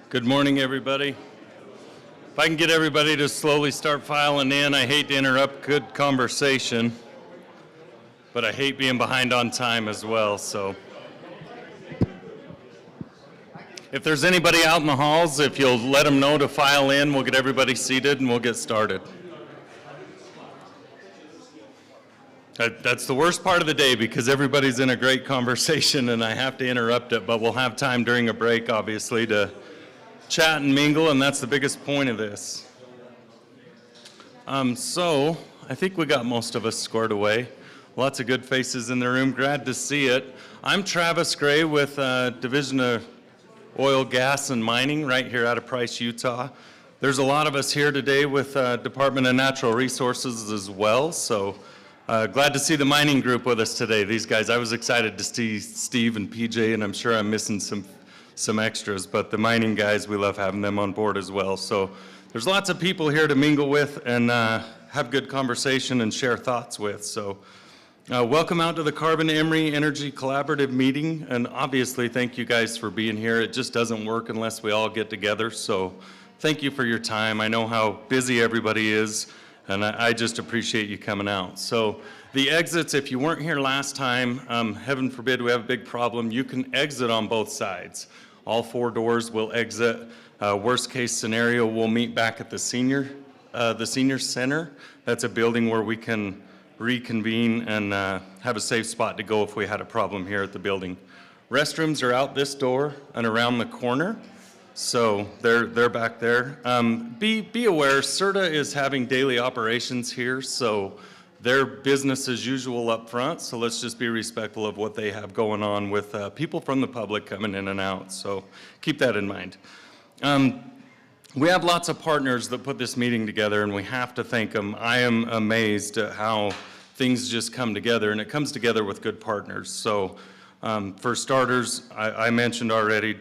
Good morning, everybody. If I can get everybody to slowly start filing in, I hate to interrupt good conversation, but I hate being behind on time as well, so. If there's anybody out in the halls, if you'll let them know to file in, we'll get everybody seated and we'll get started. That's the worst part of the day because everybody's in a great conversation and I have to interrupt it, but we'll have time during a break, obviously, to chat and mingle, and that's the biggest point of this. So I think we got most of us squared away. Lots of good faces in the room. Glad to see it. I'm Travis Gray with Division of Oil, Gas, and Mining right here out of Price, Utah. There's a lot of us here today with Department of Natural Resources as well, so glad to see the mining group with us today. These guys, I was excited to see Steve and PJ, and I'm sure I'm missing some extras, but the mining guys, we love having them on board as well. So there's lots of people here to mingle with and have good conversation and share thoughts with. So welcome out to the Carbon Emery Energy Collaborative meeting, and obviously thank you guys for being here. It just doesn't work unless we all get together, so thank you for your time. I know how busy everybody is, and I just appreciate you coming out. So the exits, if you weren't here last time, heaven forbid we have a big problem, you can exit on both sides. All 4 doors will exit. Worst case scenario, we'll meet back at the senior center. That's a building where we can reconvene and have a safe spot to go if we had a problem here at the building. Restrooms are out this door and around the corner. So they're back there. Be aware, SERDA is having daily operations here, so they're business as usual up front, so let's just be respectful of what they have going on with people from the public coming in and out, so keep that in mind. We have lots of partners that put this meeting together, and we have to thank them. I am amazed at how things just come together, and it comes together with good partners. So for starters, I mentioned already,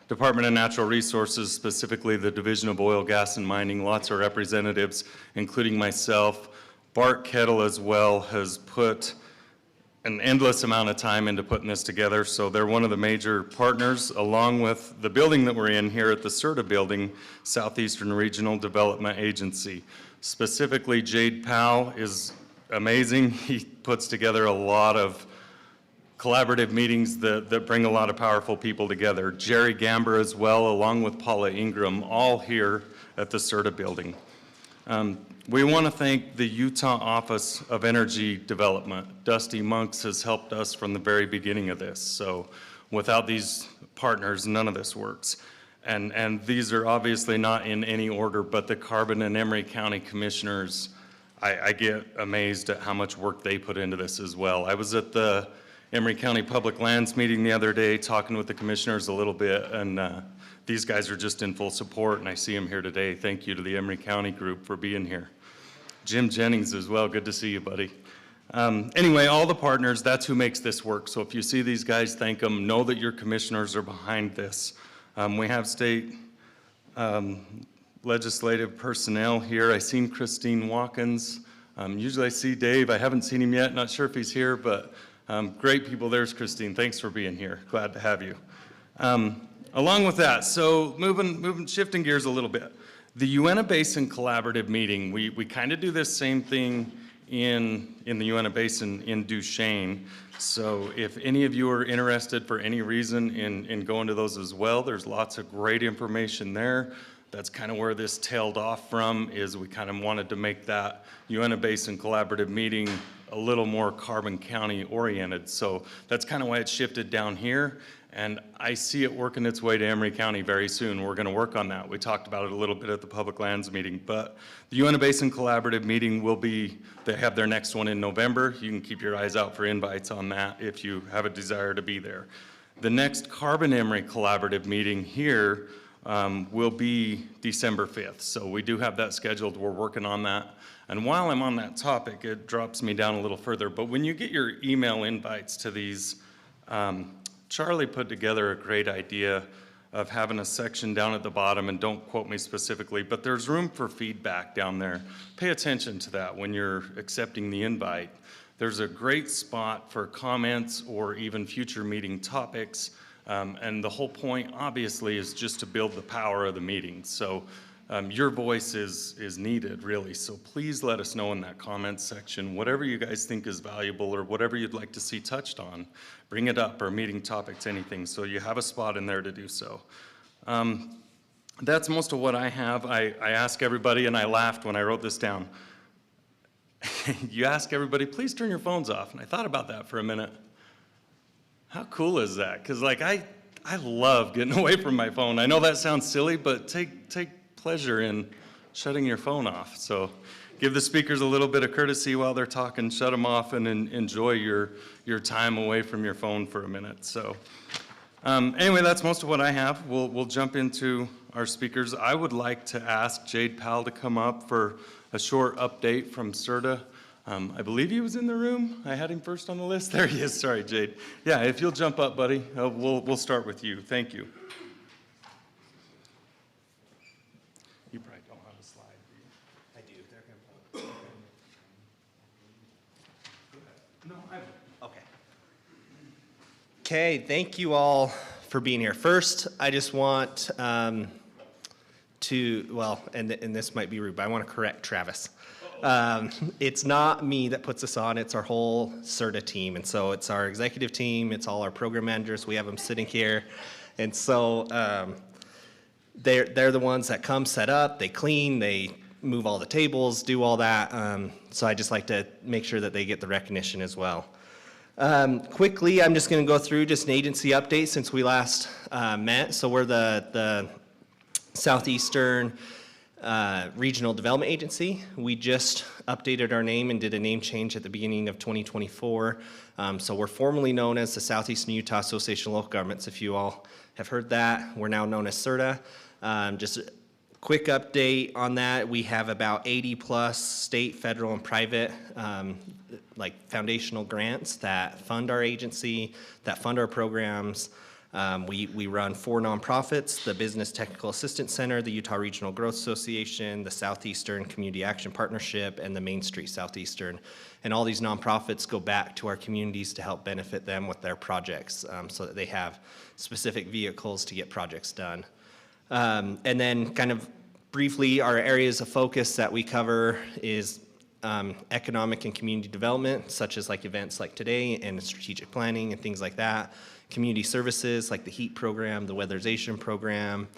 Department of Natural Resources, specifically the Division of Oil, Gas, and Mining, lots of representatives, including myself. Bart Kettle as well has put an endless amount of time into putting this together, so they're one of the major partners, along with the building that we're in here at the SERDA building, Southeastern Regional Development Agency. Specifically, Jade Powell is amazing. He puts together a lot of collaborative meetings that bring a lot of powerful people together. Jerry Gamber as well, along with Paula Ingram, all here at the SERDA building. We want to thank the Utah Office of Energy Development. Dusty Monks has helped us from the very beginning of this. So without these partners, none of this works. And these are obviously not in any order, but the Carbon and Emery County Commissioners, I get amazed at how much work they put into this as well. I was at the Emery County Public Lands meeting the other day talking with the commissioners a little bit, and these guys are just in full support, and I see them here today. Thank you to the Emery County group for being here. Jim Jennings as well, good to see you, buddy. Anyway, all the partners, that's who makes this work. So if you see these guys, thank them. Know that your commissioners are behind this. We have state legislative personnel here. I seen Christine Watkins. Usually I see Dave. I haven't seen him yet, not sure if he's here, but great people. There's Christine. Thanks for being here. Glad to have you. Along with that, so shifting gears a little bit. The Uinta Basin Collaborative meeting, we kind of do this same thing in the Uinta Basin in Duchesne. So if any of you are interested for any reason in going to those as well, there's lots of great information there. That's kind of where this tailed off from, is we kind of wanted to make that Uinta Basin Collaborative meeting a little more Carbon County oriented. So that's kind of why it shifted down here. And I see it working its way to Emery County very soon. We're going to work on that. We talked about it a little bit at the Public Lands meeting, but the Uinta Basin Collaborative meeting will be, they have their next one in November. You can keep your eyes out for invites on that if you have a desire to be there. The next Carbon Emery Collaborative meeting here will be December 5th. So we do have that scheduled. We're working on that. And while I'm on that topic, it drops me down a little further. But when you get your email invites to these, Charlie put together a great idea of having a section down at the bottom, and don't quote me specifically, but there's room for feedback down there. Pay attention to that when you're accepting the invite. There's a great spot for comments or even future meeting topics. And the whole point, obviously, is just to build the power of the meeting. So your voice is needed, really. So please let us know in that comments section, whatever you guys think is valuable or whatever you'd like to see touched on, bring it up, or meeting topics, anything, so you have a spot in there to do so. That's most of what I have. I ask everybody, and I laughed when I wrote this down. You ask everybody, please turn your phones off. And I thought about that for a minute. How cool is that? Because like I love getting away from my phone. I know that sounds silly, but take pleasure in shutting your phone off. So give the speakers a little bit of courtesy while they're talking, shut them off, and enjoy your time away from your phone for a minute. So anyway, that's most of what I have. We'll jump into our speakers. I would like to ask Jade Powell to come up for a short update from SERDA. I believe he was in the room. I had him first on the list. There he is. Sorry, Jade. Yeah, if you'll jump up, buddy, we'll start with you. Thank you. You probably don't have a slide, do you? I do. They're going to No, I don't. Okay. Okay, thank you all for being here. First, I just want and this might be rude, but I want to correct Travis. It's not me that puts this on, it's our whole SERDA team. And so it's our executive team, it's all our program managers, we have them sitting here. And so they're the ones that come set up, they clean, they move all the tables, do all that. So I just like to make sure that they get the recognition as well. Quickly, I'm just going to go through just an agency update since we last met. So we're the Southeastern Regional Development Agency. We just updated our name and did a name change at the beginning of 2024. So we're formally known as the Southeastern Utah Association of Local Governments. If you all have heard that, we're now known as SERDA. Just a quick update on that. We have about 80 plus state, federal, and private like foundational grants that fund our agency, that fund our programs. We run 4 nonprofits, the Business Technical Assistance Center, the Utah Regional Growth Association, the Southeastern Community Action Partnership, and the Main Street Southeastern. And all these nonprofits go back to our communities to help benefit them with their projects so that they have specific vehicles to get projects done. And then kind of briefly, our areas of focus that we cover is economic and community development, such as like events like today and strategic planning and things like that. Community services like the HEAT program, the weatherization program,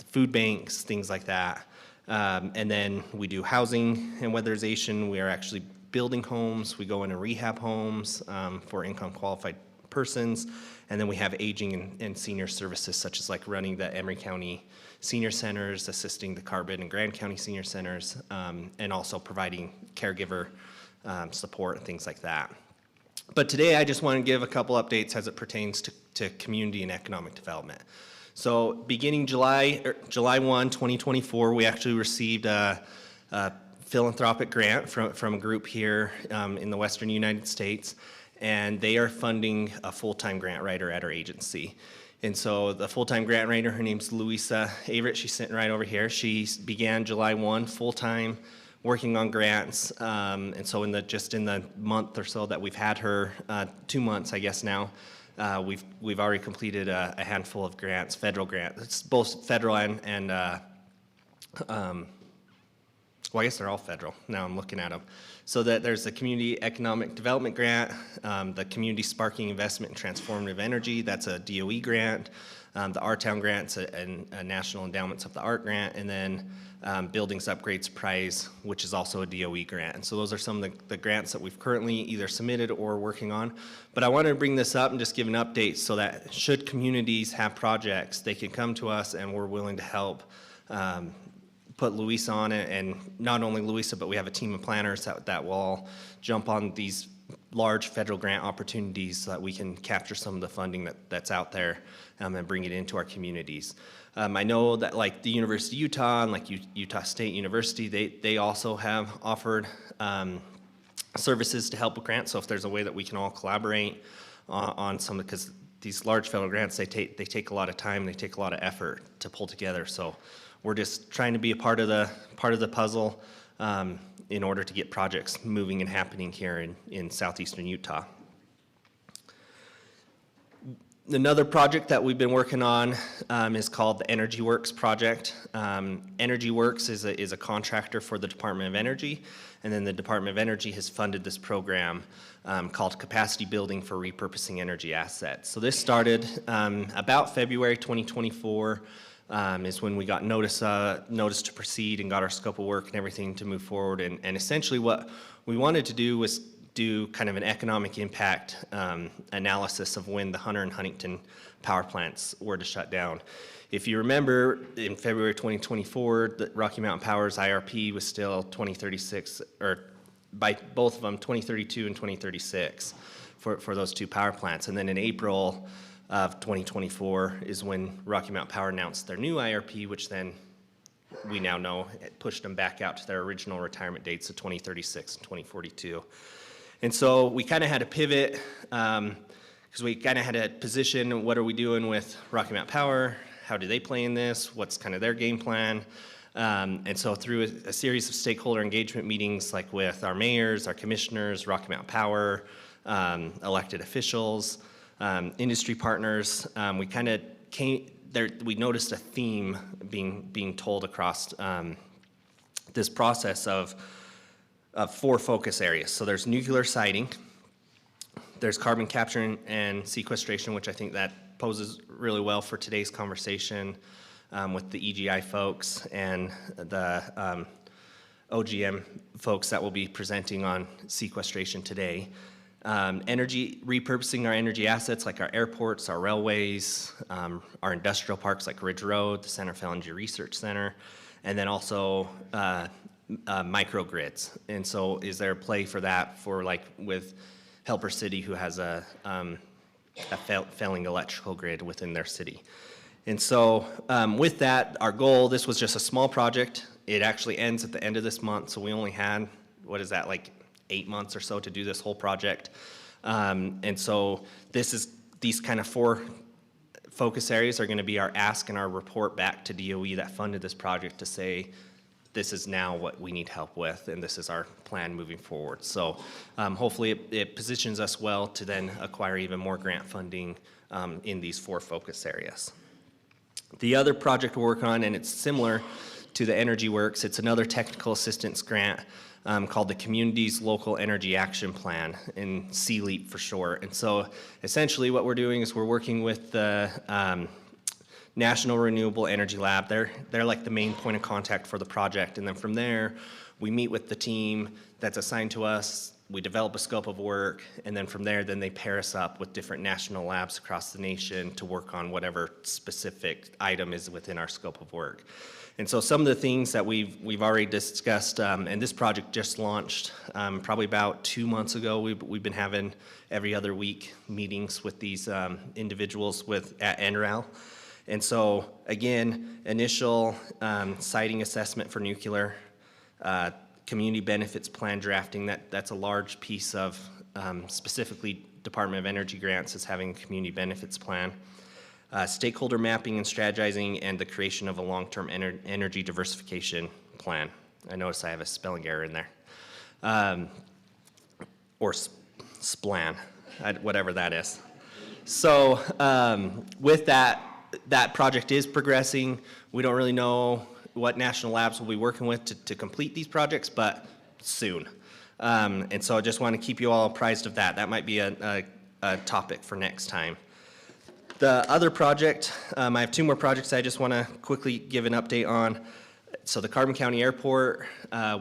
food banks, things like that. And then we do housing and weatherization. We are actually building homes. We go in and rehab homes for income qualified persons. And then we have aging and senior services such as like running the Emery County Senior Centers, assisting the Carbon and Grand County Senior Centers, and also providing caregiver support and things like that. But today I just want to give a couple updates as it pertains to community and economic development. So beginning July 1, 2024, we actually received a philanthropic grant from a group here in the Western United States, and they are funding a full-time grant writer at our agency. And so the full-time grant writer, her name's Louisa Averett, she's sitting right over here. She began July 1 full-time working on grants, and so in the month or so that we've had her, 2 months I guess now, we've already completed a handful of grants, federal grants. It's both federal and well, I guess they're all federal. Now I'm looking at them. So that there's the Community Economic Development Grant, the Community Sparking Investment in Transformative Energy, that's a DOE grant, the R-Town grant's a National Endowments of the Art grant, and then Buildings Upgrades Prize, which is also a DOE grant. And so those are some of the grants that we've currently either submitted or working on. But I wanted to bring this up and just give an update so that should communities have projects, they can come to us and we're willing to help put Louisa on it, and not only Louisa, but we have a team of planners that will all jump on these large federal grant opportunities so that we can capture some of the funding that's out there and bring it into our communities. I know that like the University of Utah and like Utah State University, they also have offered services to help with grants. So if there's a way that we can all collaborate on some, because these large federal grants, they take a lot of time, they take a lot of effort to pull together. So we're just trying to be a part of the puzzle in order to get projects moving and happening here in southeastern Utah. Another project that we've been working on is called the Energy Works project. Energy Works is a contractor for the Department of Energy, and then the Department of Energy has funded this program called Capacity Building for Repurposing Energy Assets. So this started about February 2024 is when we got notice to proceed and got our scope of work and everything to move forward. And essentially what we wanted to do was do kind of an economic impact analysis of when the Hunter and Huntington power plants were to shut down. If you remember, in February 2024, the Rocky Mountain Power's IRP was still 2036, or by both of them, 2032 and 2036 for those two power plants. And then in April of 2024 is when Rocky Mountain Power announced their new IRP, which then we now know it pushed them back out to their original retirement dates of 2036 and 2042. And so we kind of had to pivot because we kind of had to position what are we doing with Rocky Mountain Power, how do they play in this, what's kind of their game plan. And so through a series of stakeholder engagement meetings like with our mayors, our commissioners, Rocky Mountain Power, elected officials, industry partners, we kind of came there, we noticed a theme being told across this process of 4 focus areas. So there's nuclear siting, there's carbon capture and sequestration, which I think that poses really well for today's conversation with the EGI folks and the OGM folks that will be presenting on sequestration today. Energy, repurposing our energy assets like our airports, our railways, our industrial parks like Ridge Road, the Center for LNG Research Center, and then also microgrids. And so is there a play for that for like with Helper City, who has a failing electrical grid within their city? And so with that, our goal, this was just a small project. It actually ends at the end of this month, so we only had, what is that, like 8 months or so to do this whole project. And so these kind of 4 focus areas are going to be our ask and our report back to DOE that funded this project to say, this is now what we need help with, and this is our plan moving forward. So hopefully it positions us well to then acquire even more grant funding in these 4 focus areas. The other project we're working on, and it's similar to the Energy Works, it's another technical assistance grant called the Community's Local Energy Action Plan, in CLEAP for short. And so essentially what we're doing is we're working with the National Renewable Energy Lab. They're like the main point of contact for the project. And then from there, we meet with the team that's assigned to us, we develop a scope of work, and then from there, then they pair us up with different national labs across the nation to work on whatever specific item is within our scope of work. And so some of the things that we've already discussed, and this project just launched probably about 2 months ago. We've been having every other week meetings with these individuals at NREL. And so again, initial siting assessment for nuclear, community benefits plan drafting, that's a large piece of specifically Department of Energy grants is having a community benefits plan. Stakeholder mapping and strategizing, and the creation of a long-term energy diversification plan. I notice I have a spelling error in there. Or SPLAN, whatever that is. So with that project is progressing. We don't really know what national labs will be working with to complete these projects, but soon. And so I just want to keep you all apprised of that. That might be a topic for next time. The other project, I have 2 more projects I just want to quickly give an update on. So the Carbon County Airport,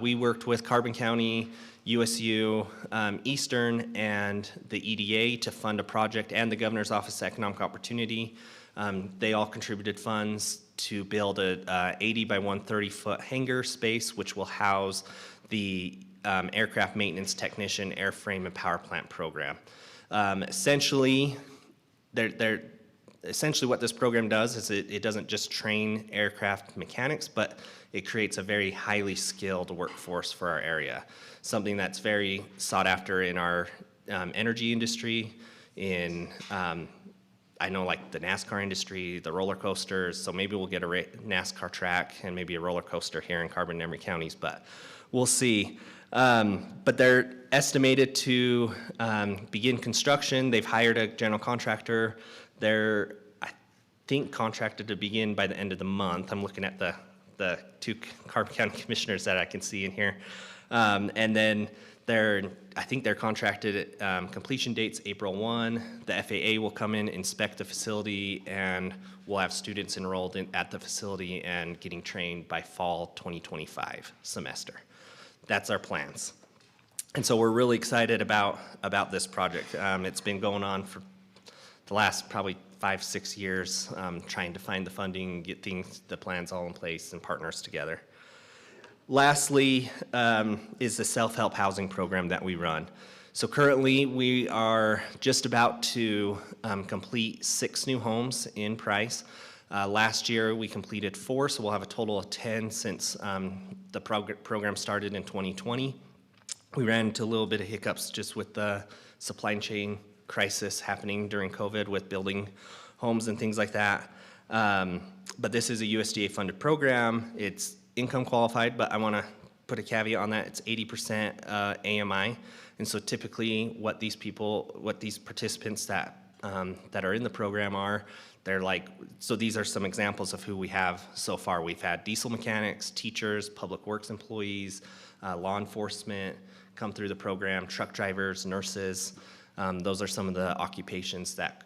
we worked with Carbon County, USU, Eastern, and the EDA to fund a project, and the Governor's Office of Economic Opportunity. They all contributed funds to build a 80 by 130 foot hangar space, which will house the aircraft maintenance technician airframe and power plant program. Essentially what this program does is it doesn't just train aircraft mechanics, but it creates a very highly skilled workforce for our area. Something that's very sought after in our energy industry, in I know like the NASCAR industry, the roller coasters, so maybe we'll get a NASCAR track and maybe a roller coaster here in Carbon and Emery counties, but we'll see. But they're estimated to begin construction. They've hired a general contractor. They're, I think, contracted to begin by the end of the month. I'm looking at the two Carbon County commissioners that I can see in here. And then I think they're contracted at completion dates April 1. The FAA will come in, inspect the facility, and we'll have students enrolled at the facility and getting trained by fall 2025 semester. That's our plans. And so we're really excited about this project. It's been going on for the last probably 5-6 years, trying to find the funding, get the plans all in place and partners together. Lastly, is the self-help housing program that we run. So currently we are just about to complete 6 new homes in Price. Last year we completed 4, so we'll have a total of 10 since the program started in 2020. We ran into a little bit of hiccups just with the supply chain crisis happening during COVID with building homes and things like that. But this is a USDA funded program. It's income qualified, but I want to put a caveat on that. It's 80% AMI. And so typically what these participants that are in the program are, they're like, so these are some examples of who we have so far. We've had diesel mechanics, teachers, public works employees, law enforcement come through the program, truck drivers, nurses. Those are some of the occupations that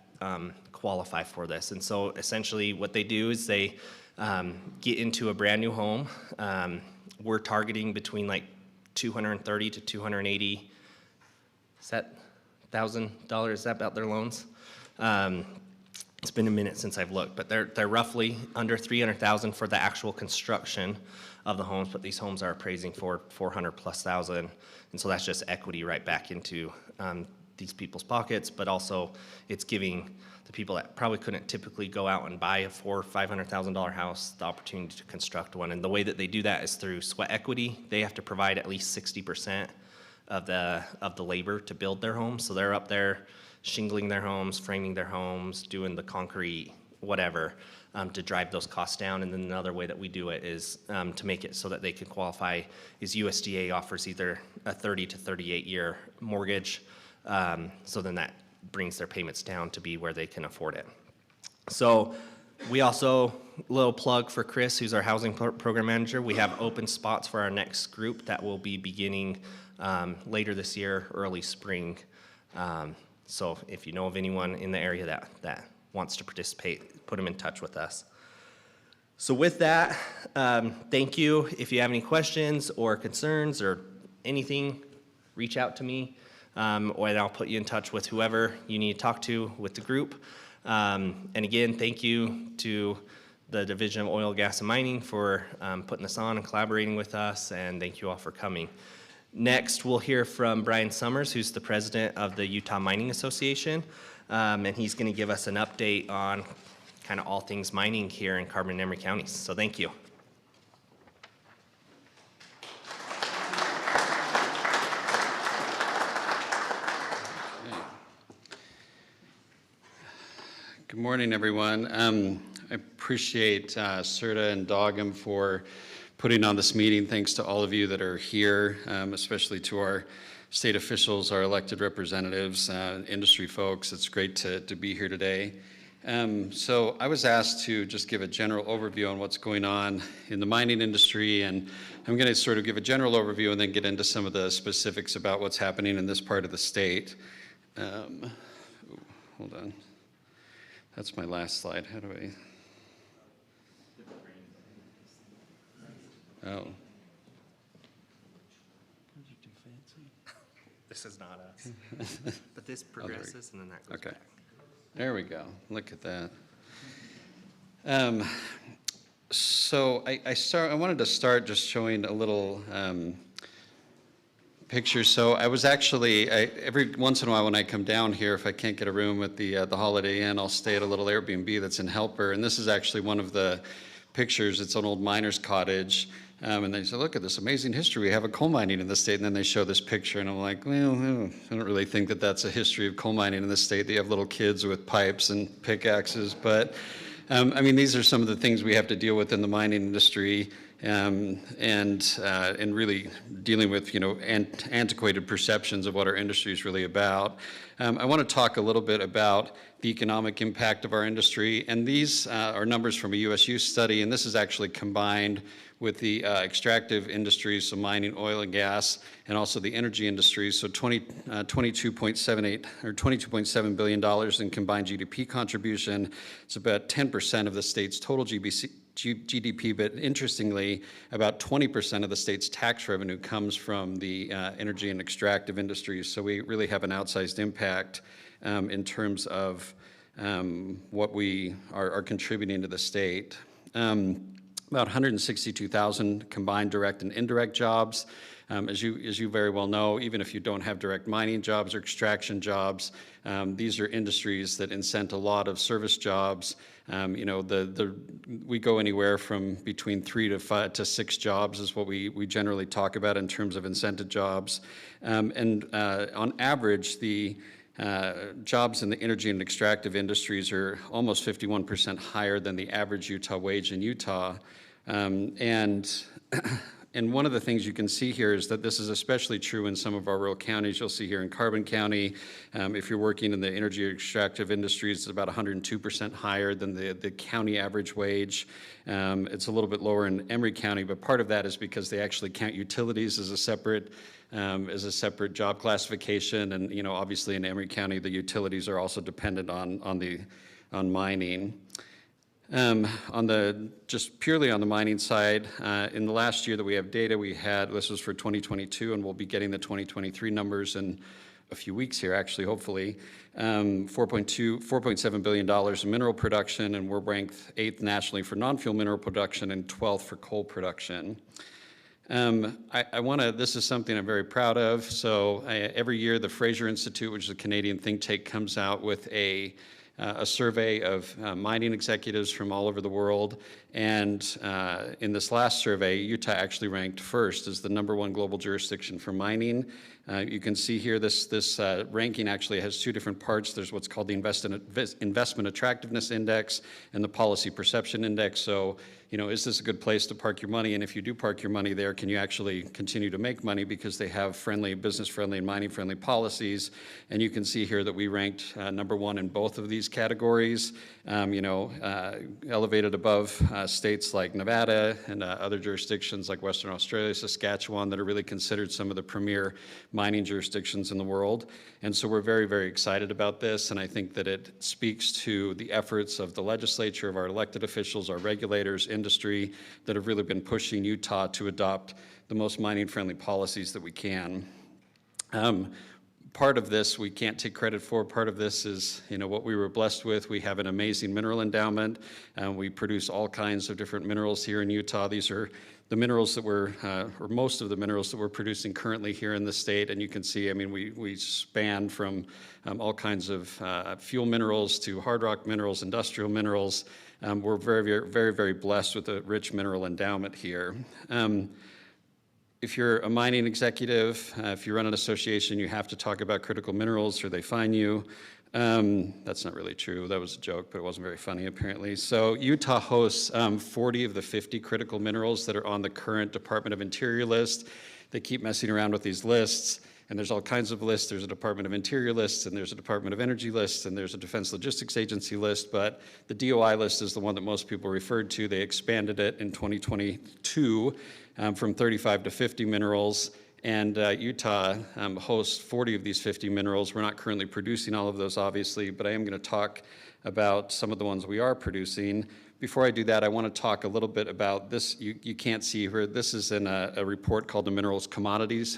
qualify for this. And so essentially what they do is they get into a brand new home. We're targeting between like $230 to $280. Is that $1,000? Is that about their loans? It's been a minute since I've looked, but they're roughly under $300,000 for the actual construction of the homes. But these homes are appraising for $400,000+, and so that's just equity right back into these people's pockets. But also, it's giving the people that probably couldn't typically go out and buy a $400,000 or $500,000 house the opportunity to construct one. And the way that they do that is through sweat equity. They have to provide at least 60% of the labor to build their home. So they're up there shingling their homes, framing their homes, doing the concrete, whatever, to drive those costs down. And then another way that we do it is to make it so that they can qualify is USDA offers either a 30 to 38 year mortgage. So then that brings their payments down to be where they can afford it. So we also, little plug for Chris, who's our housing program manager. We have open spots for our next group that will be beginning later this year, early spring. So if you know of anyone in the area that wants to participate, put them in touch with us. So with that, thank you. If you have any questions or concerns or anything, reach out to me, or I'll put you in touch with whoever you need to talk to with the group. And again, thank you to the Division of Oil, Gas, and Mining for putting this on and collaborating with us, and thank you all for coming. Next, we'll hear from Brian Summers, who's the president of the Utah Mining Association, and he's going to give us an update on kind of all things mining here in Carbon and Emery counties. So thank you. Good morning, everyone. I appreciate SERDA and DOGM for putting on this meeting. Thanks to all of you that are here, especially to our state officials, our elected representatives, industry folks. It's great to be here today. So I was asked to just give a general overview on what's going on in the mining industry, and I'm going to sort of give a general overview and then get into some of the specifics about what's happening in this part of the state. Hold on. That's my last slide. How do I? Oh. This is not us. But this progresses and then that goes back. There we go. Look at that. So I wanted to start just showing a little picture. So I was actually, every once in a while when I come down here, if I can't get a room at the Holiday Inn, I'll stay at a little Airbnb that's in Helper. And this is actually one of the pictures. It's an old miner's cottage. And they say, look at this amazing history. We have a coal mining in the state. And then they show this picture. And I'm like, well, I don't really think that that's a history of coal mining in the state. They have little kids with pipes and pickaxes. But I mean, these are some of the things we have to deal with in the mining industry. and really dealing with, antiquated perceptions of what our industry is really about. I want to talk a little bit about the economic impact of our industry, and these are numbers from a USU study, and this is actually combined with the extractive industries, so mining, oil and gas, and also the energy industries. So $22.7 billion in combined GDP contribution. It's about 10% of the state's total GDP, but interestingly, about 20% of the state's tax revenue comes from the energy and extractive industries. So we really have an outsized impact in terms of what we are contributing to the state. About 162,000 combined direct and indirect jobs. As you very well know, even if you don't have direct mining jobs or extraction jobs, these are industries that incent a lot of service jobs. We go anywhere from between 3 to 5 to 6 jobs is what we generally talk about in terms of incented jobs. On average, the jobs in the energy and extractive industries are almost 51% higher than the average Utah wage in Utah. And one of the things you can see here is that this is especially true in some of our rural counties. You'll see here in Carbon County, if you're working in the energy extractive industries, it's about 102% higher than the county average wage. It's a little bit lower in Emery County, but part of that is because they actually count utilities as a separate job classification. And obviously in Emery County, the utilities are also dependent on mining. Just purely on the mining side, in the last year that we have data, this was for 2022, and we'll be getting the 2023 numbers in a few weeks here, actually, hopefully. $4.7 billion in mineral production, and we're ranked 8th nationally for non-fuel mineral production and 12th for coal production. This is something I'm very proud of. So every year, the Fraser Institute, which is a Canadian think tank, comes out with a survey of mining executives from all over the world. And in this last survey, Utah actually ranked first as the #1 global jurisdiction for mining. You can see here this ranking actually has 2 different parts. There's what's called the Investment Attractiveness Index and the Policy Perception Index. So, is this a good place to park your money? And if you do park your money there, can you actually continue to make money because they have business-friendly and mining-friendly policies? And you can see here that we ranked #1 in both of these categories, elevated above states like Nevada and other jurisdictions like Western Australia, Saskatchewan, that are really considered some of the premier mining jurisdictions in the world. And so we're very, very excited about this, and I think that it speaks to the efforts of the legislature, of our elected officials, our regulators, industry, that have really been pushing Utah to adopt the most mining-friendly policies that we can. Part of this we can't take credit for. Part of this is, what we were blessed with. We have an amazing mineral endowment. We produce all kinds of different minerals here in Utah. These are the minerals that or most of the minerals that we're producing currently here in the state. And you can see, we span from all kinds of fuel minerals to hard rock minerals, industrial minerals. We're very, very, very, very blessed with a rich mineral endowment here. If you're a mining executive, if you run an association, you have to talk about critical minerals or they fine you. That's not really true. That was a joke, but it wasn't very funny apparently. So Utah hosts 40 of the 50 critical minerals that are on the current Department of Interior list. They keep messing around with these lists, and there's all kinds of lists. There's a Department of Interior list, and there's a Department of Energy list, and there's a Defense Logistics Agency list, but the DOI list is the one that most people referred to. They expanded it in 2022 from 35 to 50 minerals, and Utah hosts 40 of these 50 minerals. We're not currently producing all of those, obviously, but I am going to talk about some of the ones we are producing. Before I do that, I want to talk a little bit about this. You can't see here. This is in a report called the Mineral Commodities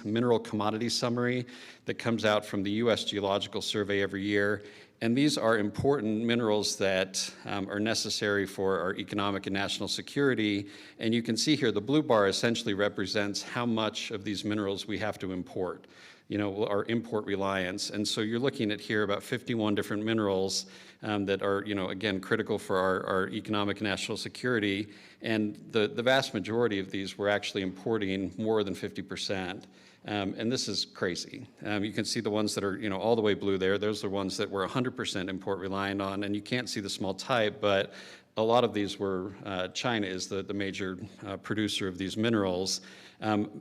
Summary that comes out from the U.S. Geological Survey every year. And these are important minerals that are necessary for our economic and national security. And you can see here the blue bar essentially represents how much of these minerals we have to import, our import reliance. And so you're looking at here about 51 different minerals that are, again, critical for our economic and national security. And the vast majority of these we're actually importing more than 50%. And this is crazy. You can see the ones that are, all the way blue there. Those are ones that we're 100% import reliant on. And you can't see the small type, but a lot of these were, China is the major producer of these minerals.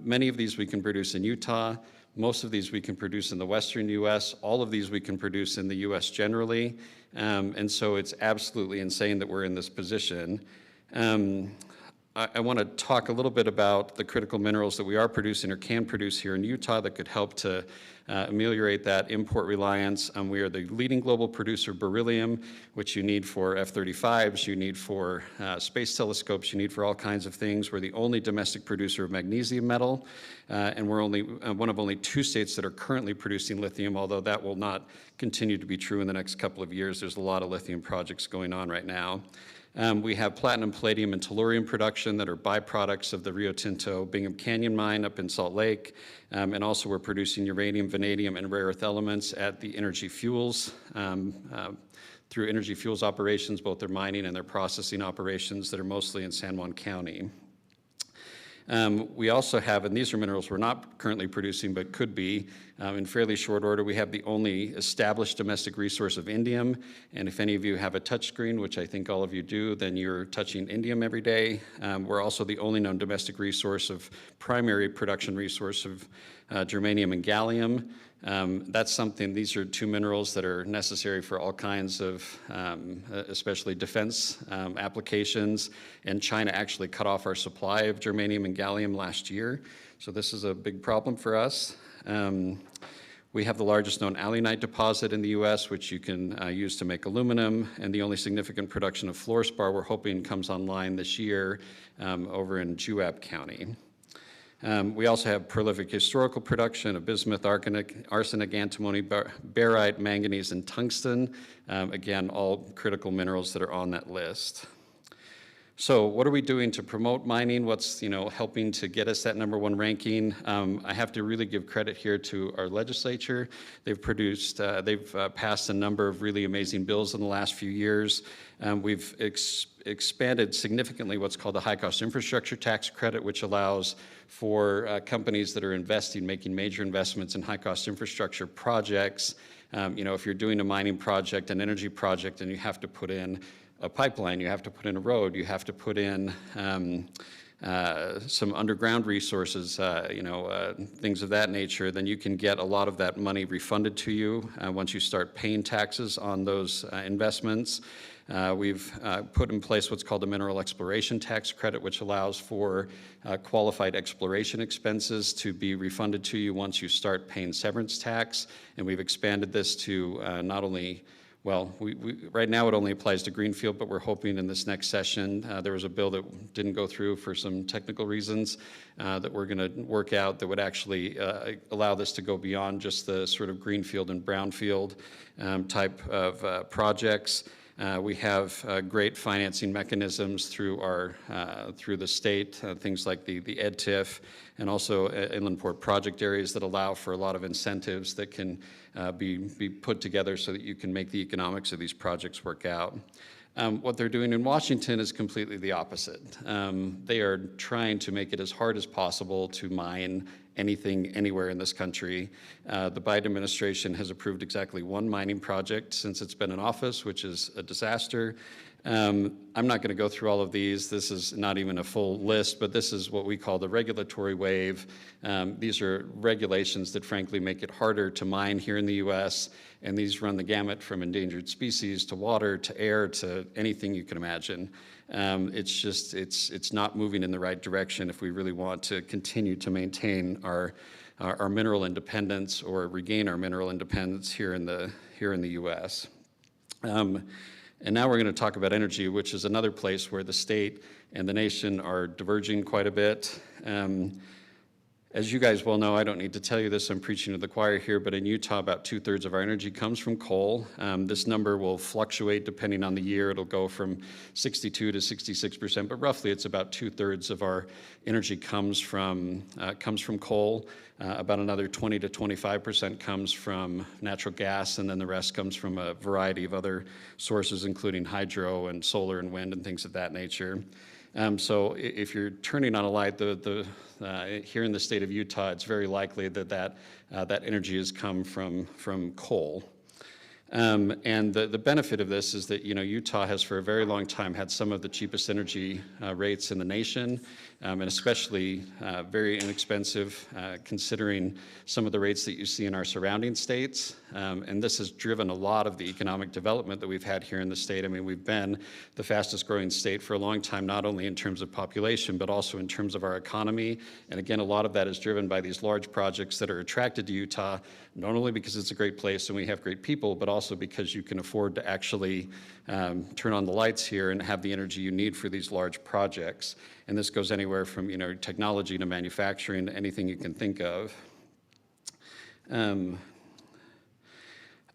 Many of these we can produce in Utah. Most of these we can produce in the western U.S. All of these we can produce in the U.S. generally. And so it's absolutely insane that we're in this position. I want to talk a little bit about the critical minerals that we are producing or can produce here in Utah that could help to ameliorate that import reliance. We are the leading global producer of beryllium, which you need for F-35s, you need for space telescopes, you need for all kinds of things. We're the only domestic producer of magnesium metal, and we're only one of only 2 states that are currently producing lithium, although that will not continue to be true in the next couple of years. There's a lot of lithium projects going on right now. We have platinum, palladium, and tellurium production that are byproducts of the Rio Tinto Bingham Canyon mine up in Salt Lake. And also we're producing uranium, vanadium, and rare earth elements at the Energy Fuels, through Energy Fuels operations, both their mining and their processing operations that are mostly in San Juan County. We also have, and these are minerals we're not currently producing but could be in fairly short order, we have the only established domestic resource of indium. And if any of you have a touch screen, which I think all of you do, then you're touching indium every day. We're also the only known domestic resource of primary production resource of germanium and gallium. That's something, these are 2 minerals that are necessary for all kinds of, especially defense applications. And China actually cut off our supply of germanium and gallium last year. So this is a big problem for us. We have the largest known alunite deposit in the U.S., which you can use to make aluminum, and the only significant production of fluorspar we're hoping comes online this year over in Juab County. We also have prolific historical production of bismuth, arsenic, antimony, barite, manganese, and tungsten. Again, all critical minerals that are on that list. So what are we doing to promote mining? What's helping to get us that #1 ranking? I have to really give credit here to our legislature. They've passed a number of really amazing bills in the last few years. We've expanded significantly what's called the high-cost infrastructure tax credit, which allows for companies that are making major investments in high-cost infrastructure projects. If you're doing a mining project, an energy project, and you have to put in a pipeline, you have to put in a road, you have to put in some underground resources, things of that nature, then you can get a lot of that money refunded to you once you start paying taxes on those investments. We've put in place what's called a mineral exploration tax credit, which allows for qualified exploration expenses to be refunded to you once you start paying severance tax. And we've expanded this to not only, right now it only applies to greenfield, but we're hoping in this next session, there was a bill that didn't go through for some technical reasons that we're going to work out that would actually allow this to go beyond just the sort of greenfield and brownfield type of projects. We have great financing mechanisms through the state, things like the EdTIF, and also inland port project areas that allow for a lot of incentives that can be put together so that you can make the economics of these projects work out. What they're doing in Washington is completely the opposite. They are trying to make it as hard as possible to mine anything anywhere in this country. The Biden administration has approved exactly 1 mining project since it's been in office, which is a disaster. I'm not going to go through all of these. This is not even a full list, but this is what we call the regulatory wave. These are regulations that frankly make it harder to mine here in the U.S., and these run the gamut from endangered species to water to air to anything you can imagine. It's not moving in the right direction if we really want to continue to maintain our mineral independence or regain our mineral independence here in the U.S. And now we're going to talk about energy, which is another place where the state and the nation are diverging quite a bit. As you guys well know, I don't need to tell you this, I'm preaching to the choir here, but in Utah, about 2/3 of our energy comes from coal. This number will fluctuate depending on the year. It'll go from 62 to 66%, but roughly it's about 2/3 of our energy comes from coal. About another 20 to 25% comes from natural gas, and then the rest comes from a variety of other sources, including hydro and solar and wind and things of that nature. So if you're turning on a light, here in the state of Utah, it's very likely that energy has come from coal. And the benefit of this is that, Utah has for a very long time had some of the cheapest energy rates in the nation, and especially very inexpensive considering some of the rates that you see in our surrounding states. And this has driven a lot of the economic development that we've had here in the state. I mean, we've been the fastest growing state for a long time, not only in terms of population, but also in terms of our economy. And again, a lot of that is driven by these large projects that are attracted to Utah, not only because it's a great place and we have great people, but also because you can afford to actually turn on the lights here and have the energy you need for these large projects. And this goes anywhere from, technology to manufacturing, to anything you can think of.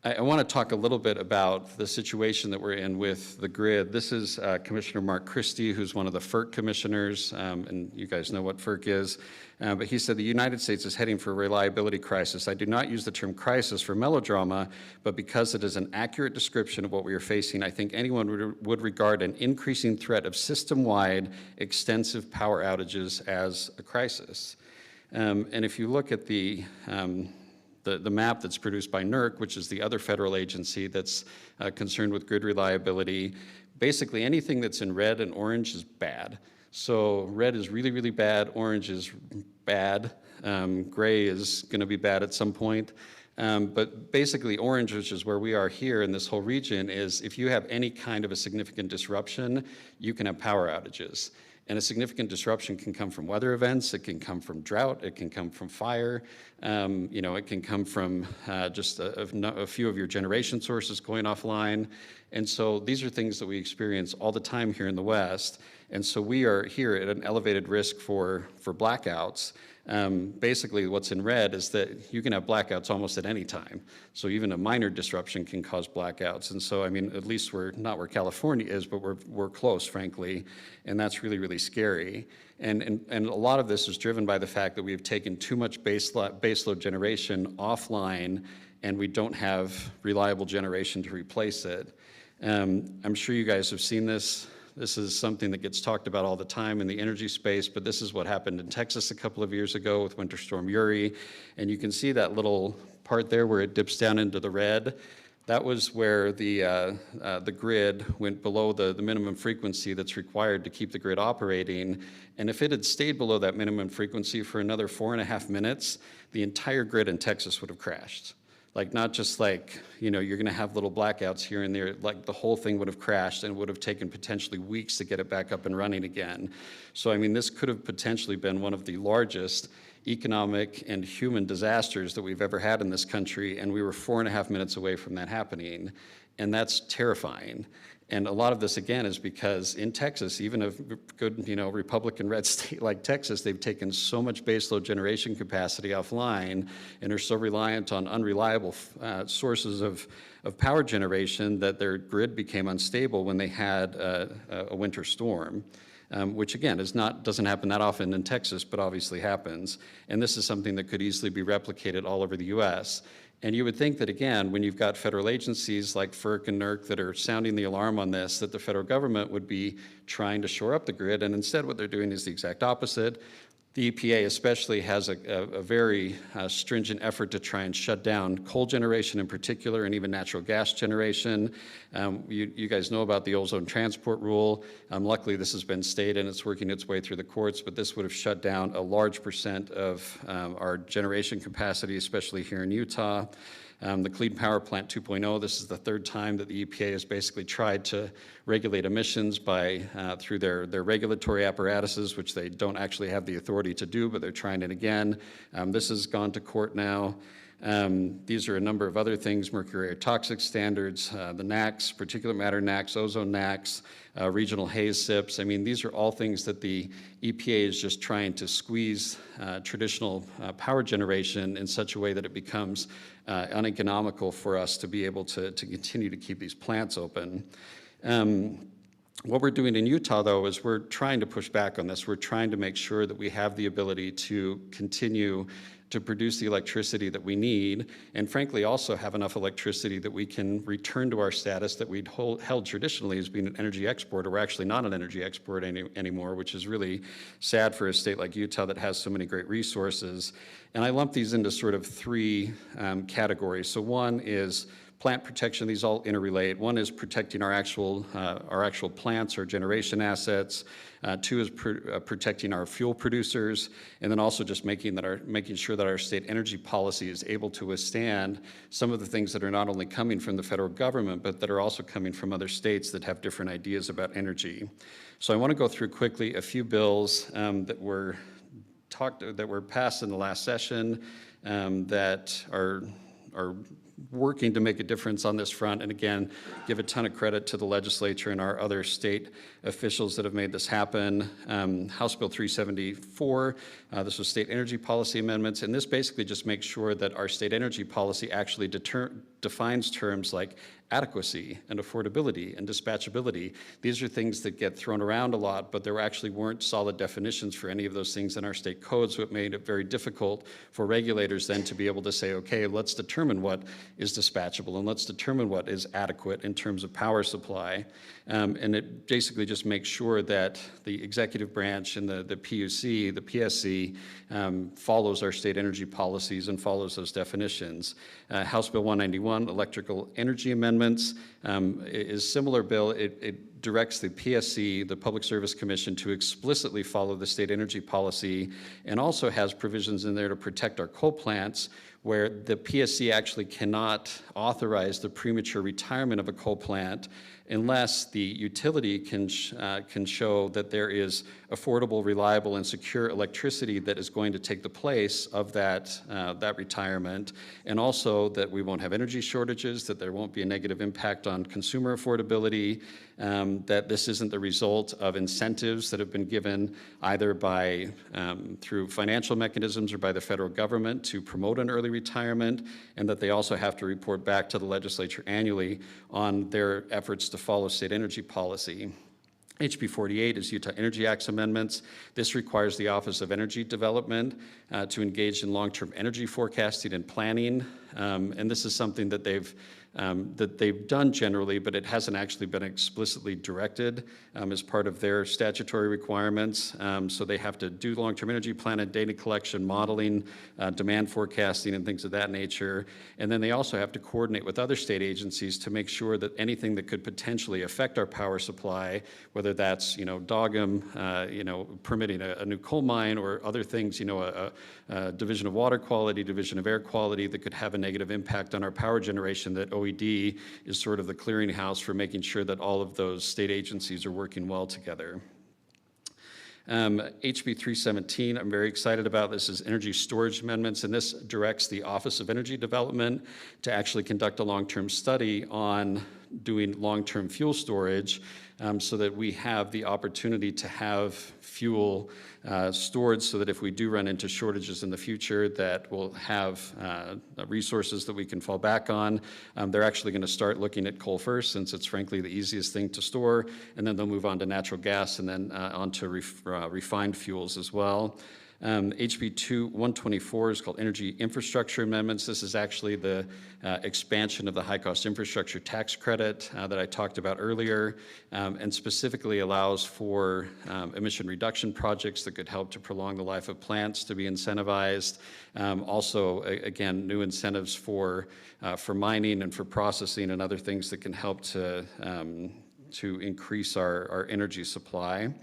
I want to talk a little bit about the situation that we're in with the grid. This is Commissioner Mark Christie, who's one of the FERC commissioners, and you guys know what FERC is. But he said the United States is heading for a reliability crisis. I do not use the term crisis for melodrama, but because it is an accurate description of what we are facing, I think anyone would regard an increasing threat of system-wide extensive power outages as a crisis. And if you look at the map that's produced by NERC, which is the other federal agency that's concerned with grid reliability, basically anything that's in red and orange is bad. So red is really, really bad, orange is bad, gray is going to be bad at some point. But basically orange, which is where we are here in this whole region, is if you have any kind of a significant disruption, you can have power outages. And a significant disruption can come from weather events, it can come from drought, it can come from fire, it can come from just a few of your generation sources going offline. And so these are things that we experience all the time here in the West. And so we are here at an elevated risk for blackouts. Basically what's in red is that you can have blackouts almost at any time. So even a minor disruption can cause blackouts. And so, I mean, at least we're not where California is, but we're close, frankly. And that's really, really scary. And a lot of this is driven by the fact that we've taken too much baseload generation offline, and we don't have reliable generation to replace it. I'm sure you guys have seen this. This is something that gets talked about all the time in the energy space, but this is what happened in Texas a couple of years ago with Winter Storm Uri. And you can see that little part there where it dips down into the red. That was where the grid went below the minimum frequency that's required to keep the grid operating. And if it had stayed below that minimum frequency for another 4.5 minutes, the entire grid in Texas would have crashed. Like, not just like, you're gonna have little blackouts here and there, like the whole thing would have crashed and would have taken potentially weeks to get it back up and running again. So, I mean, this could have potentially been one of the largest economic and human disasters that we've ever had in this country, and we were 4.5 minutes away from that happening, and that's terrifying. And a lot of this, again, is because in Texas, even a good, Republican red state like Texas, they've taken so much baseload generation capacity offline and are so reliant on unreliable sources of power generation that their grid became unstable when they had a winter storm. Which again doesn't happen that often in Texas, but obviously happens. And this is something that could easily be replicated all over the US. And you would think that, again, when you've got federal agencies like FERC and NERC that are sounding the alarm on this, that the federal government would be trying to shore up the grid, and instead what they're doing is the exact opposite. The EPA especially has a very stringent effort to try and shut down coal generation in particular, and even natural gas generation. You guys know about the ozone transport rule. Luckily, this has been stayed and it's working its way through the courts, but this would have shut down a large percent of our generation capacity, especially here in Utah. The Clean Power Plant 2.0, this is the third time that the EPA has basically tried to regulate emissions through their regulatory apparatuses, which they don't actually have the authority to do, but they're trying it again. This has gone to court now. These are a number of other things: mercury toxic standards, the NACs, particulate matter NACs, ozone NACs, regional haze SIPs. I mean, these are all things that the EPA is just trying to squeeze traditional power generation in such a way that it becomes uneconomical for us to be able to continue to keep these plants open. What we're doing in Utah, though, is we're trying to push back on this. We're trying to make sure that we have the ability to continue to produce the electricity that we need, and frankly also have enough electricity that we can return to our status that we'd held traditionally as being an energy exporter. We're actually not an energy exporter anymore, which is really sad for a state like Utah that has so many great resources. And I lump these into sort of three categories. So one is Plant protection, these all interrelate. One is protecting our actual plants, our generation assets. Two is protecting our fuel producers, and then also just making sure that our state energy policy is able to withstand some of the things that are not only coming from the federal government, but that are also coming from other states that have different ideas about energy. So I want to go through quickly a few bills that were passed in the last session that are working to make a difference on this front, and again, give a ton of credit to the legislature and our other state officials that have made this happen. House Bill 374, this was state energy policy amendments, and this basically just makes sure that our state energy policy actually defines terms like adequacy and affordability and dispatchability. These are things that get thrown around a lot, but there actually weren't solid definitions for any of those things in our state code, so it made it very difficult for regulators then to be able to say, okay, let's determine what is dispatchable and let's determine what is adequate in terms of power supply. And it basically just makes sure that the executive branch and the PUC, the PSC, follows our state energy policies and follows those definitions. House Bill 191, electrical energy amendments, is a similar bill. It directs the PSC, the Public Service Commission, to explicitly follow the state energy policy, and also has provisions in there to protect our coal plants, where the PSC actually cannot authorize the premature retirement of a coal plant unless the utility can show that there is affordable, reliable, and secure electricity that is going to take the place of that retirement, and also that we won't have energy shortages, that there won't be a negative impact on consumer affordability, that this isn't the result of incentives that have been given either by through financial mechanisms or by the federal government to promote an early retirement, and that they also have to report back to the legislature annually on their efforts to follow state energy policy. HB 48 is Utah Energy Act's amendments. This requires the Office of Energy Development to engage in long-term energy forecasting and planning, and this is something that they've done generally, but it hasn't actually been explicitly directed as part of their statutory requirements. So they have to do long-term energy plan and data collection, modeling, demand forecasting, and things of that nature. And then they also have to coordinate with other state agencies to make sure that anything that could potentially affect our power supply, whether that's, DOGM, permitting a new coal mine, or other things, a division of water quality, division of air quality that could have a negative impact on our power generation, that OED is sort of the clearinghouse for making sure that all of those state agencies are working well together. HB 317, I'm very excited about. This is energy storage amendments, and this directs the Office of Energy Development to actually conduct a long-term study on doing long-term fuel storage, so that we have the opportunity to have fuel stored, so that if we do run into shortages in the future, that we'll have resources that we can fall back on. They're actually going to start looking at coal first, since it's frankly the easiest thing to store, and then they'll move on to natural gas, and then on to refined fuels as well. HB 124 is called Energy Infrastructure Amendments. This is actually the expansion of the high-cost infrastructure tax credit that I talked about earlier, and specifically allows for emission reduction projects that could help to prolong the life of plants to be incentivized. Also, again, new incentives for mining and for processing and other things that can help to increase our energy supply.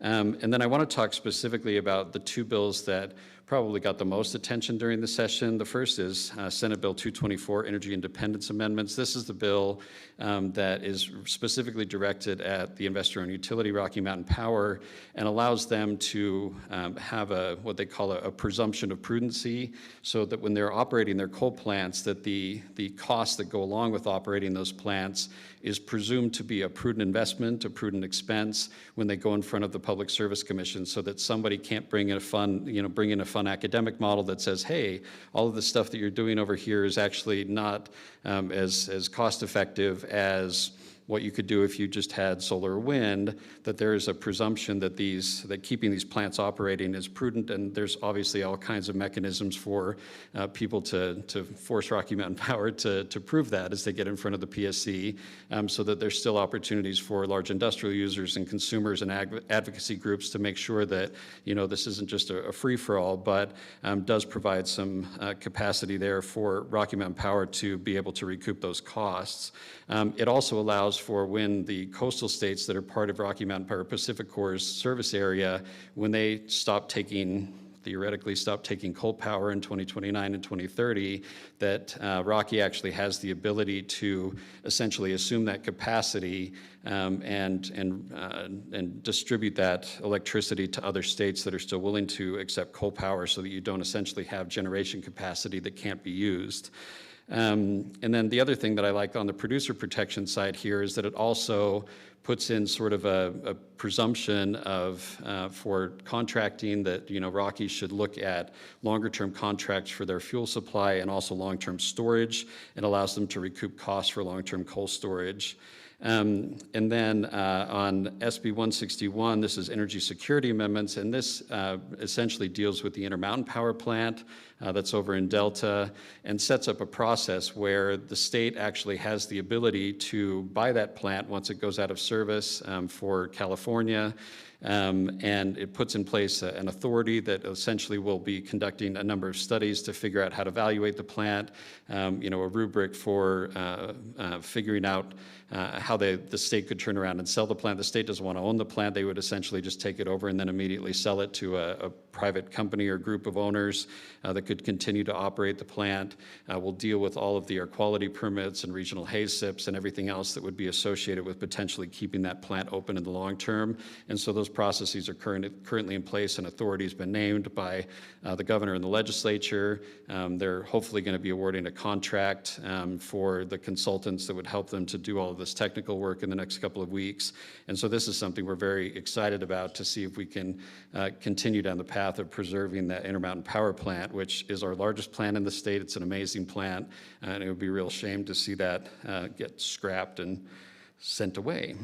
And then I want to talk specifically about the two bills that probably got the most attention during the session. The first is Senate Bill 224, Energy Independence Amendments. This is the bill that is specifically directed at the investor-owned utility, Rocky Mountain Power, and allows them to have what they call a presumption of prudency, so that when they're operating their coal plants, that the costs that go along with operating those plants is presumed to be a prudent investment, a prudent expense when they go in front of the Public Service Commission, so that somebody can't bring in a fun academic model that says, hey, all of the stuff that you're doing over here is actually not as cost effective as what you could do if you just had solar or wind, that there is a presumption that keeping these plants operating is prudent, and there's obviously all kinds of mechanisms for people to force Rocky Mountain Power to prove that as they get in front of the PSC, so that there's still opportunities for large industrial users and consumers and advocacy groups to make sure that, this isn't just a free-for-all, but does provide some capacity there for Rocky Mountain Power to be able to recoup those costs. It also allows for when the coastal states that are part of Rocky Mountain Power Pacific Corps' service area, when they theoretically stop taking coal power in 2029 and 2030, that Rocky actually has the ability to essentially assume that capacity and distribute that electricity to other states that are still willing to accept coal power, so that you don't essentially have generation capacity that can't be used. And then the other thing that I like on the producer protection side here is that it also puts in sort of a presumption for contracting that, Rocky should look at longer-term contracts for their fuel supply and also long-term storage, and allows them to recoup costs for long-term coal storage. And then on SB 161, this is energy security amendments, and this essentially deals with the Intermountain Power Plant that's over in Delta, and sets up a process where the state actually has the ability to buy that plant once it goes out of service for California. And it puts in place an authority that essentially will be conducting a number of studies to figure out how to evaluate the plant, a rubric for figuring out how the state could turn around and sell the plant. The state doesn't want to own the plant. They would essentially just take it over and then immediately sell it to a private company or group of owners that could continue to operate the plant. We'll deal with all of the air quality permits and regional haze SIPs and everything else that would be associated with potentially keeping that plant open in the long term. And so those processes are currently in place, and authority has been named by the governor and the legislature. They're hopefully going to be awarding a contract for the consultants that would help them to do all of this technical work in the next couple of weeks. And so this is something we're very excited about, to see if we can continue down the path of preserving that Intermountain Power Plant, which is our largest plant in the state. It's an amazing plant, and it would be a real shame to see that get scrapped and sent away.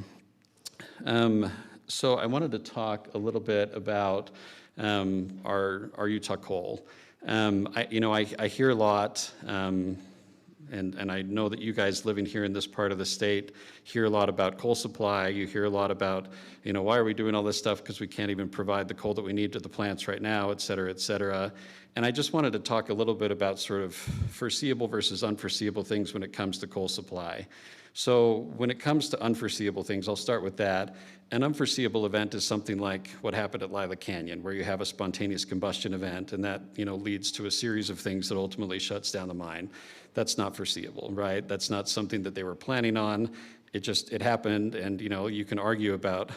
So I wanted to talk a little bit about our Utah coal. I hear a lot, and I know that you guys living here in this part of the state hear a lot about coal supply. You hear a lot about, why are we doing all this stuff because we can't even provide the coal that we need to the plants right now, et cetera, et cetera. And I just wanted to talk a little bit about sort of foreseeable versus unforeseeable things when it comes to coal supply. So when it comes to unforeseeable things, I'll start with that. An unforeseeable event is something like what happened at Lila Canyon, where you have a spontaneous combustion event, and that leads to a series of things that ultimately shuts down the mine. That's not foreseeable, right? That's not something that they were planning on. It happened, and you can argue about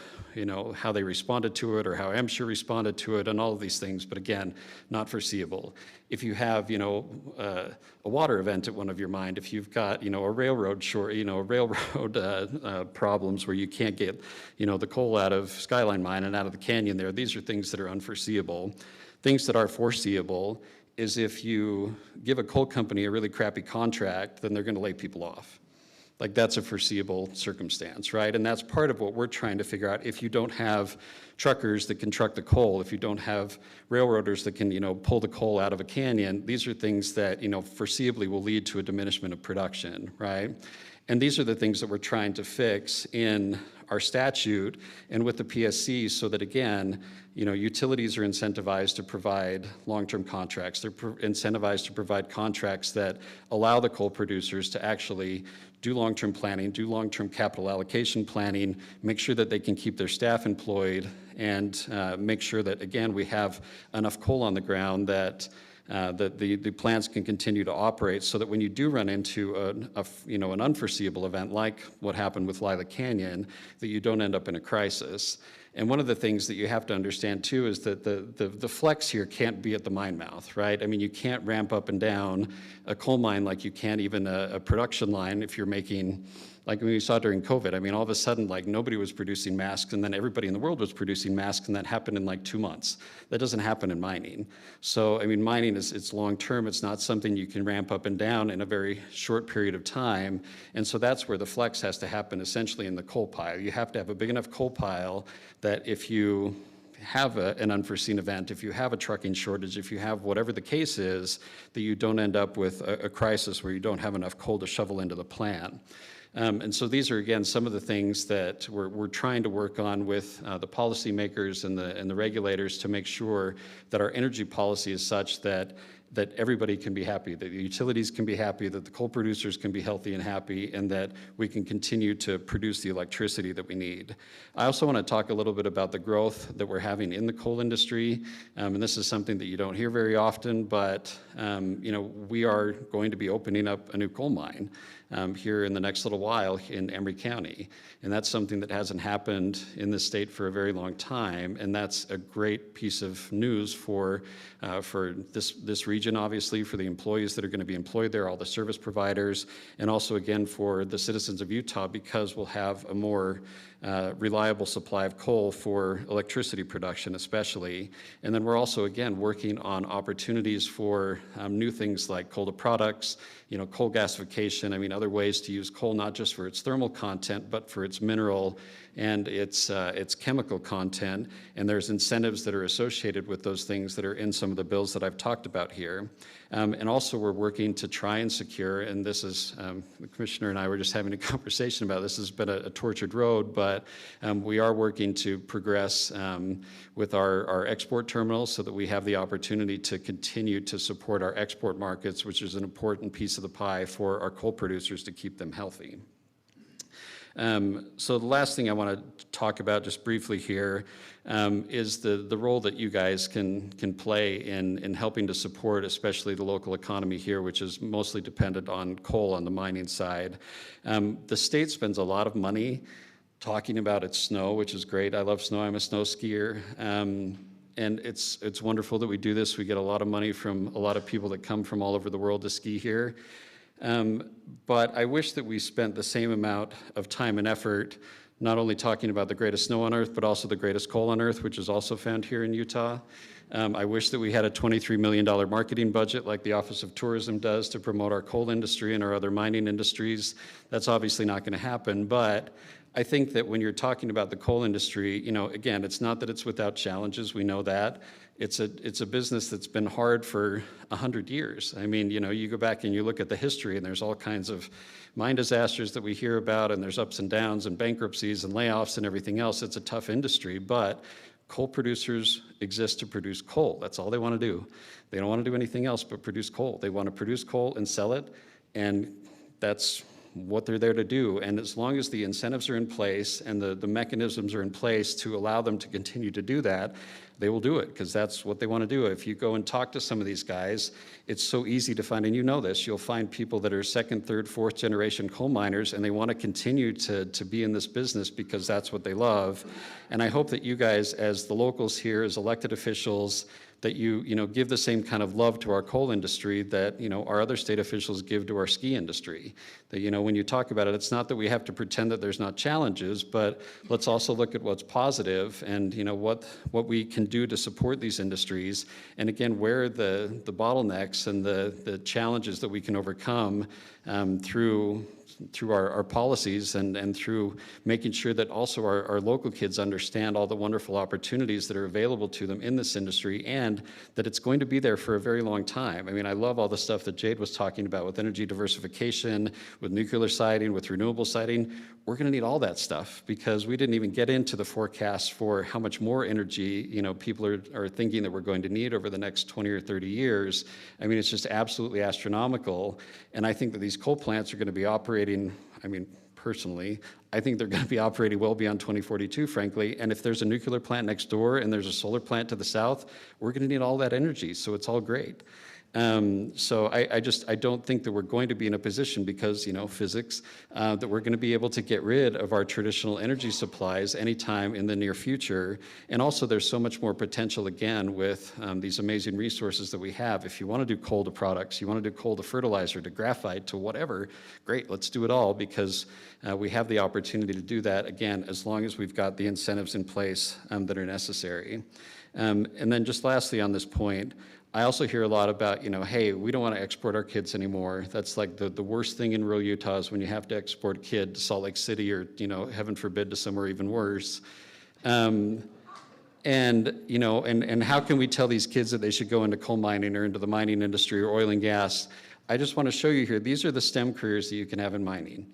how they responded to it or how MSHA responded to it and all of these things, but again, not foreseeable. If you have a water event at one of your mines, if you've got a railroad problems where you can't get the coal out of Skyline Mine and out of the canyon there, these are things that are unforeseeable. Things that are foreseeable is if you give a coal company a really crappy contract, then they're going to lay people off. Like, that's a foreseeable circumstance, right? And that's part of what we're trying to figure out. If you don't have truckers that can truck the coal, if you don't have railroaders that can, pull the coal out of a canyon, these are things that, foreseeably will lead to a diminishment of production, right? And these are the things that we're trying to fix in our statute and with the PSC, so that, again, utilities are incentivized to provide long-term contracts. They're incentivized to provide contracts that allow the coal producers to actually do long-term planning, do long-term capital allocation planning, make sure that they can keep their staff employed, and make sure that, again, we have enough coal on the ground that the plants can continue to operate, so that when you do run into an unforeseeable event like what happened with Lila Canyon, that you don't end up in a crisis. And one of the things that you have to understand too is that the flex here can't be at the mine mouth, right? I mean, you can't ramp up and down a coal mine like you can even a production line if you're making, like we saw during COVID. I mean, all of a sudden, like nobody was producing masks and then everybody in the world was producing masks, and that happened in like 2 months. That doesn't happen in mining. So, I mean, mining it's long term. It's not something you can ramp up and down in a very short period of time. And so that's where the flex has to happen essentially in the coal pile. You have to have a big enough coal pile that if you have an unforeseen event, if you have a trucking shortage, if you have whatever the case is, that you don't end up with a crisis where you don't have enough coal to shovel into the plant. And so these are, again, some of the things that we're trying to work on with the policymakers and the regulators to make sure that our energy policy is such that everybody can be happy, that the utilities can be happy, that the coal producers can be healthy and happy, and that we can continue to produce the electricity that we need. I also want to talk a little bit about the growth that we're having in the coal industry, and this is something that you don't hear very often, but we are going to be opening up a new coal mine here in the next little while in Emery County, and that's something that hasn't happened in this state for a very long time, and that's a great piece of news for this region, obviously, for the employees that are going to be employed there, all the service providers, and also, again, for the citizens of Utah, because we'll have a more reliable supply of coal for electricity production, especially. And then we're also, again, working on opportunities for new things like coal to products, coal gasification. I mean, other ways to use coal, not just for its thermal content, but for its mineral and its chemical content. And there's incentives that are associated with those things that are in some of the bills that I've talked about here. And also we're working to try and secure, and this is, the commissioner and I were just having a conversation about this has been a tortured road, but we are working to progress with our export terminals so that we have the opportunity to continue to support our export markets, which is an important piece of the pie for our coal producers to keep them healthy. So the last thing I want to talk about just briefly here is the role that you guys can play in helping to support especially the local economy here, which is mostly dependent on coal on the mining side. The state spends a lot of money talking about its snow, which is great. I love snow. I'm a snow skier. And it's wonderful that we do this. We get a lot of money from a lot of people that come from all over the world to ski here. But I wish that we spent the same amount of time and effort not only talking about the greatest snow on earth, but also the greatest coal on earth, which is also found here in Utah. I wish that we had a $23 million marketing budget like the Office of Tourism does to promote our coal industry and our other mining industries. That's obviously not going to happen, but I think that when you're talking about the coal industry, again, it's not that it's without challenges, we know that. It's a business that's been hard for 100 years. I mean, you go back and you look at the history and there's all kinds of mine disasters that we hear about, and there's ups and downs and bankruptcies and layoffs and everything else. It's a tough industry, but coal producers exist to produce coal. That's all they want to do. They don't want to do anything else but produce coal. They want to produce coal and sell it, and that's what they're there to do. And as long as the incentives are in place and the mechanisms are in place to allow them to continue to do that, they will do it, because that's what they want to do. If you go and talk to some of these guys, it's so easy to find, and you know this, you'll find people that are second, third, fourth generation coal miners, and they want to continue to be in this business because that's what they love. And I hope that you guys, as the locals here, as elected officials, that you give the same kind of love to our coal industry that our other state officials give to our ski industry. That when you talk about it, it's not that we have to pretend that there's not challenges, but let's also look at what's positive and what we can do to support these industries. And again, where the bottlenecks and the challenges that we can overcome through our policies and through making sure that also our local kids understand all the wonderful opportunities that are available to them in this industry, and that it's going to be there for a very long time. I mean, I love all the stuff that Jade was talking about with energy diversification, with nuclear siting, with renewable siting. We're going to need all that stuff, because we didn't even get into the forecast for how much more energy people are thinking that we're going to need over the next 20 or 30 years. I mean, it's just absolutely astronomical. And I think that these coal plants are going to be operating, personally, I think they're going to be operating well beyond 2042, frankly. And if there's a nuclear plant next door and there's a solar plant to the south, we're going to need all that energy. So it's all great. So I don't think that we're going to be in a position, because, physics, that we're going to be able to get rid of our traditional energy supplies anytime in the near future. And also there's so much more potential, again, with these amazing resources that we have. If you want to do coal to products, you want to do coal to fertilizer, to graphite, to whatever, great, let's do it all, because we have the opportunity to do that, again, as long as we've got the incentives in place that are necessary. And then just lastly on this point, I also hear a lot about, hey, we don't want to export our kids anymore. That's like the worst thing in rural Utah is when you have to export a kid to Salt Lake City or, heaven forbid, to somewhere even worse. And how can we tell these kids that they should go into coal mining or into the mining industry or oil and gas? I just want to show you here, these are the STEM careers that you can have in mining.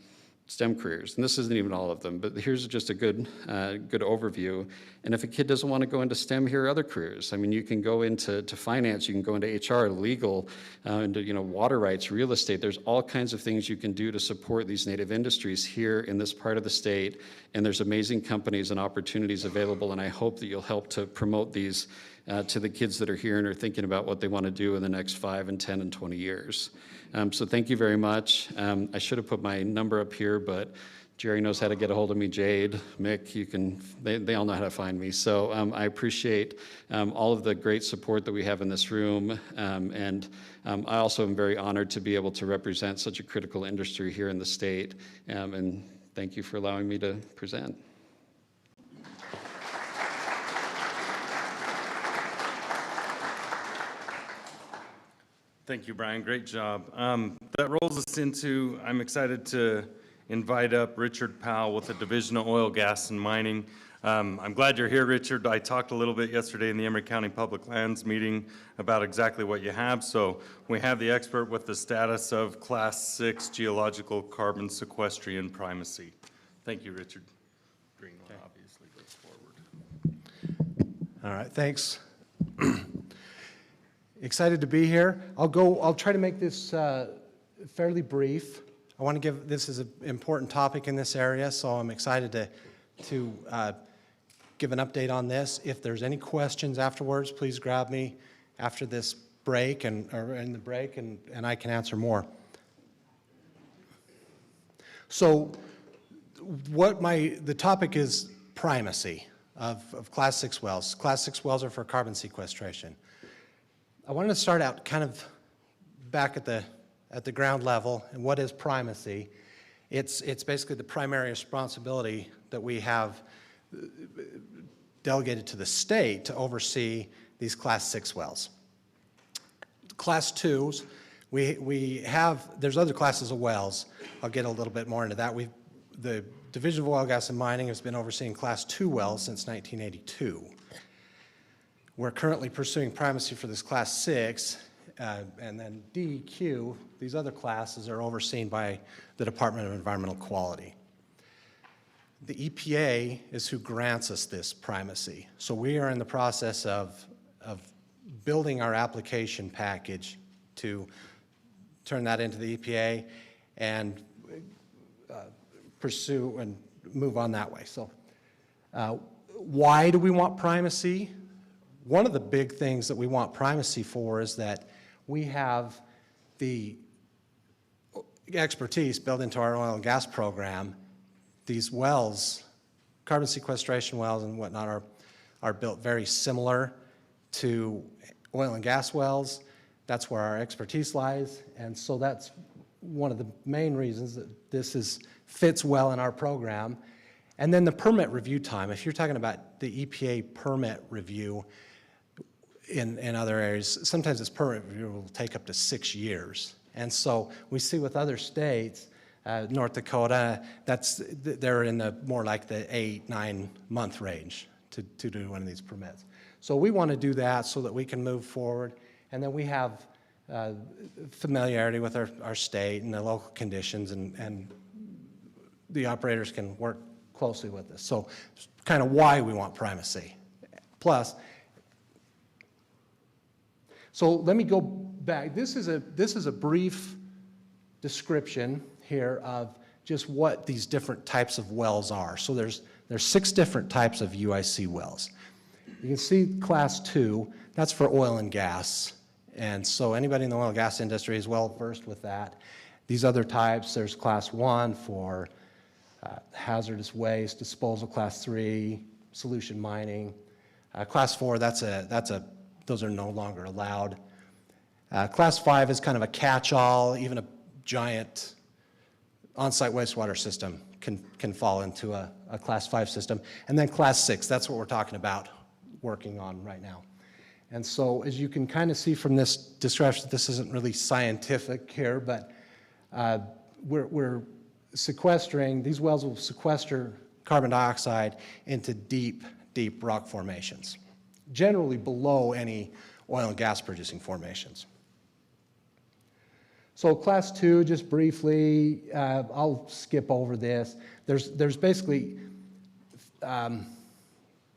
STEM careers, and this isn't even all of them, but here's just a good overview. And if a kid doesn't want to go into STEM, here are other careers. I mean, you can go into finance, you can go into HR, legal, into water rights, real estate. There's all kinds of things you can do to support these native industries here in this part of the state, and there's amazing companies and opportunities available, and I hope that you'll help to promote these to the kids that are here and are thinking about what they want to do in the next 5 and 10 and 20 years. So thank you very much. I should have put my number up here, but Jerry knows how to get a hold of me. Jade, Mick, they all know how to find me. So I appreciate all of the great support that we have in this room. And I also am very honored to be able to represent such a critical industry here in the state. And thank you for allowing me to present. Thank you, Brian. Great job. That rolls us into, I'm excited to invite up Richard Powell with the Division of Oil, Gas, and Mining. I'm glad you're here, Richard. I talked a little bit yesterday in the Emery County Public Lands meeting about exactly what you have. So we have the expert with the status of Class 6 geological carbon sequestration primacy. Thank you, Richard. Green one obviously goes forward. All right, thanks. Excited to be here. I'll try to make this fairly brief. I want to this is an important topic in this area, so I'm excited to give an update on this. If there's any questions afterwards, please grab me after this break or in the break, and I can answer more. So the topic is primacy of Class 6 wells. Class 6 wells are for carbon sequestration. I wanted to start out kind of back at the ground level. And what is primacy? It's basically the primary responsibility that we have delegated to the state to oversee these Class 6 wells. Class 2s, there's other classes of wells. I'll get a little bit more into that. The Division of Oil, Gas, and Mining has been overseeing Class 2 wells since 1982. We're currently pursuing primacy for this Class 6, and then D, Q, these other classes are overseen by the Department of Environmental Quality. The EPA is who grants us this primacy. So we are in the process of building our application package to turn that into the EPA and pursue and move on that way. So why do we want primacy? One of the big things that we want primacy for is that we have the expertise built into our oil and gas program. These wells, carbon sequestration wells and whatnot, are built very similar to oil and gas wells. That's where our expertise lies, and so that's one of the main reasons that this fits well in our program. And then the permit review time. If you're talking about the EPA permit review, in other areas, sometimes this permit review will take up to 6 years. And so we see with other states, North Dakota, they're in the more like the 8-9 month range to do one of these permits. So we want to do that so that we can move forward, and then we have familiarity with our state and the local conditions, and the operators can work closely with us. So kind of why we want primacy. Plus, so let me go back. This is a brief description here of just what these different types of wells are. So there's 6 different types of UIC wells. You can see Class 2, that's for oil and gas. And so anybody in the oil and gas industry is well versed with that. These other types, there's class 1 for hazardous waste disposal, class 3, solution mining. Class 4, those are no longer allowed. Class 5 is kind of a catch-all. Even a giant on-site wastewater system can fall into a class 5 system. And then class 6, that's what we're talking about working on right now. And so as you can kind of see from this description, this isn't really scientific here, but we're sequestering, these wells will sequester carbon dioxide into deep, deep rock formations, generally below any oil and gas producing formations. So class 2, just briefly, I'll skip over this. There's basically,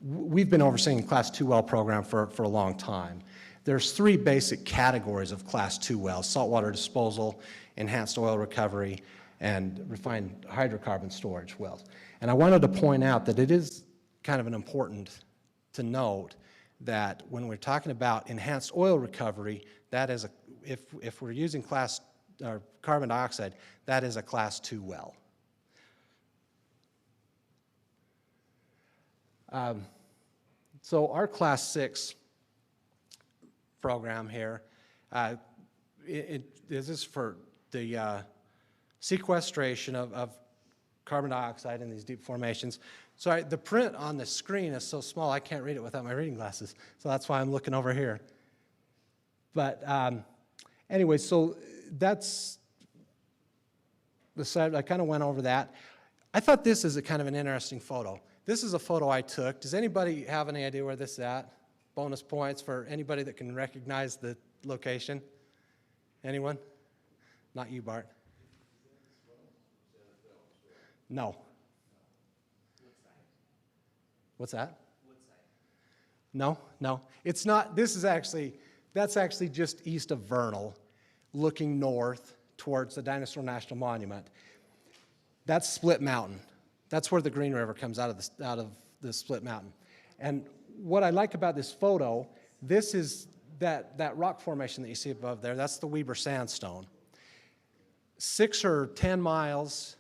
we've been overseeing class 2 well program for a long time. There's 3 basic categories of class 2 wells: saltwater disposal, enhanced oil recovery, and refined hydrocarbon storage wells. And I wanted to point out that it is kind of important to note that when we're talking about enhanced oil recovery, that is if we're using carbon dioxide, that is a class 2 well. So our class 6 program here, this is for the sequestration of carbon dioxide in these deep formations. Sorry, the print on the screen is so small I can't read it without my reading glasses, so that's why I'm looking over here. But anyway, so that's the side. I kind of went over that. I thought this is a kind of an interesting photo. This is a photo I took. Does anybody have any idea where this is at? Bonus points for anybody that can recognize the location. Anyone? Not you, Bart. No. What's that? No, no. It's not. That's actually just east of Vernal, looking north towards the Dinosaur National Monument. That's Split Mountain. That's where the Green River comes out of the Split Mountain. And what I like about this photo, this is that rock formation that you see above there, that's the Weber Sandstone. 6 or 10 miles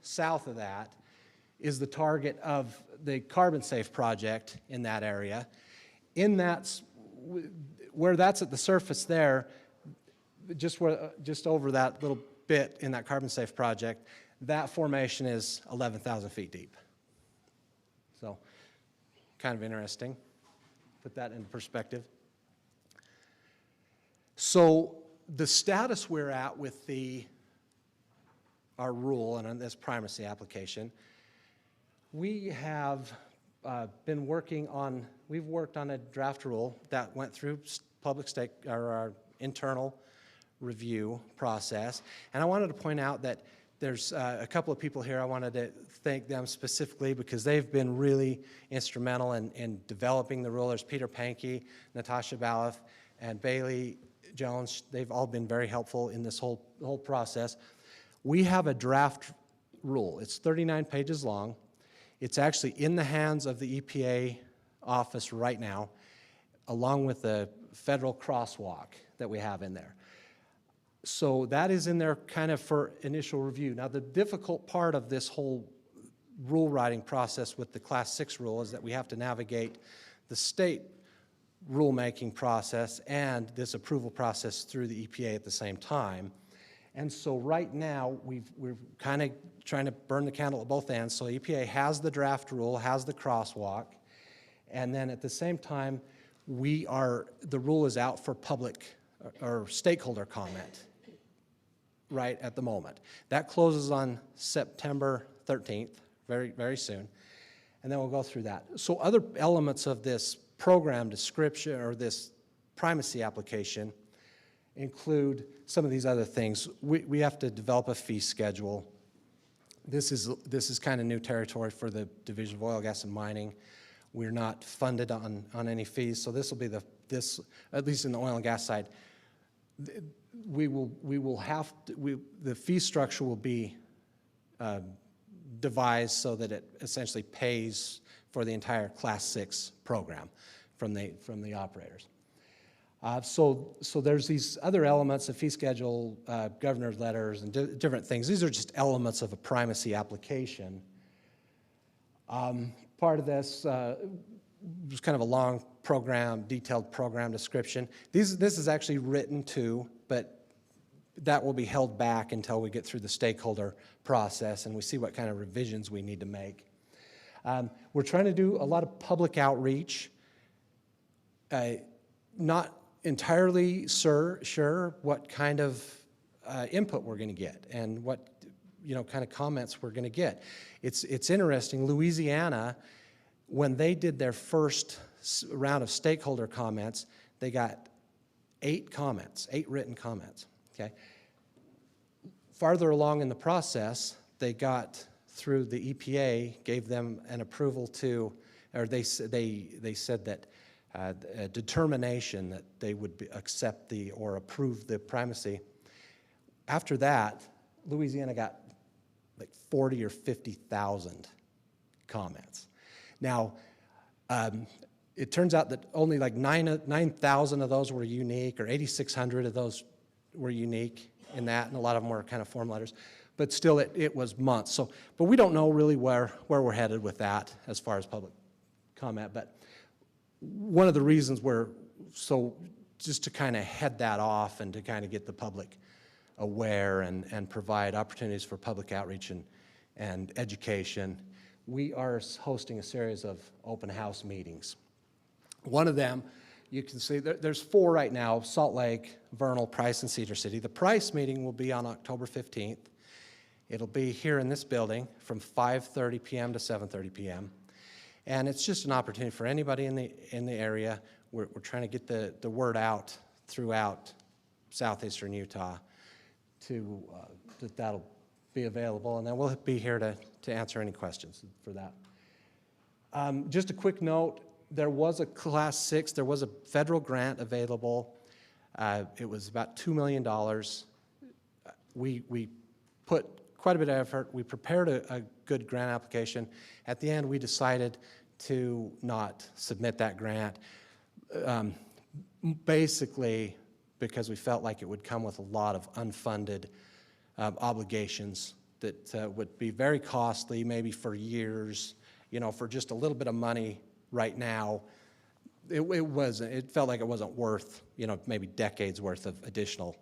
south of that is the target of the Carbon Safe project in that area. Where that's at the surface there, just over that little bit in that Carbon Safe project, that formation is 11,000 feet deep. So, kind of interesting. Put that in perspective. So, the status we're at with our rule and on this primacy application, we have we've worked on a draft rule that went through our internal review process. And I wanted to point out that there's a couple of people here I wanted to thank them specifically because they've been really instrumental in developing the rule. There's Peter Pankey, Natasha Baloff, and Bailey Jones. They've all been very helpful in this whole process. We have a draft rule. It's 39 pages long. It's actually in the hands of the EPA office right now, along with the federal crosswalk that we have in there. So that is in there kind of for initial review. Now, the difficult part of this whole rule writing process with the Class 6 rule is that we have to navigate the state rulemaking process and this approval process through the EPA at the same time. And so right now, we're kind of trying to burn the candle at both ends. So EPA has the draft rule, has the crosswalk, and then at the same time, the rule is out for public or stakeholder comment right at the moment. That closes on September 13th, very, very soon, and then we'll go through that. So other elements of this program description or this primacy application include some of these other things. We have to develop a fee schedule. This is kind of new territory for the Division of Oil, Gas, and Mining. We're not funded on any fees, so this will be at least in the oil and gas side. The fee structure will be devised so that it essentially pays for the entire Class 6 program from the operators. So there's these other elements, the fee schedule, governor's letters, and different things. These are just elements of a primacy application. Part of this was kind of a long program, detailed program description. This is actually written too, but that will be held back until we get through the stakeholder process and we see what kind of revisions we need to make. We're trying to do a lot of public outreach. Not entirely sure what kind of input we're going to get and what kind of comments we're going to get. It's interesting. Louisiana, when they did their first round of stakeholder comments, they got 8 written comments. Okay. Farther along in the process, they got through the EPA, gave them an approval to, or they said that a determination that they would accept or approve the primacy. After that, Louisiana got like 40 or 50,000 comments. Now, it turns out that only like 9,000 of those were unique, or 8,600 of those were unique in that, and a lot of them were kind of form letters. But still, it was months. So, but we don't know really where we're headed with that as far as public comment. But one of the reasons just to kind of head that off and to kind of get the public aware and provide opportunities for public outreach and education, we are hosting a series of open house meetings. One of them, you can see, there's 4 right now: Salt Lake, Vernal, Price, and Cedar City. The Price meeting will be on October 15th. It'll be here in this building from 5:30 p.m. to 7:30 p.m. And it's just an opportunity for anybody in the area. We're trying to get the word out throughout southeastern Utah that'll be available, and then we'll be here to answer any questions for that. Just a quick note, there was a Class 6, there was a federal grant available. It was about $2 million. We put quite a bit of effort. We prepared a good grant application. At the end, we decided to not submit that grant, basically because we felt like it would come with a lot of unfunded obligations that would be very costly, maybe for years, for just a little bit of money right now. It felt like it wasn't worth, maybe decades worth of additional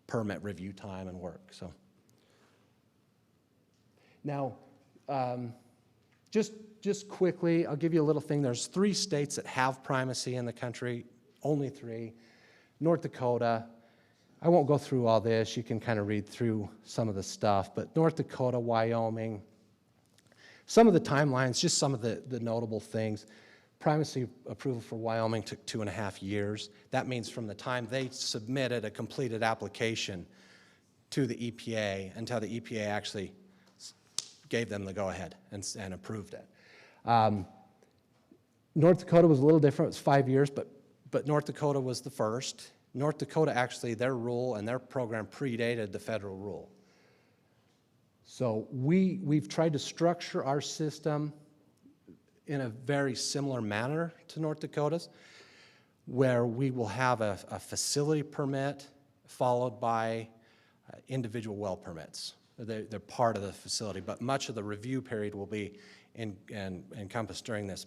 permit review time and work. So now, just quickly, I'll give you a little thing. There's 3 states that have primacy in the country, only 3. North Dakota, I won't go through all this. You can kind of read through some of the stuff, but North Dakota, Wyoming, some of the timelines, just some of the notable things. Primacy approval for Wyoming took 2.5 years. That means from the time they submitted a completed application to the EPA until the EPA actually gave them the go-ahead and approved it. North Dakota was a little different. It was 5 years, but North Dakota was the first. North Dakota, actually, their rule and their program predated the federal rule. So we've tried to structure our system in a very similar manner to North Dakota's, where we will have a facility permit followed by individual well permits. They're part of the facility, but much of the review period will be encompassed during this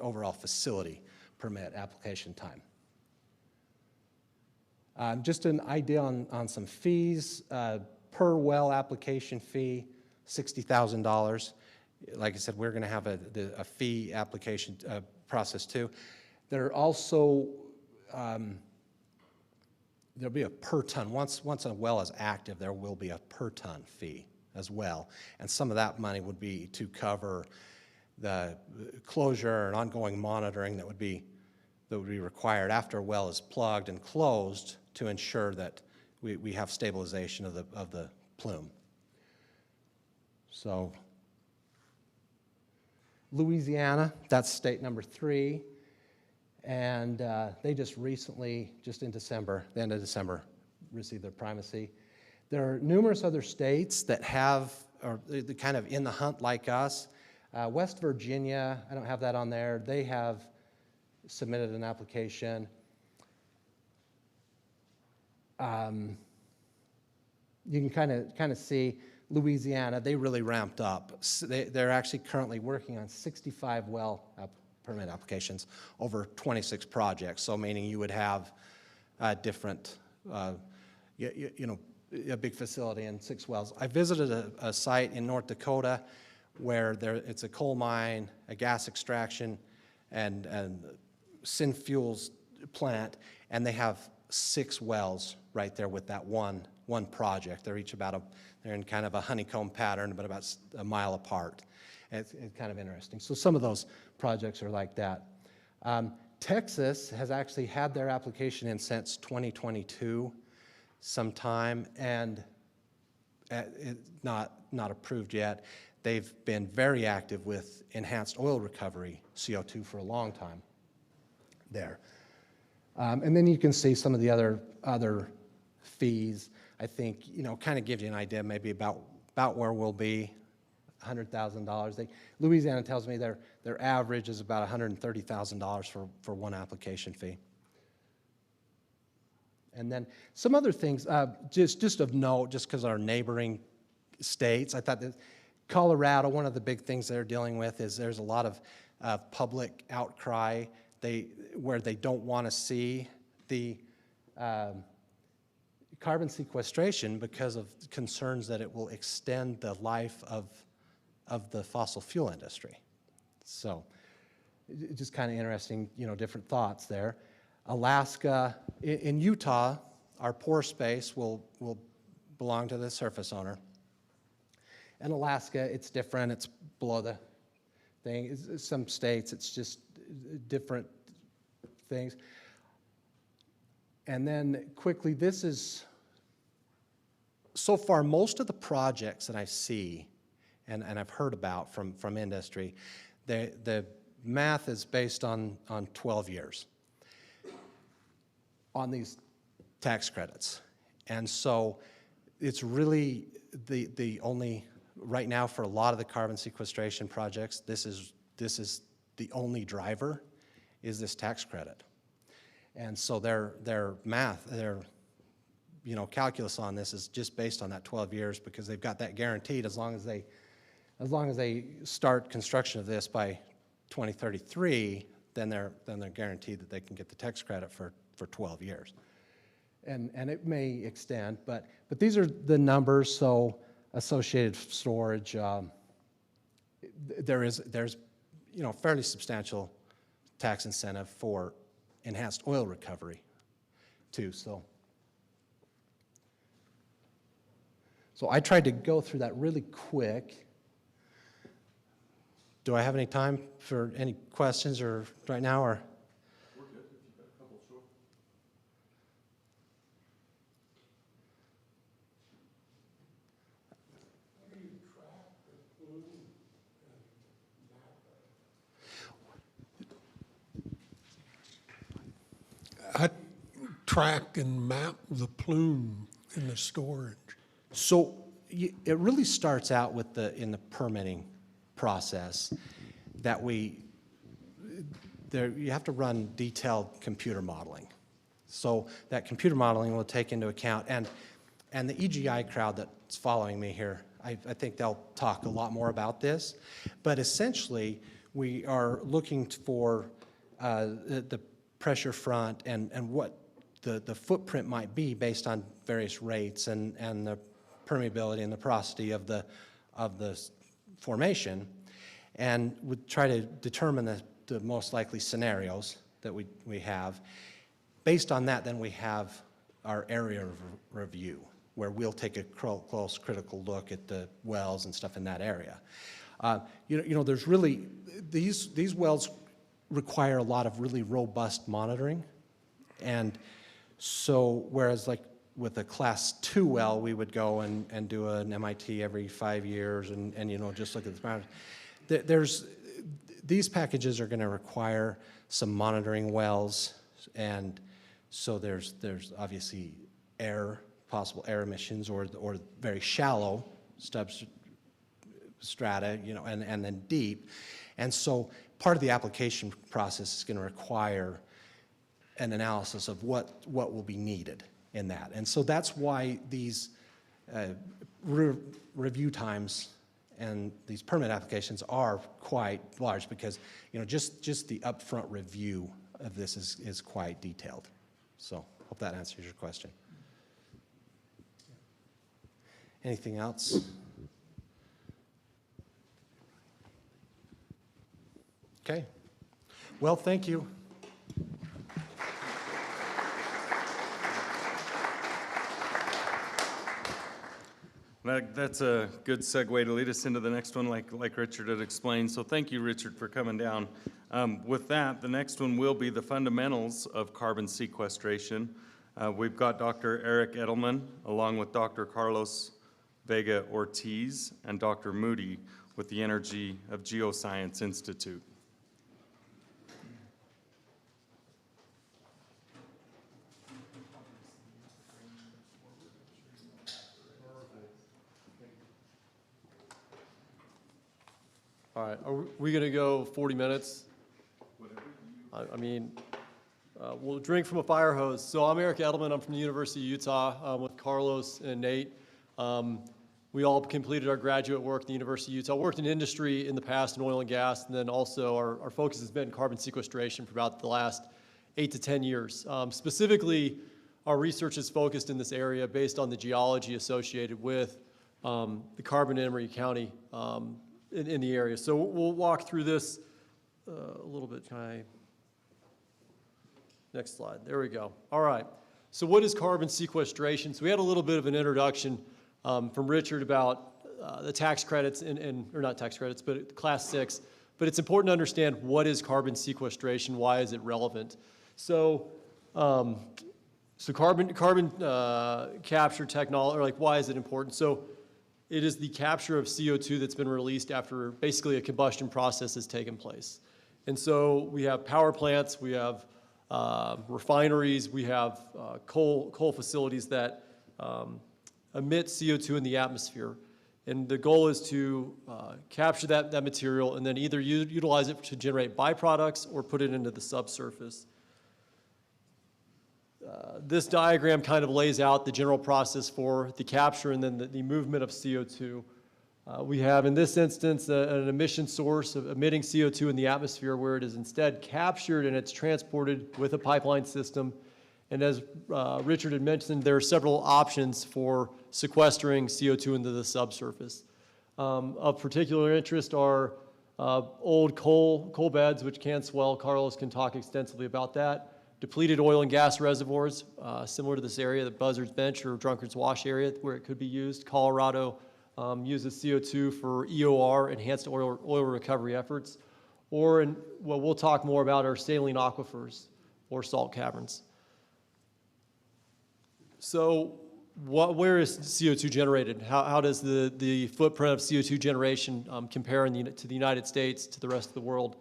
overall facility permit application time. Just an idea on some fees. Per well application fee, $60,000. Like I said, we're going to have a fee application process too. There are also there'll be a per ton. Once a well is active, there will be a per ton fee as well, and some of that money would be to cover the closure and ongoing monitoring that would be required after a well is plugged and closed to ensure that we have stabilization of the plume. So Louisiana, that's state number 3, and they just recently, just in December, the end of December, received their primacy. There are numerous other states that are kind of in the hunt like us. West Virginia, I don't have that on there. They have submitted an application. You can kind of see Louisiana, they really ramped up. They're actually currently working on 65 permit applications over 26 projects. So meaning you would have different, you know, a big facility and 6 wells. I visited a site in North Dakota where it's a coal mine, a gas extraction, and syn fuels plant, and they have 6 wells right there with that one project. They're each they're in kind of a honeycomb pattern, but about a mile apart. And it's kind of interesting. So some of those projects are like that. Texas has actually had their application in since 2022 sometime, and it's not approved yet. They've been very active with enhanced oil recovery, CO2, for a long time there. And then you can see some of the other fees. I think, you know, kind of gives you an idea maybe about where we'll be, $100,000. Louisiana tells me their average is about $130,000 for one application fee. And then some other things, just of note, just because our neighboring states, I thought that Colorado, one of the big things they're dealing with is there's a lot of public outcry where they don't want to see the carbon sequestration because of concerns that it will extend the life of the fossil fuel industry. So just kind of interesting, you know, different thoughts there. Alaska, in Utah, our pore space will belong to the surface owner. In Alaska, it's different. It's below the thing. Some states, it's just different things. And then quickly, this is, so far, most of the projects that I see and I've heard about from industry, the math is based on 12 years on these tax credits. And so it's really the only, right now for a lot of the carbon sequestration projects, this is the only driver is this tax credit. And so their math, their calculus on this is just based on that 12 years because they've got that guaranteed as long as they start construction of this by 2033, then they're guaranteed that they can get the tax credit for 12 years. And it may extend, but these are the numbers. So associated storage, there's fairly substantial tax incentive for enhanced oil recovery too. So I tried to go through that really quick. Do I have any time for any questions or right now, or? We're good. If you've got a couple, sure. I track and map the plume in the storage. So it really starts out with in the permitting process that you have to run detailed computer modeling. So that computer modeling will take into account, and the EGI crowd that's following me here, I think they'll talk a lot more about this, but essentially we are looking for the pressure front and what the footprint might be based on various rates and the permeability and the porosity of the formation, and would try to determine the most likely scenarios that we have. Based on that, then we have our area of review, where we'll take a close critical look at the wells and stuff in that area. There's really, these wells require a lot of really robust monitoring, and so whereas like with a class 2 well, we would go and do an MIT every 5 years and just look at the parameters. These packages are going to require some monitoring wells, and so there's obviously possible air emissions or very shallow strata, and then deep. And so part of the application process is going to require an analysis of what will be needed in that. And so that's why these review times and these permit applications are quite large, because just the upfront review of this is quite detailed. So hope that answers your question. Anything else? Okay. Well, thank you. That's a good segue to lead us into the next one, like Richard had explained. So thank you, Richard, for coming down. With that, the next one will be the fundamentals of carbon sequestration. We've got Dr. Eric Edelman, along with Dr. Calos Vega-Ortiz, and Dr. Moodie with the Energy of Geoscience Institute. All right, are we going to go 40 minutes? I mean, we'll drink from a fire hose. So I'm Eric Edelman. I'm from the University of Utah with Calos and Nate. We all completed our graduate work at the University of Utah. Worked in industry in the past in oil and gas, and then also our focus has been carbon sequestration for about the last 8 to 10 years. Specifically, our research is focused in this area based on the geology associated with the carbon in Emery County in the area. So we'll walk through this a little bit. Can I? Next slide. There we go. All right. So what is carbon sequestration? So we had a little bit of an introduction from Richard about the tax credits, or not tax credits, but Class 6. But it's important to understand what is carbon sequestration, why is it relevant? So, carbon capture technology, or like why is it important? So it is the capture of CO2 that's been released after basically a combustion process has taken place. And so we have power plants, we have refineries, we have coal facilities that emit CO2 in the atmosphere. And the goal is to capture that material and then either utilize it to generate byproducts or put it into the subsurface. This diagram kind of lays out the general process for the capture and then the movement of CO2. We have, in this instance, an emission source of emitting CO2 in the atmosphere where it is instead captured and it's transported with a pipeline system. And as Richard had mentioned, there are several options for sequestering CO2 into the subsurface. Of particular interest are old coal beds, which can swell. Calos can talk extensively about that. Depleted oil and gas reservoirs, similar to this area, the Buzzard's Bench or Drunkard's Wash area, where it could be used. Colorado uses CO2 for EOR, enhanced oil recovery efforts. Or, what we'll talk more about, are saline aquifers or salt caverns. So where is CO2 generated? How does the footprint of CO2 generation compare to the United States, to the rest of the world?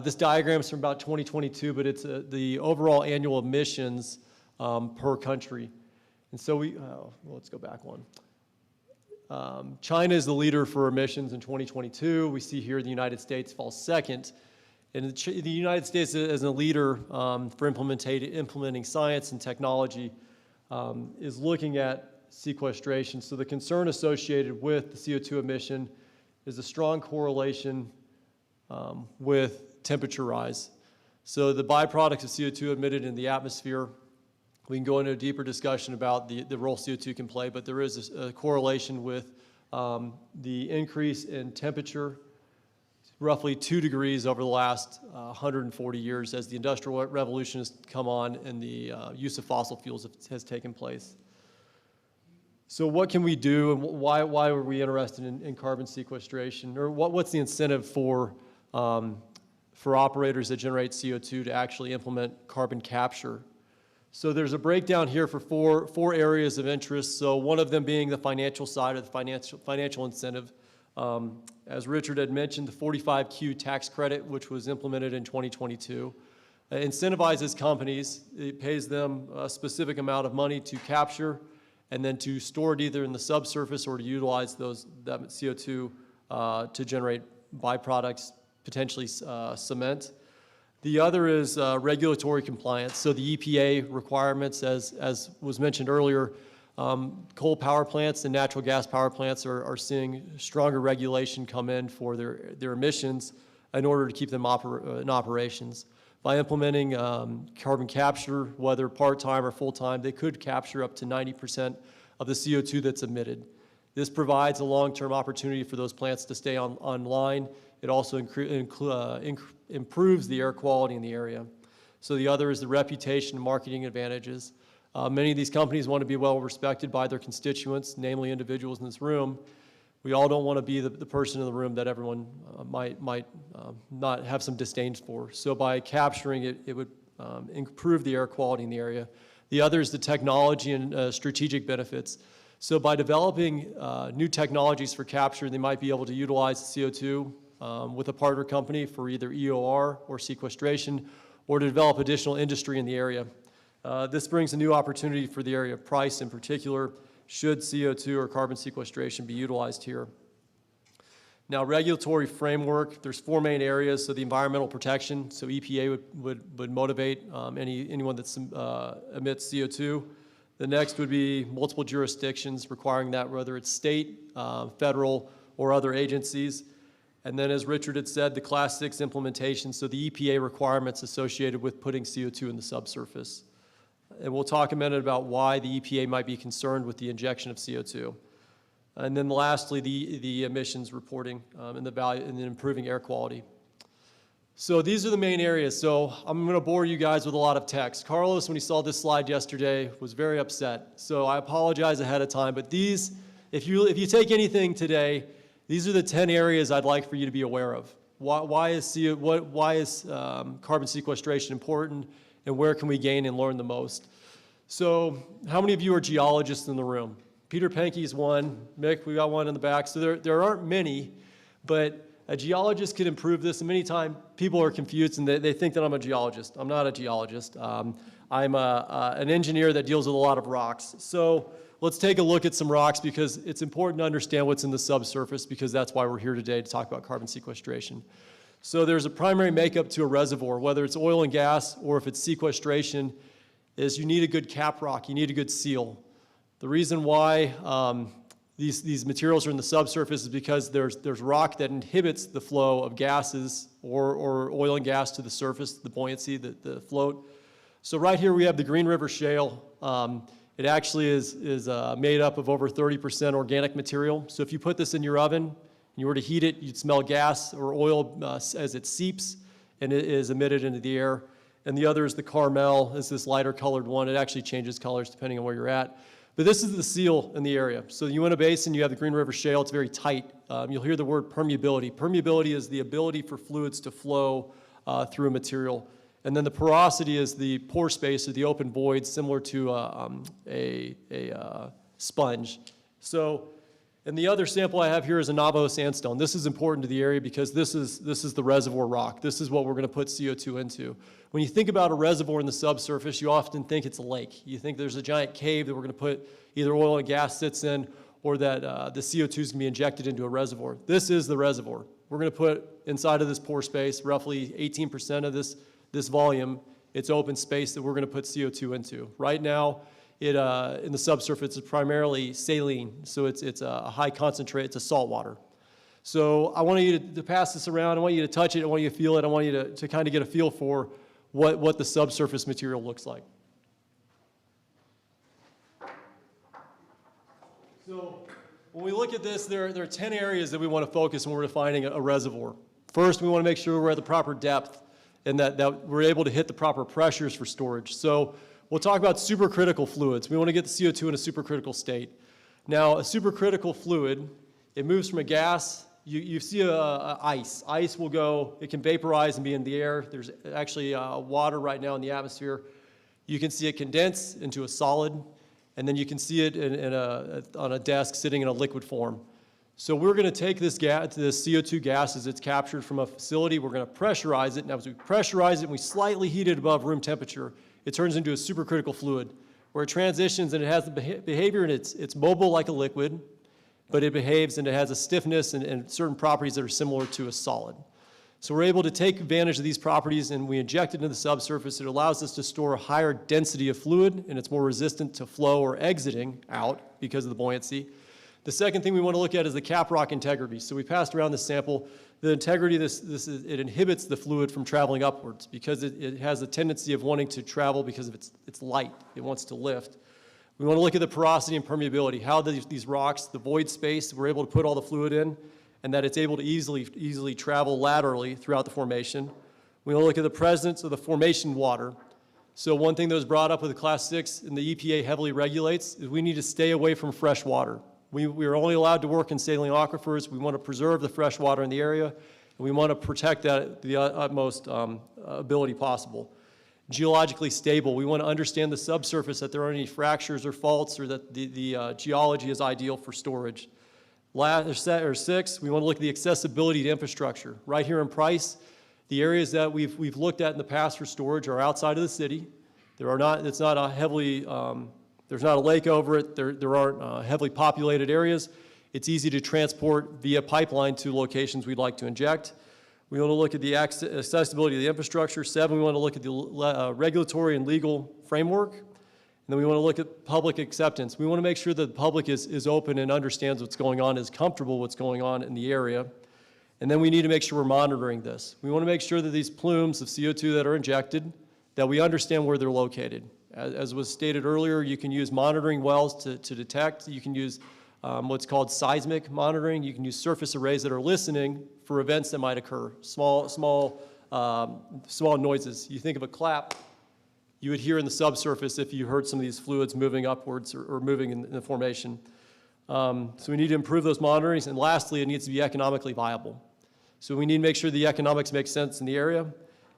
This diagram is from about 2022, but it's the overall annual emissions per country. And so let's go back one. China is the leader for emissions in 2022. We see here the United States falls second. And the United States as a leader for implementing science and technology is looking at sequestration. So the concern associated with the CO2 emission is a strong correlation with temperature rise. So the byproducts of CO2 emitted in the atmosphere, we can go into a deeper discussion about the role CO2 can play, but there is a correlation with the increase in temperature, roughly 2 degrees over the last 140 years as the Industrial Revolution has come on and the use of fossil fuels has taken place. So what can we do, and why are we interested in carbon sequestration? Or what's the incentive for operators that generate CO2 to actually implement carbon capture? So there's a breakdown here for four areas of interest. So one of them being the financial side, of the financial incentive. As Richard had mentioned, the 45Q tax credit, which was implemented in 2022, incentivizes companies. It pays them a specific amount of money to capture and then to store it either in the subsurface or to utilize that CO2 to generate byproducts, potentially cement. The other is regulatory compliance. So the EPA requirements, as was mentioned earlier, coal power plants and natural gas power plants are seeing stronger regulation come in for their emissions in order to keep them in operations. By implementing carbon capture, whether part-time or full-time, they could capture up to 90% of the CO2 that's emitted. This provides a long-term opportunity for those plants to stay online. It also improves the air quality in the area. So the other is the reputation and marketing advantages. Many of these companies want to be well respected by their constituents, namely individuals in this room. We all don't want to be the person in the room that everyone might not have some disdain for. So by capturing it, it would improve the air quality in the area. The other is the technology and strategic benefits. So by developing new technologies for capture, they might be able to utilize CO2 with a partner company for either EOR or sequestration, or to develop additional industry in the area. This brings a new opportunity for the area of price in particular, should CO2 or carbon sequestration be utilized here. Now, regulatory framework, there's 4 main areas. So the environmental protection, so EPA would motivate anyone that emits CO2. The next would be multiple jurisdictions requiring that, whether it's state, federal, or other agencies. And then, as Richard had said, the Class 6 implementation, so the EPA requirements associated with putting CO2 in the subsurface. And we'll talk a minute about why the EPA might be concerned with the injection of CO2. And then lastly, the emissions reporting and the value and improving air quality. So these are the main areas. So I'm going to bore you guys with a lot of text. Carlos, when he saw this slide yesterday, was very upset. So I apologize ahead of time. But these, if you take anything today, these are the 10 areas I'd like for you to be aware of. Why is carbon sequestration important, and where can we gain and learn the most? So how many of you are geologists in the room? Peter Pankey's one. Mick, we got one in the back. So there aren't many, but a geologist could improve this. And many times people are confused and they think that I'm a geologist. I'm not a geologist. I'm an engineer that deals with a lot of rocks. So let's take a look at some rocks, because it's important to understand what's in the subsurface, because that's why we're here today, to talk about carbon sequestration. So there's a primary makeup to a reservoir, whether it's oil and gas or if it's sequestration, is you need a good cap rock, you need a good seal. The reason why these materials are in the subsurface is because there's rock that inhibits the flow of gases or oil and gas to the surface, the buoyancy, the float. So right here we have the Green River Shale. It actually is made up of over 30% organic material. So if you put this in your oven and you were to heat it, you'd smell gas or oil as it seeps and it is emitted into the air. And the other is the Carmel, is this lighter colored one. It actually changes colors depending on where you're at. But this is the seal in the area. So the Uinta Basin, you have the Green River Shale. It's very tight. You'll hear the word permeability. Permeability is the ability for fluids to flow through a material. And then the porosity is the pore space, or the open void, similar to a sponge. So, and the other sample I have here is a Navajo sandstone. This is important to the area because this is the reservoir rock. This is what we're going to put CO2 into. When you think about a reservoir in the subsurface, you often think it's a lake. You think there's a giant cave that we're going to put either oil and gas sits in, or that the CO2 is going to be injected into a reservoir. This is the reservoir. We're going to put inside of this pore space roughly 18% of this volume. It's open space that we're going to put CO2 into. Right now, in the subsurface, it's primarily saline, so it's a high concentrate. It's a salt water. So I want you to pass this around. I want you to touch it. I want you to feel it. I want you to kind of get a feel for what the subsurface material looks like. So when we look at this, there are 10 areas that we want to focus when we're defining a reservoir. First, we want to make sure we're at the proper depth and that we're able to hit the proper pressures for storage. So we'll talk about supercritical fluids. We want to get the CO2 in a supercritical state. Now, a supercritical fluid, it moves from a gas. You see ice. Ice will go, it can vaporize and be in the air. There's actually water right now in the atmosphere. You can see it condense into a solid, and then you can see it on a desk sitting in a liquid form. So we're going to take this CO2 gas as it's captured from a facility. We're going to pressurize it. Now, as we pressurize it and we slightly heat it above room temperature, it turns into a supercritical fluid, where it transitions and it has the behavior, and it's mobile like a liquid, but it behaves and it has a stiffness and certain properties that are similar to a solid. So we're able to take advantage of these properties and we inject it into the subsurface. It allows us to store a higher density of fluid and it's more resistant to flow or exiting out because of the buoyancy. The second thing we want to look at is the cap rock integrity. So we passed around this sample. The integrity of it inhibits the fluid from traveling upwards because it has a tendency of wanting to travel because of its light. It wants to lift. We want to look at the porosity and permeability, how these rocks, the void space, we're able to put all the fluid in, and that it's able to easily travel laterally throughout the formation. We want to look at the presence of the formation water. So one thing that was brought up with the Class 6 and the EPA heavily regulates is we need to stay away from fresh water. We are only allowed to work in saline aquifers. We want to preserve the fresh water in the area, and we want to protect that at the utmost ability possible. Geologically stable, we want to understand the subsurface, that there aren't any fractures or faults, or that the geology is ideal for storage. Six, we want to look at the accessibility to infrastructure. Right here in Price, the areas that we've looked at in the past for storage are outside of the city. It's not a heavily, there's not a lake over it. There aren't heavily populated areas. It's easy to transport via pipeline to locations we'd like to inject. We want to look at the accessibility of the infrastructure. 7, we want to look at the regulatory and legal framework. And then we want to look at public acceptance. We want to make sure that the public is open and understands what's going on, is comfortable with what's going on in the area. And then we need to make sure we're monitoring this. We want to make sure that these plumes of CO2 that are injected, that we understand where they're located. As was stated earlier, you can use monitoring wells to detect. You can use what's called seismic monitoring. You can use surface arrays that are listening for events that might occur, small noises. You think of a clap, you would hear in the subsurface if you heard some of these fluids moving upwards or moving in the formation. So we need to improve those monitorings. And lastly, it needs to be economically viable. So we need to make sure the economics make sense in the area,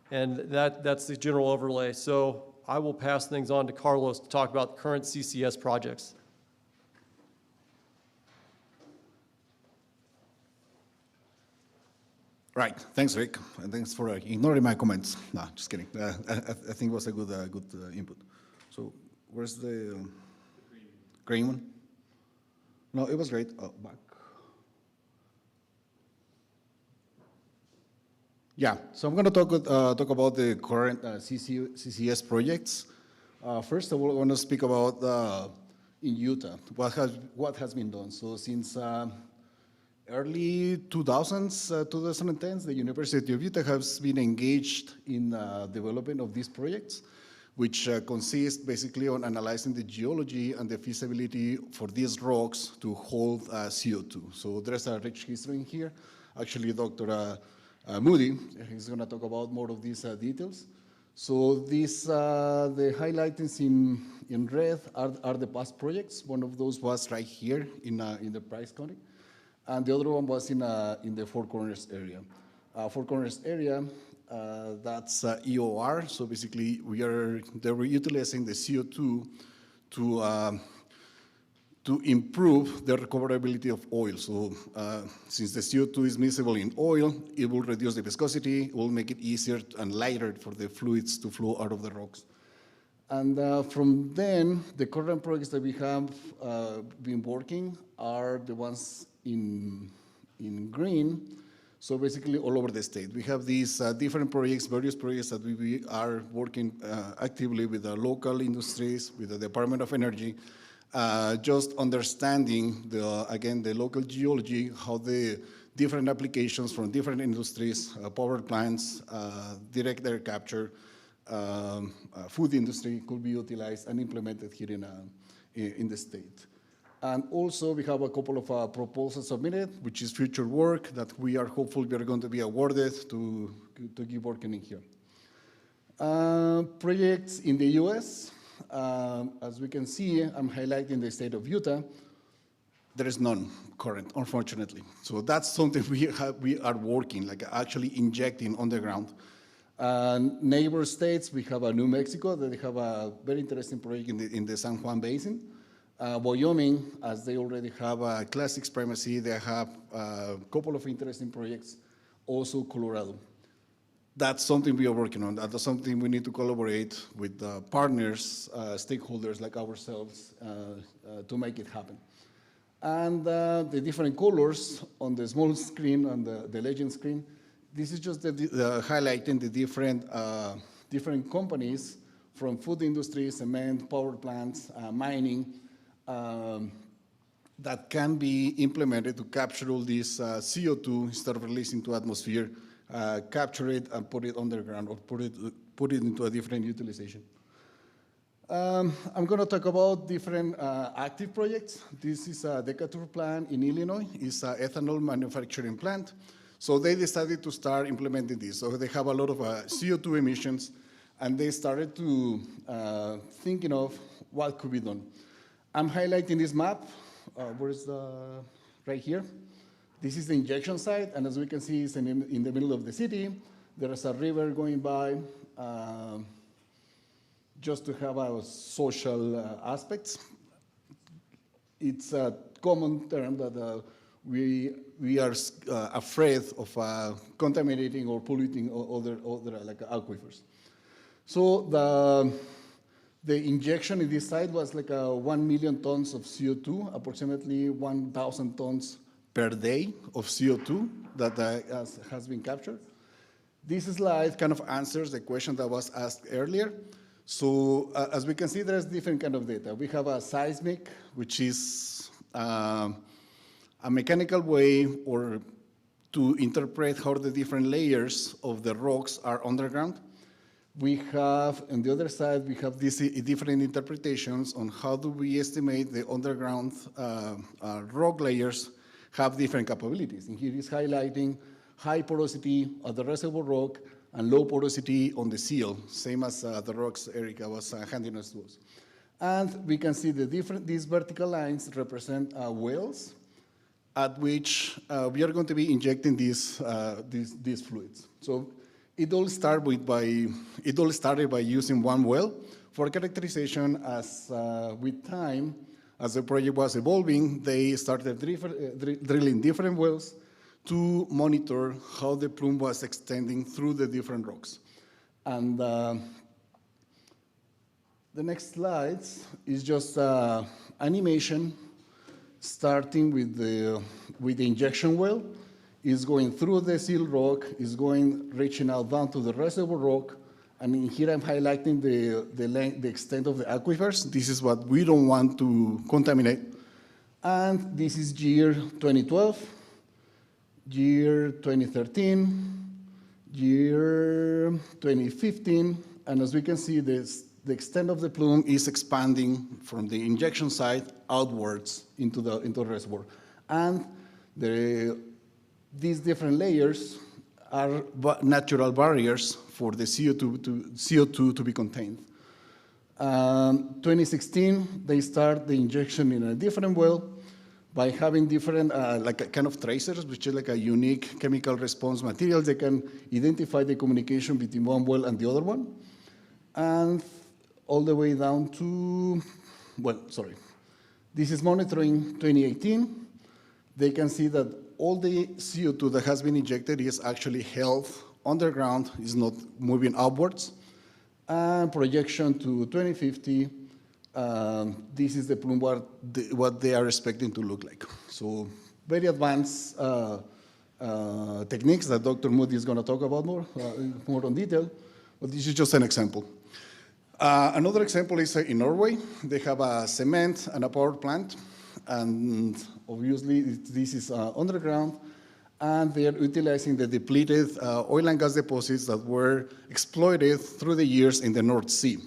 and that's the general overlay. So I will pass things on to Carlos to talk about the current CCS projects. Right. Thanks, Rick. And thanks for ignoring my comments. No, just kidding. I think it was a good input. So where's the green one? No, it was great. Oh, back. Yeah. So I'm going to talk about the current CCS projects. First of all, I want to speak about in Utah what has been done. So since early 2010s, the University of Utah has been engaged in development of these projects, which consist basically on analyzing the geology and the feasibility for these rocks to hold CO2. So there's a rich history in here. Actually, Dr. Moodie is going to talk about more of these details. So these, the highlights in red are the past projects. One of those was right here in the Price County. And the other one was in the Four Corners area. Four Corners area, that's EOR. So basically, they were utilizing the CO2 to improve the recoverability of oil. So since the CO2 is miscible in oil, it will reduce the viscosity, it will make it easier and lighter for the fluids to flow out of the rocks. And from then, the current projects that we have been working are the ones in green, so basically all over the state. We have these different projects, various projects that we are working actively with the local industries, with the Department of Energy, just understanding, the local geology, how the different applications from different industries, power plants, direct air capture, food industry could be utilized and implemented here in the state. And also, we have a couple of proposals submitted, which is future work that we are hopeful we are going to be awarded to keep working in here. Projects in the U.S., as we can see, I'm highlighting the state of Utah. There is none current, unfortunately. So that's something we are working, like actually injecting on the ground. Neighbor states, we have New Mexico, that they have a very interesting project in the San Juan Basin. Wyoming, as they already have a Class 6 primacy, they have a couple of interesting projects. Also Colorado. That's something we are working on. That's something we need to collaborate with partners, stakeholders like ourselves to make it happen. And the different colors on the small screen, on the legend screen, This is just highlighting the different companies from food industry, cement, power plants, mining, that can be implemented to capture all this CO2 instead of releasing to atmosphere, capture it and put it underground or put it into a different utilization. I'm going to talk about different active projects. This is a Decatur plant in Illinois. It's an ethanol manufacturing plant. So they decided to start implementing this. So they have a lot of CO2 emissions, and they started to thinking of what could be done. I'm highlighting this map. Where's the, right here? This is the injection site, and as we can see, it's in the middle of the city. There is a river going by, just to have our social aspects. It's a common term that we are afraid of contaminating or polluting other like aquifers. So the injection in this site was like 1 million tons of CO2, approximately 1,000 tons per day of CO2 that has been captured. This slide kind of answers the question that was asked earlier. So as we can see, there's different kind of data. We have a seismic, which is a mechanical way or to interpret how the different layers of the rocks are underground. We have, on the other side, we have these different interpretations on how do we estimate the underground rock layers have different capabilities. And here is highlighting high porosity of the reservoir rock and low porosity on the seal, same as the rocks Erica was handing us to us. And we can see these vertical lines represent wells at which we are going to be injecting these fluids. So it all started by using one well for characterization. As with time, as the project was evolving, they started drilling different wells to monitor how the plume was extending through the different rocks. And the next slides is just animation starting with the injection well. Is going through the seal rock, is reaching out down to the reservoir rock. And in here I'm highlighting the extent of the aquifers. This is what we don't want to contaminate. And this is year 2012, year 2013, year 2015. And as we can see, the extent of the plume is expanding from the injection site outwards into the reservoir. And these different layers are natural barriers for the CO2 to be contained. 2016, they start the injection in a different well by having different, like a kind of tracers, which is like a unique chemical response material. They can identify the communication between one well and the other one. And all the way down to, this is monitoring 2018. They can see that all the CO2 that has been injected is actually held underground, is not moving upwards. And projection to 2050, this is the plume what they are expecting to look like. So very advanced techniques that Dr. Moodie is going to talk about more in detail, but this is just an example. Another example is in Norway. They have a cement and a power plant, and obviously this is underground, and they are utilizing the depleted oil and gas deposits that were exploited through the years in the North Sea.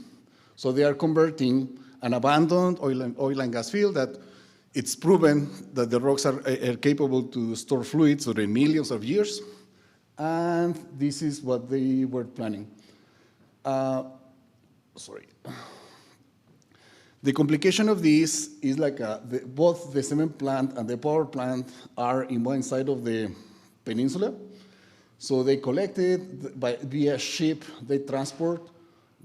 So they are converting an abandoned oil and gas field that it's proven that the rocks are capable to store fluids over millions of years, and this is what they were planning. The complication of this is like both the cement plant and the power plant are in one side of the peninsula. So they collect it via ship, they transport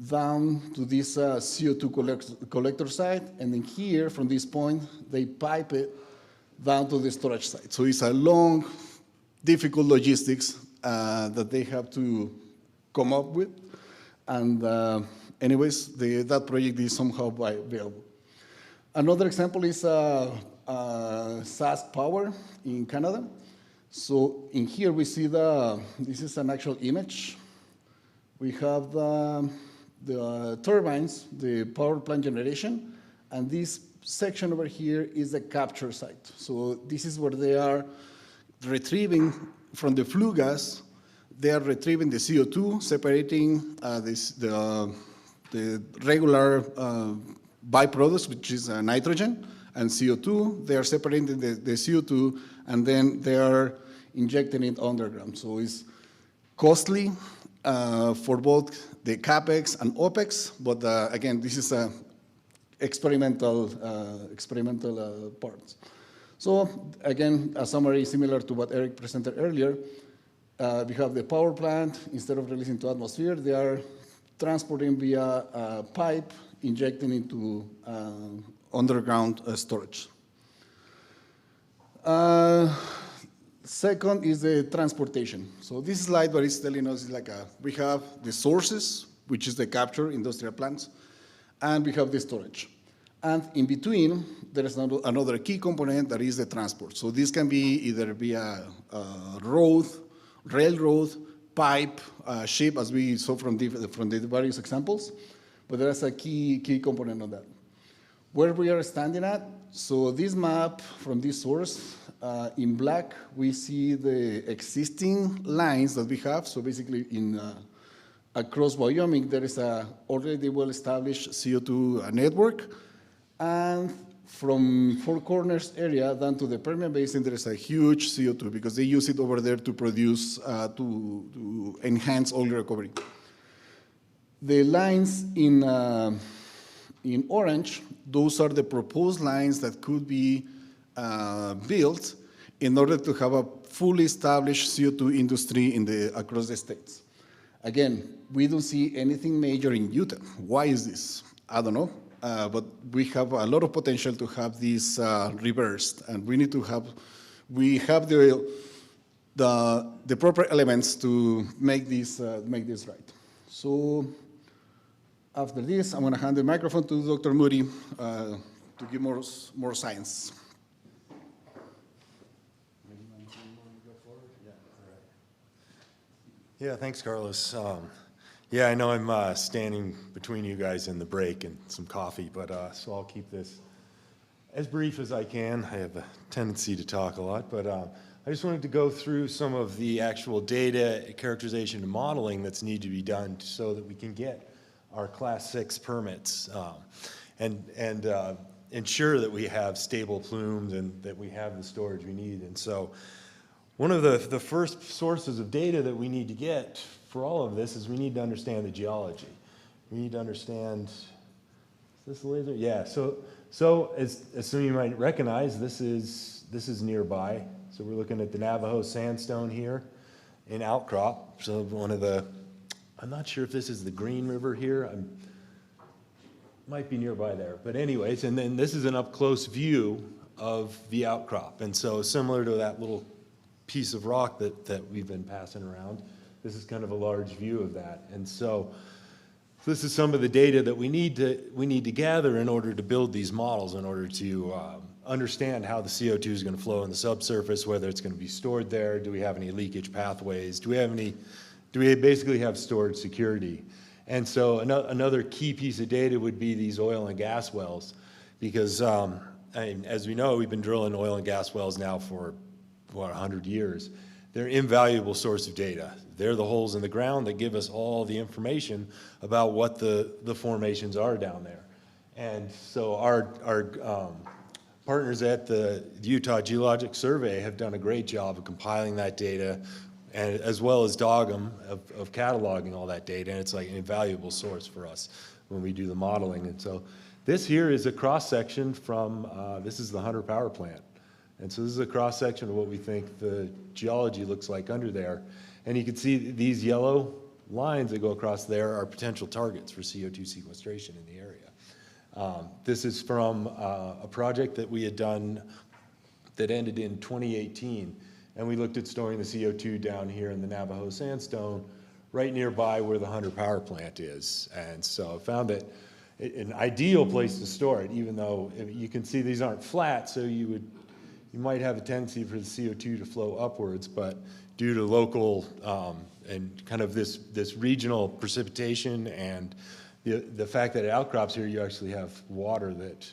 down to this CO2 collector site, and then here, from this point, they pipe it down to the storage site. So it's a long, difficult logistics that they have to come up with. And anyways, that project is somehow viable. Another example is Sask Power in Canada. So in here we see this is an actual image. We have the turbines, the power plant generation, and this section over here is the capture site. So this is where they are retrieving from the flue gas, they are retrieving the CO2, separating the regular byproducts, which is nitrogen and CO2. They are separating the CO2, and then they are injecting it underground. So it's costly for both the CapEx and OpEx, but again, this is a experimental parts. So again, a summary similar to what Eric presented earlier. We have the power plant. Instead of releasing to atmosphere, they are transporting via a pipe, injecting into underground storage. Second is the transportation. So this slide, what it's telling us is like we have the sources, which is the capture industrial plants, and we have the storage. And in between, there is another key component that is the transport. So this can be either via road, railroad, pipe, ship, as we saw from the various examples, but there's a key component of that. Where we are standing at, so this map from this source, in black, we see the existing lines that we have. So basically across Wyoming, there is a already well-established CO2 network. And from Four Corners area down to the Permian Basin, there is a huge CO2 because they use it over there to produce, to enhance oil recovery. The lines in orange, those are the proposed lines that could be built in order to have a fully established CO2 industry across the states. Again, we don't see anything major in Utah. Why is this? I don't know. But we have a lot of potential to have this reversed, and we need to have the proper elements to make this right. So after this, I'm going to hand the microphone to Dr. Moodie to give more science. Yeah, thanks, Carlos. Yeah, I know I'm standing between you guys and the break and some coffee, but so I'll keep this as brief as I can. I have a tendency to talk a lot, but I just wanted to go through some of the actual data characterization and modeling that's need to be done so that we can get our Class 6 permits and ensure that we have stable plumes and that we have the storage we need. And so one of the first sources of data that we need to get for all of this is we need to understand the geology. We need to understand, is this the laser? Yeah, so as some of you might recognize, this is nearby. So we're looking at the Navajo sandstone here in outcrop. So I'm not sure if this is the Green River here. Might be nearby there. But anyways, and then this is an up close view of the outcrop. And so similar to that little piece of rock that we've been passing around, this is kind of a large view of that. And so this is some of the data that we need to gather in order to build these models, in order to understand how the CO2 is going to flow in the subsurface, whether it's going to be stored there, do we have any leakage pathways, do we basically have storage security. And so another key piece of data would be these oil and gas wells, because as we know, we've been drilling oil and gas wells now for 100 years. They're an invaluable source of data. They're the holes in the ground that give us all the information about what the formations are down there. And so our partners at the Utah Geologic Survey have done a great job of compiling that data, and as well as DOGM of cataloging all that data, and it's like an invaluable source for us when we do the modeling. And so this here is a cross-section from, this is the Hunter Power Plant. And so this is a cross-section of what we think the geology looks like under there. And you can see these yellow lines that go across there are potential targets for CO2 sequestration in the area. This is from a project that we had done that ended in 2018. And we looked at storing the CO2 down here in the Navajo sandstone, right nearby where the Hunter Power Plant is. And so I found that an ideal place to store it, even though you can see these aren't flat, so you you might have a tendency for the CO2 to flow upwards, but due to local and kind of this regional precipitation and the fact that it outcrops here, you actually have water that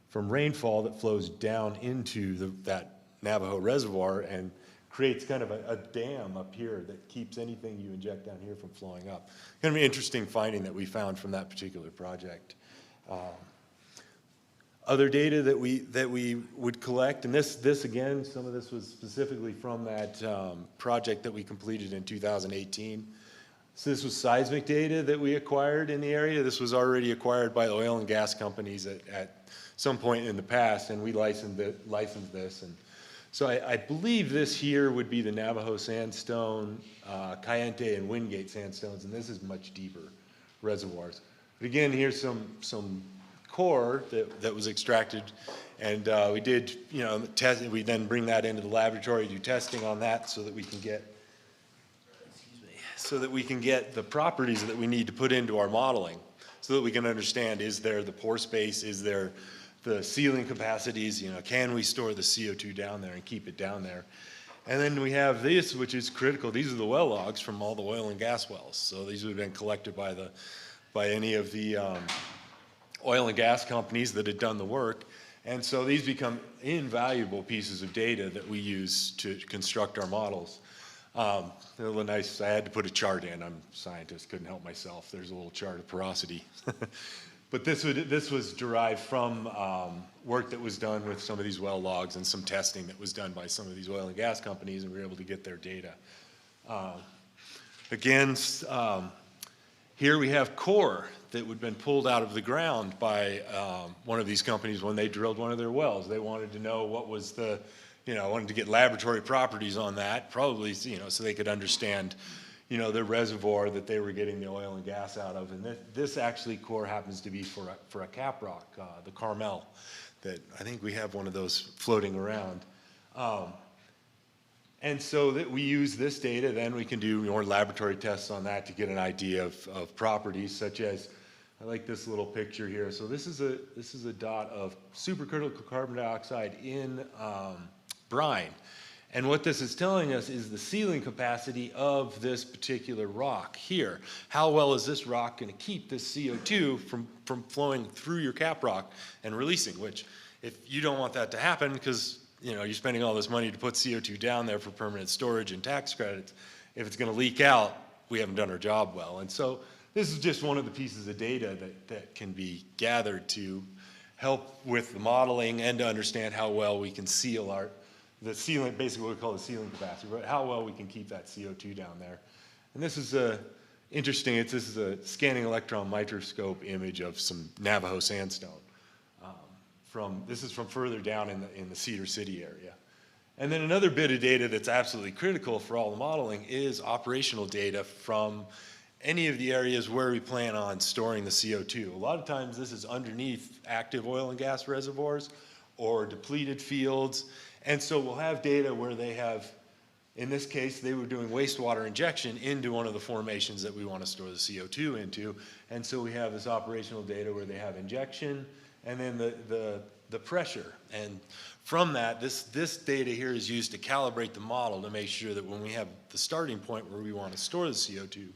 from rainfall that flows down into that Navajo reservoir and creates kind of a dam up here that keeps anything you inject down here from flowing up. Kind of an interesting finding that we found from that particular project. Other data that we would collect, and this again, some of this was specifically from that project that we completed in 2018. So this was seismic data that we acquired in the area. This was already acquired by oil and gas companies at some point in the past, and we licensed this. And so I believe this here would be the Navajo sandstone, Cayente and Wingate sandstones, and this is much deeper reservoirs. But again, here's some core that was extracted, and we did, test. We then bring that into the laboratory, do testing on that, so that we can get the properties that we need to put into our modeling, so that we can understand: is there the pore space? Is there the sealing capacities? Can we store the CO2 down there and keep it down there? And then we have this, which is critical. These are the well logs from all the oil and gas wells. So these would have been collected by any of the oil and gas companies that had done the work. And so these become invaluable pieces of data that we use to construct our models. A little nice, I had to put a chart in. I'm a scientist, couldn't help myself. There's a little chart of porosity. But this was derived from work that was done with some of these well logs and some testing that was done by some of these oil and gas companies, and we were able to get their data. Again, here we have core that would have been pulled out of the ground by one of these companies when they drilled one of their wells. They wanted to know what was wanted to get laboratory properties on that, probably, so they could understand, the reservoir that they were getting the oil and gas out of. And this actually core happens to be for a cap rock, the Carmel, that I think we have one of those floating around. And so that we use this data, then we can do more laboratory tests on that to get an idea of properties, such as, I like this little picture here. So this is a dot of supercritical carbon dioxide in brine. And what this is telling us is the sealing capacity of this particular rock here. How well is this rock going to keep this CO2 from flowing through your cap rock and releasing, which if you don't want that to happen because you're spending all this money to put CO2 down there for permanent storage and tax credits, if it's going to leak out, we haven't done our job well. And so this is just one of the pieces of data that can be gathered to help with the modeling and to understand how well we can seal the sealant, basically what we call the sealing capacity, but how well we can keep that CO2 down there. And this is interesting. This is a scanning electron microscope image of some Navajo sandstone. This is from further down in the Cedar City area. And then another bit of data that's absolutely critical for all the modeling is operational data from any of the areas where we plan on storing the CO2. A lot of times this is underneath active oil and gas reservoirs or depleted fields. And so we'll have data where they have, in this case, they were doing wastewater injection into one of the formations that we want to store the CO2 into. And so we have this operational data where they have injection and then the pressure. And from that, this data here is used to calibrate the model to make sure that when we have the starting point where we want to store the CO2,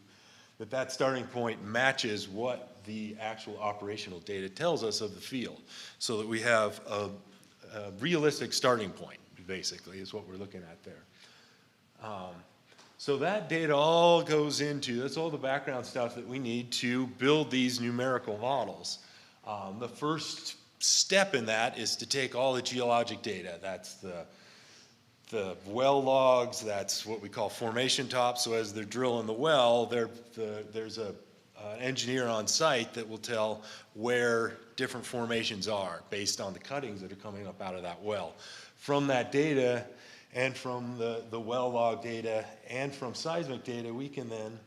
that starting point matches what the actual operational data tells us of the field, so that we have a realistic starting point, basically, is what we're looking at there. So that data all goes into, that's all the background stuff that we need to build these numerical models. The first step in that is to take all the geologic data. That's the well logs, that's what we call formation tops. So as they're drilling the well, there's an engineer on site that will tell where different formations are based on the cuttings that are coming up out of that well. From that data and from the well log data and from seismic data, we can then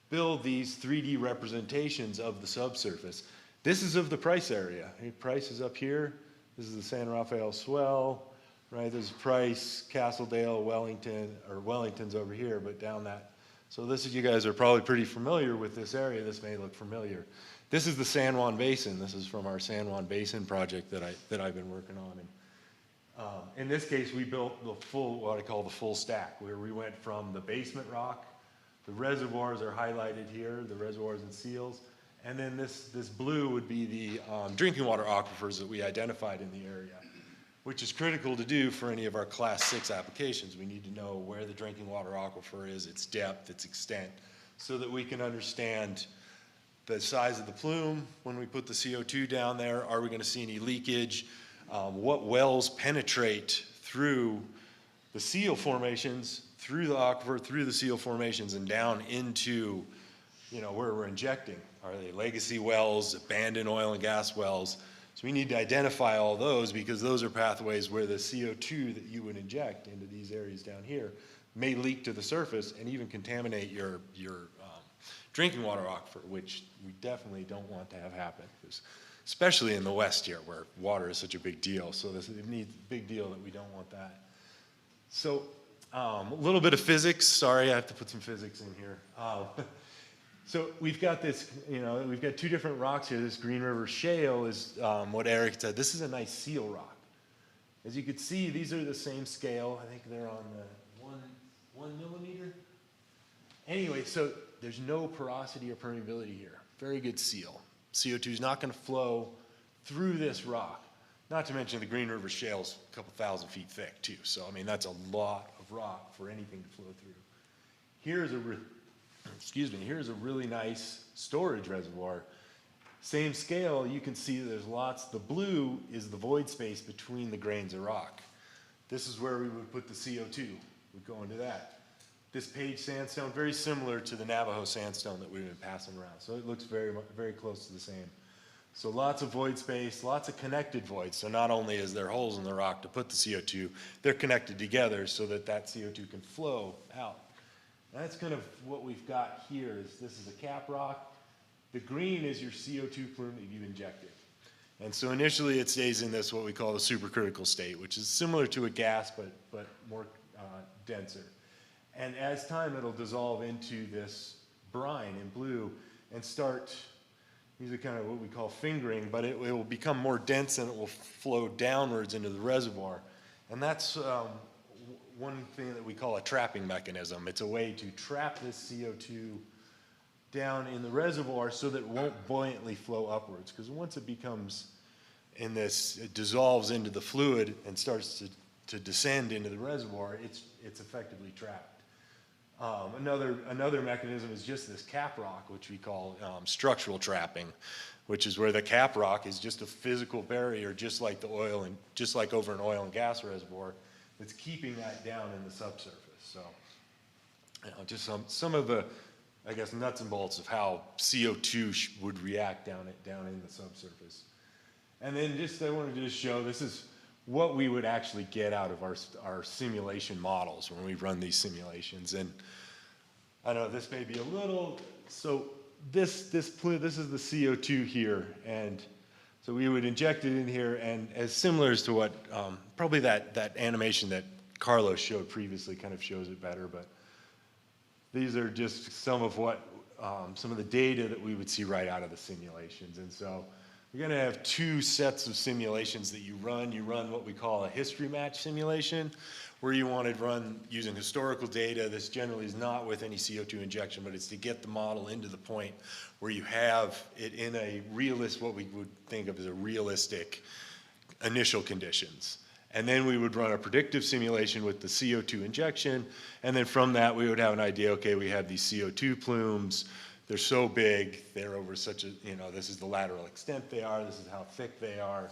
build these 3D representations of the subsurface. This is of the Price area. Price is up here. This is the San Rafael Swell, right? There's Price, Castledale, Wellington, or Wellington's over here, but down that. So you guys are probably pretty familiar with this area. This may look familiar. This is the San Juan Basin. This is from our San Juan Basin project that I've been working on. In this case, we built the full, what I call the full stack, where we went from the basement rock, the reservoirs are highlighted here, the reservoirs and seals, and then this blue would be the drinking water aquifers that we identified in the area, which is critical to do for any of our Class 6 applications. We need to know where the drinking water aquifer is, its depth, its extent, so that we can understand the size of the plume when we put the CO2 down there. Are we going to see any leakage? What wells penetrate through the seal formations, through the aquifer, through the seal formations, and down into, where we're injecting? Are they legacy wells, abandoned oil and gas wells? So we need to identify all those, because those are pathways where the CO2 that you would inject into these areas down here may leak to the surface and even contaminate your drinking water aquifer, which we definitely don't want to have happen, especially in the West here, where water is such a big deal. So this needs a big deal that we don't want that. So a little bit of physics. Sorry, I have to put some physics in here. So we've got this, we've got two different rocks here. This Green River Shale is what Eric said. This is a nice seal rock. As you can see, these are the same scale. I think they're on the 1 millimeter. Anyway, so there's no porosity or permeability here. Very good seal. CO2 is not going to flow through this rock. Not to mention the Green River Shale's a couple thousand feet thick too. So I mean, that's a lot of rock for anything to flow through. Here's a really nice storage reservoir. Same scale, you can see there's lots. The blue is the void space between the grains of rock. This is where we would put the CO2. We'd go into that. This Page sandstone, very similar to the Navajo sandstone that we've been passing around. So it looks very, very close to the same. So lots of void space, lots of connected voids. So not only is there holes in the rock to put the CO2, they're connected together so that that CO2 can flow out. That's kind of what we've got here. This is a cap rock. The green is your CO2 plume that you've injected. And so initially it stays in this, what we call the supercritical state, which is similar to a gas, but more denser. And as time, it'll dissolve into this brine in blue and start, these are kind of what we call fingering, but it will become more dense and it will flow downwards into the reservoir. And that's one thing that we call a trapping mechanism. It's a way to trap this CO2 down in the reservoir so that it won't buoyantly flow upwards. Because once it becomes in this, it dissolves into the fluid and starts to descend into the reservoir, it's effectively trapped. Another mechanism is just this cap rock, which we call structural trapping, which is where the cap rock is just a physical barrier, just like the oil and just like over an oil and gas reservoir, that's keeping that down in the subsurface. So, just some of the, I guess, nuts and bolts of how CO2 would react down in the subsurface. And then I wanted to just show, this is what we would actually get out of our simulation models when we run these simulations. And I know this may be a little, so this is the CO2 here, and so we would inject it in here, and as similar as to what, probably that animation that Calos showed previously kind of shows it better, but these are just some of the data that we would see right out of the simulations. And so you're going to have two sets of simulations that you run. You run what we call a history match simulation, where you want to run using historical data. This generally is not with any CO2 injection, but it's to get the model into the point where you have it in a what we would think of as a realistic initial conditions. And then we would run a predictive simulation with the CO2 injection, and then from that we would have an idea, okay, we have these CO2 plumes, they're so big, they're over such a, this is the lateral extent they are, this is how thick they are.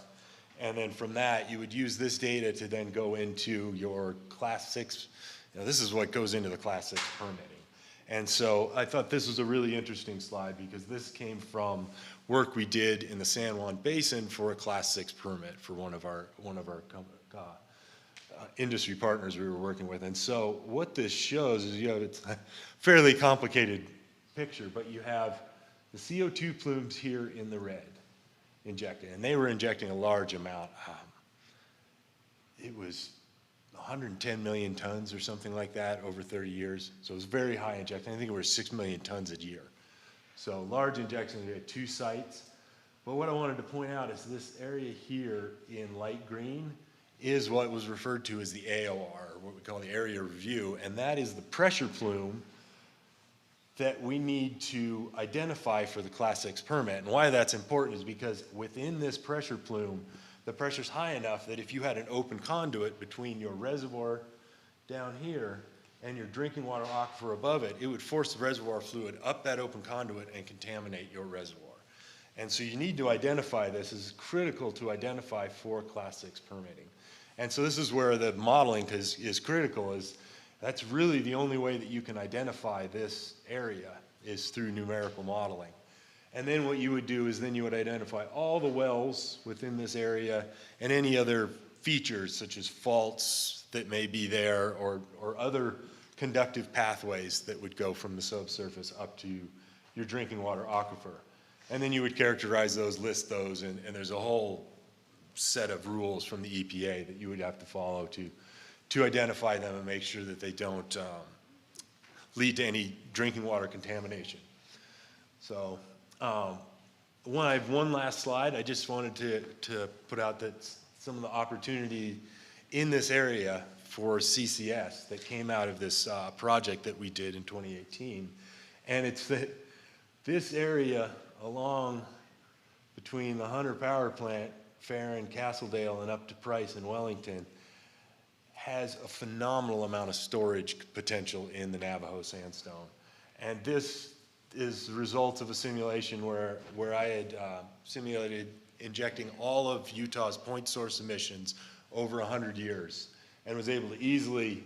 And then from that, you would use this data to then go into your Class 6, this is what goes into the Class 6 permitting. And so I thought this was a really interesting slide because this came from work we did in the San Juan Basin for a Class 6 permit for one of our industry partners we were working with. And so what this shows is it's a fairly complicated picture, but you have the CO2 plumes here in the red injected, and they were injecting a large amount. It was 110 million tons or something like that over 30 years. So it was very high injection. I think it was 6 million tons a year. So large injections, we had two sites. But what I wanted to point out is this area here in light green is what was referred to as the AOR, what we call the area review, and that is the pressure plume that we need to identify for the Class 6 permit. And why that's important is because within this pressure plume, the pressure's high enough that if you had an open conduit between your reservoir down here and your drinking water aquifer above it, it would force the reservoir fluid up that open conduit and contaminate your reservoir. And so you need to identify this. This is critical to identify for Class 6 permitting. And so this is where the modeling is critical, is that's really the only way that you can identify this area is through numerical modeling. And then what you would do is then you would identify all the wells within this area and any other features such as faults that may be there or other conductive pathways that would go from the subsurface up to your drinking water aquifer. And then you would characterize those, list those, and there's a whole set of rules from the EPA that you would have to follow to identify them and make sure that they don't lead to any drinking water contamination. So I have one last slide. I just wanted to put out that some of the opportunity in this area for CCS that came out of this project that we did in 2018. And it's that this area along between the Hunter Power Plant, Farron, Castledale, and up to Price and Wellington has a phenomenal amount of storage potential in the Navajo sandstone. And this is the result of a simulation where I had simulated injecting all of Utah's point source emissions over 100 years and was able to easily,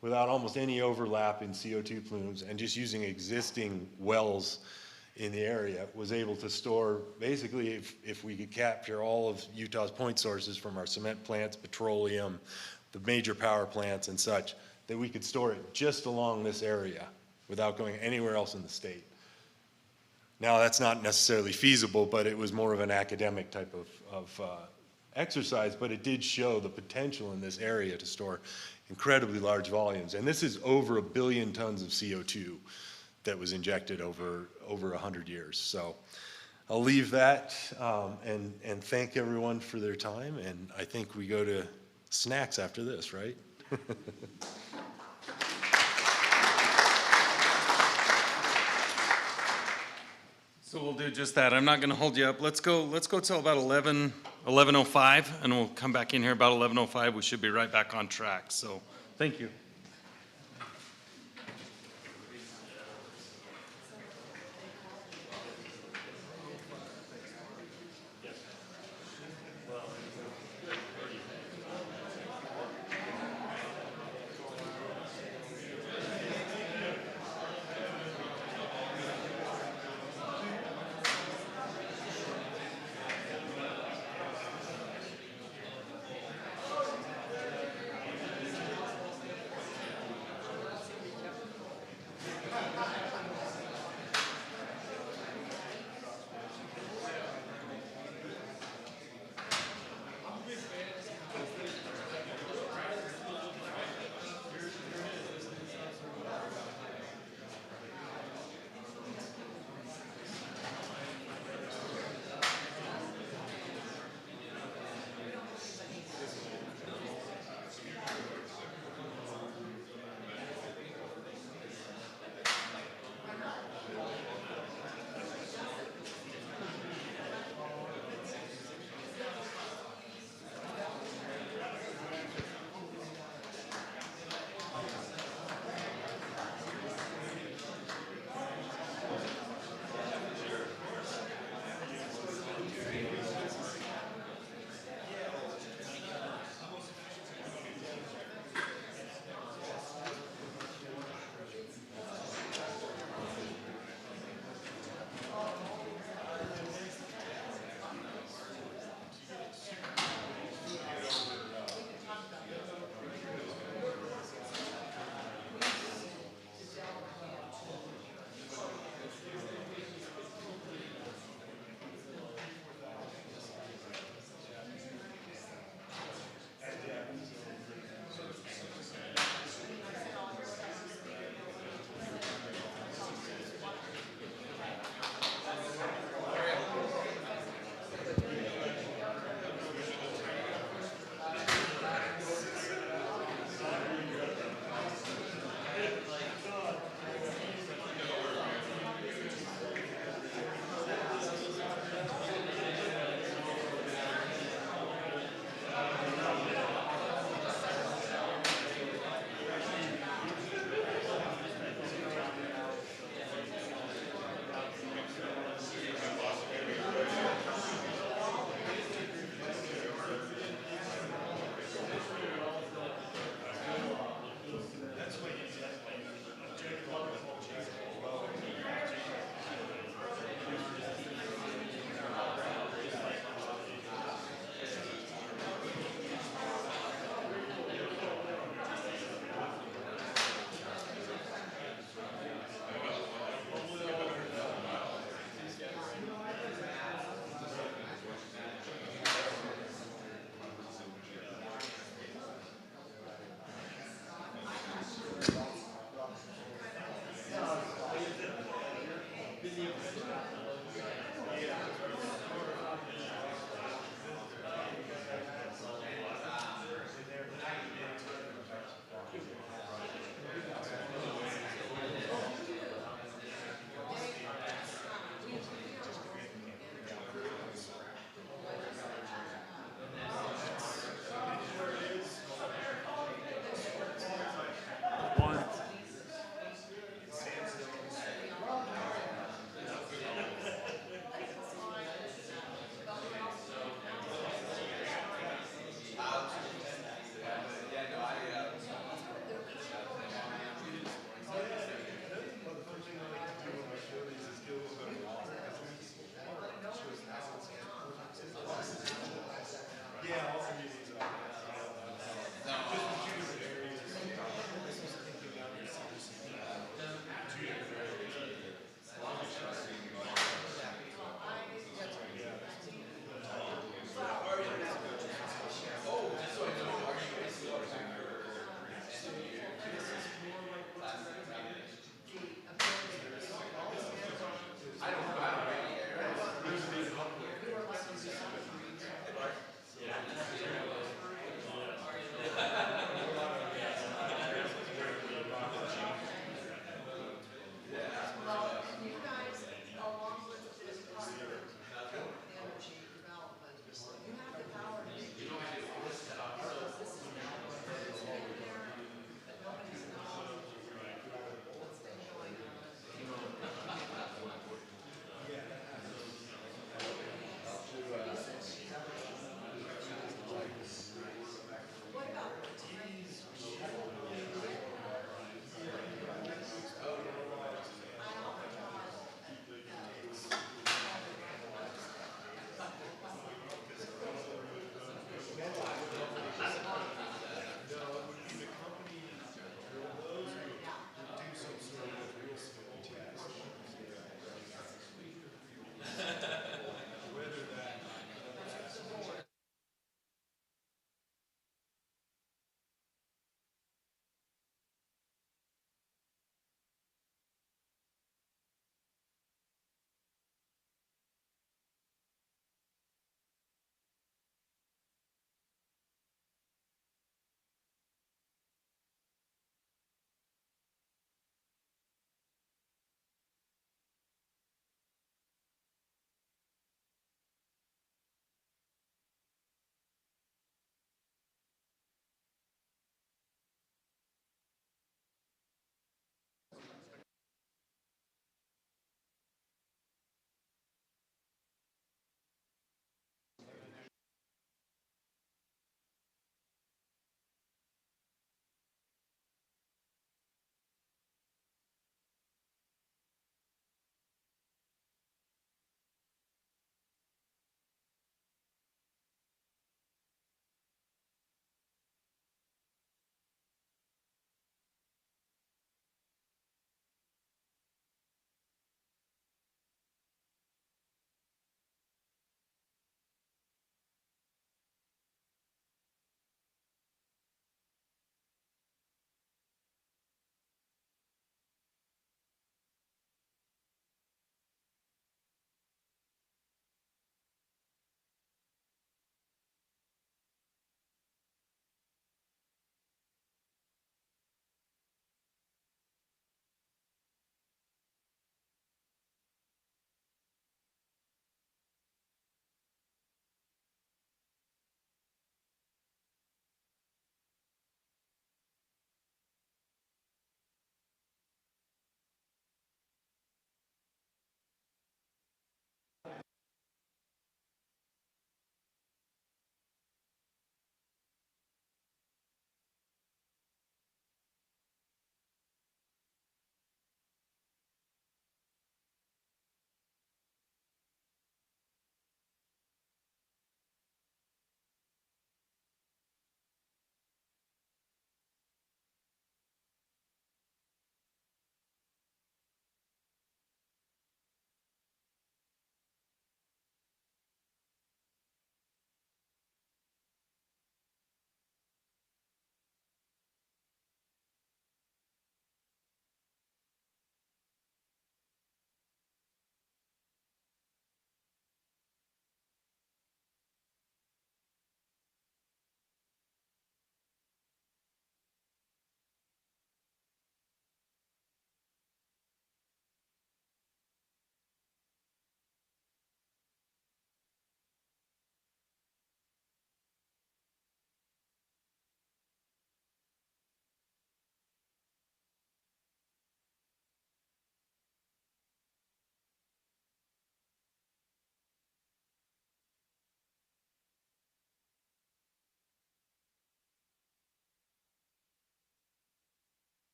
without almost any overlap in CO2 plumes and just using existing wells in the area, was able to store, basically, if we could capture all of Utah's point sources from our cement plants, petroleum, the major power plants and such, that we could store it just along this area without going anywhere else in the state. Now, that's not necessarily feasible, but it was more of an academic type of exercise, but it did show the potential in this area to store incredibly large volumes. And this is over 1 billion tons of CO2 that was injected over 100 years. So I'll leave that and thank everyone for their time. And I think we go to snacks after this, right? So we'll do just that. I'm not going to hold you up. Let's go till about 11:05, and we'll come back in here about 11:05. We should be right back on track. So thank you.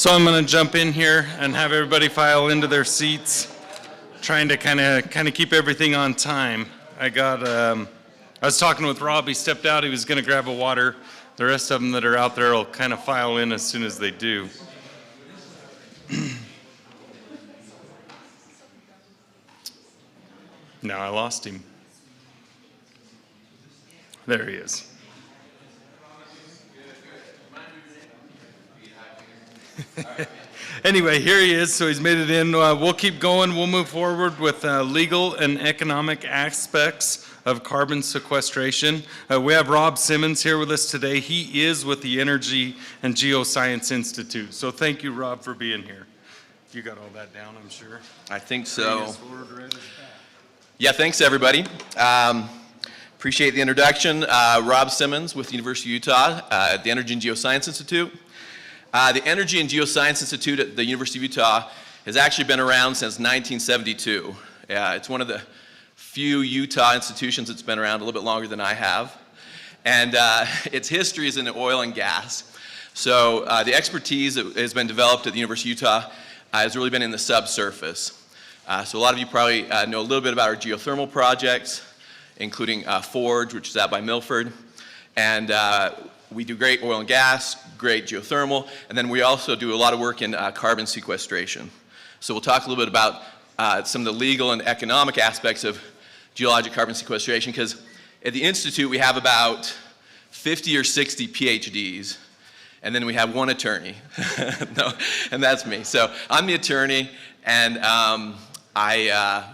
So I'm going to jump in here and have everybody file into their seats, trying to kind of keep everything on time. I was talking with Rob. He stepped out. He was going to grab a water. The rest of them that are out there will kind of file in as soon as they do. Now I lost him. There he is. Anyway, here he is, so he's made it in. We'll keep going. We'll move forward with legal and economic aspects of carbon sequestration. We have Rob Simmons here with us today. He is with the Energy and Geoscience Institute. So thank you, Rob, for being here. You got all that down, I'm sure. I think so. Yeah, thanks everybody. Appreciate the introduction. Rob Simmons with the University of Utah at the Energy and Geoscience Institute. The Energy and Geoscience Institute at the University of Utah has actually been around since 1972. It's one of the few Utah institutions that's been around a little bit longer than I have. And its history is in oil and gas. So the expertise that has been developed at the University of Utah has really been in the subsurface. So a lot of you probably know a little bit about our geothermal projects, including Forge, which is out by Milford. And we do great oil and gas, great geothermal, and then we also do a lot of work in carbon sequestration. So we'll talk a little bit about some of the legal and economic aspects of geologic carbon sequestration, because at the Institute we have about 50 or 60 PhDs, and then we have one attorney, no, and that's me. So I'm the attorney, and I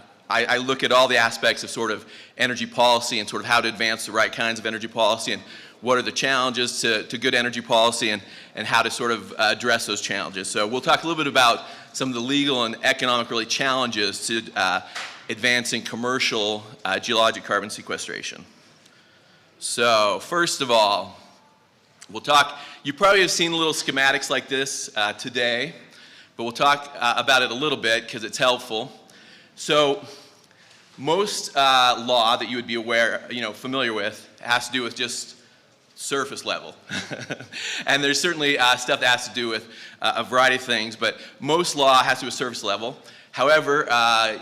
look at all the aspects of sort of energy policy and sort of how to advance the right kinds of energy policy and what are the challenges to good energy policy and how to sort of address those challenges. So we'll talk a little bit about some of the legal and economic really challenges to advancing commercial geologic carbon sequestration. So first of all, we'll talk, you probably have seen little schematics like this today, but we'll talk about it a little bit because it's helpful. So most law that you would be aware, familiar with has to do with just surface level. And there's certainly stuff that has to do with a variety of things, but most law has to do with surface level. However,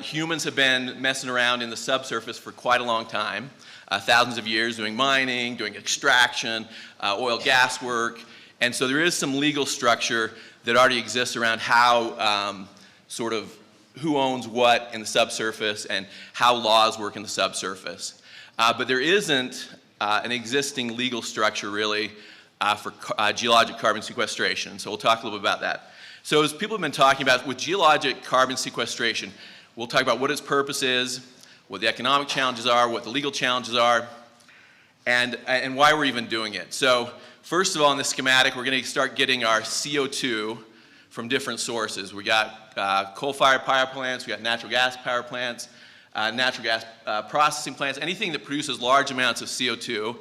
humans have been messing around in the subsurface for quite a long time, thousands of years, doing mining, doing extraction, oil gas work, and so there is some legal structure that already exists around how sort of who owns what in the subsurface and how laws work in the subsurface. But there isn't an existing legal structure really for geologic carbon sequestration. So we'll talk a little bit about that. So as people have been talking about with geologic carbon sequestration, we'll talk about what its purpose is, what the economic challenges are, what the legal challenges are, and why we're even doing it. So first of all, in this schematic, we're going to start getting our CO2 from different sources. We got coal-fired power plants, we got natural gas power plants, natural gas processing plants, anything that produces large amounts of CO2.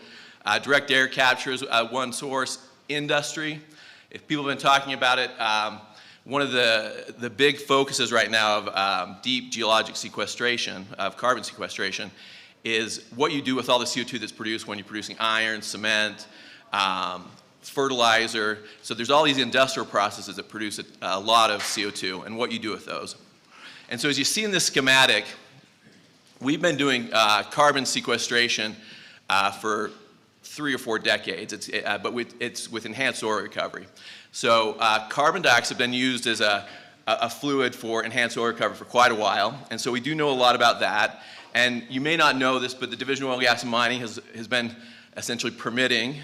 Direct air capture is one source. Industry, if people have been talking about it, one of the big focuses right now of deep geologic sequestration, of carbon sequestration, is what you do with all the CO2 that's produced when you're producing iron, cement, fertilizer. So there's all these industrial processes that produce a lot of CO2 and what you do with those. And so as you see in this schematic, we've been doing carbon sequestration for 3 or 4 decades, it's with enhanced oil recovery. So carbon dioxide has been used as a fluid for enhanced oil recovery for quite a while, and so we do know a lot about that. And you may not know this, but the Division of Oil, Gas, and Mining has been essentially permitting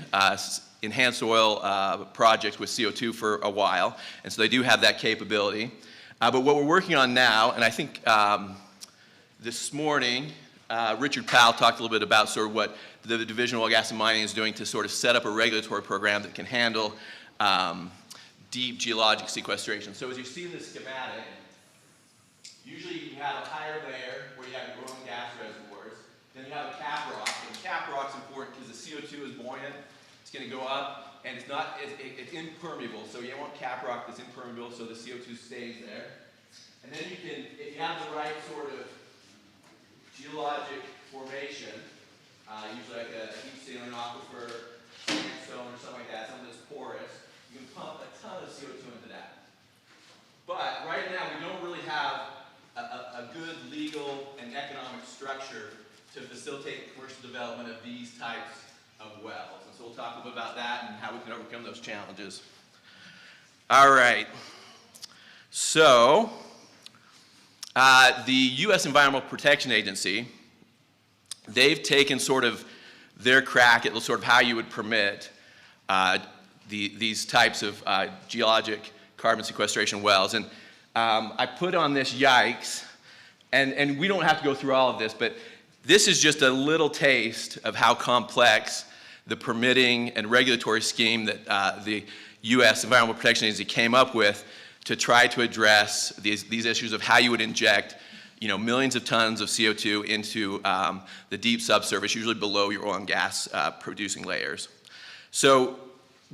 enhanced oil projects with CO2 for a while, and so they do have that capability. But what we're working on now, and I think this morning, Richard Powell talked a little bit about sort of what the Division of Oil, Gas, and Mining is doing to sort of set up a regulatory program that can handle deep geologic sequestration. So as you see in this schematic, usually you have a higher layer where you have growing gas reservoirs. Then you have a cap rock, and cap rock's important because the CO2 is buoyant. It's going to go up, and it's impermeable. So you want cap rock that's impermeable so the CO2 stays there. And then you can, if you have the right sort of geologic formation, usually like a deep saline aquifer, sandstone or something like that, something that's porous, you can pump a ton of CO2 into that. legal and economic structure to facilitate the commercial development of these types of wells. And so we'll talk a little bit about that and how we can overcome those challenges. All right. So, the U.S. Environmental Protection Agency, they've taken sort of their crack at sort of how you would permit these types of geologic carbon sequestration wells. And I put on this yikes, and we don't have to go through all of this, but this is just a little taste of how complex the permitting and regulatory scheme that the U.S. Environmental Protection Agency came up with to try to address these issues of how you would inject, millions of tons of CO2 into the deep subsurface, usually below your oil and gas producing layers. So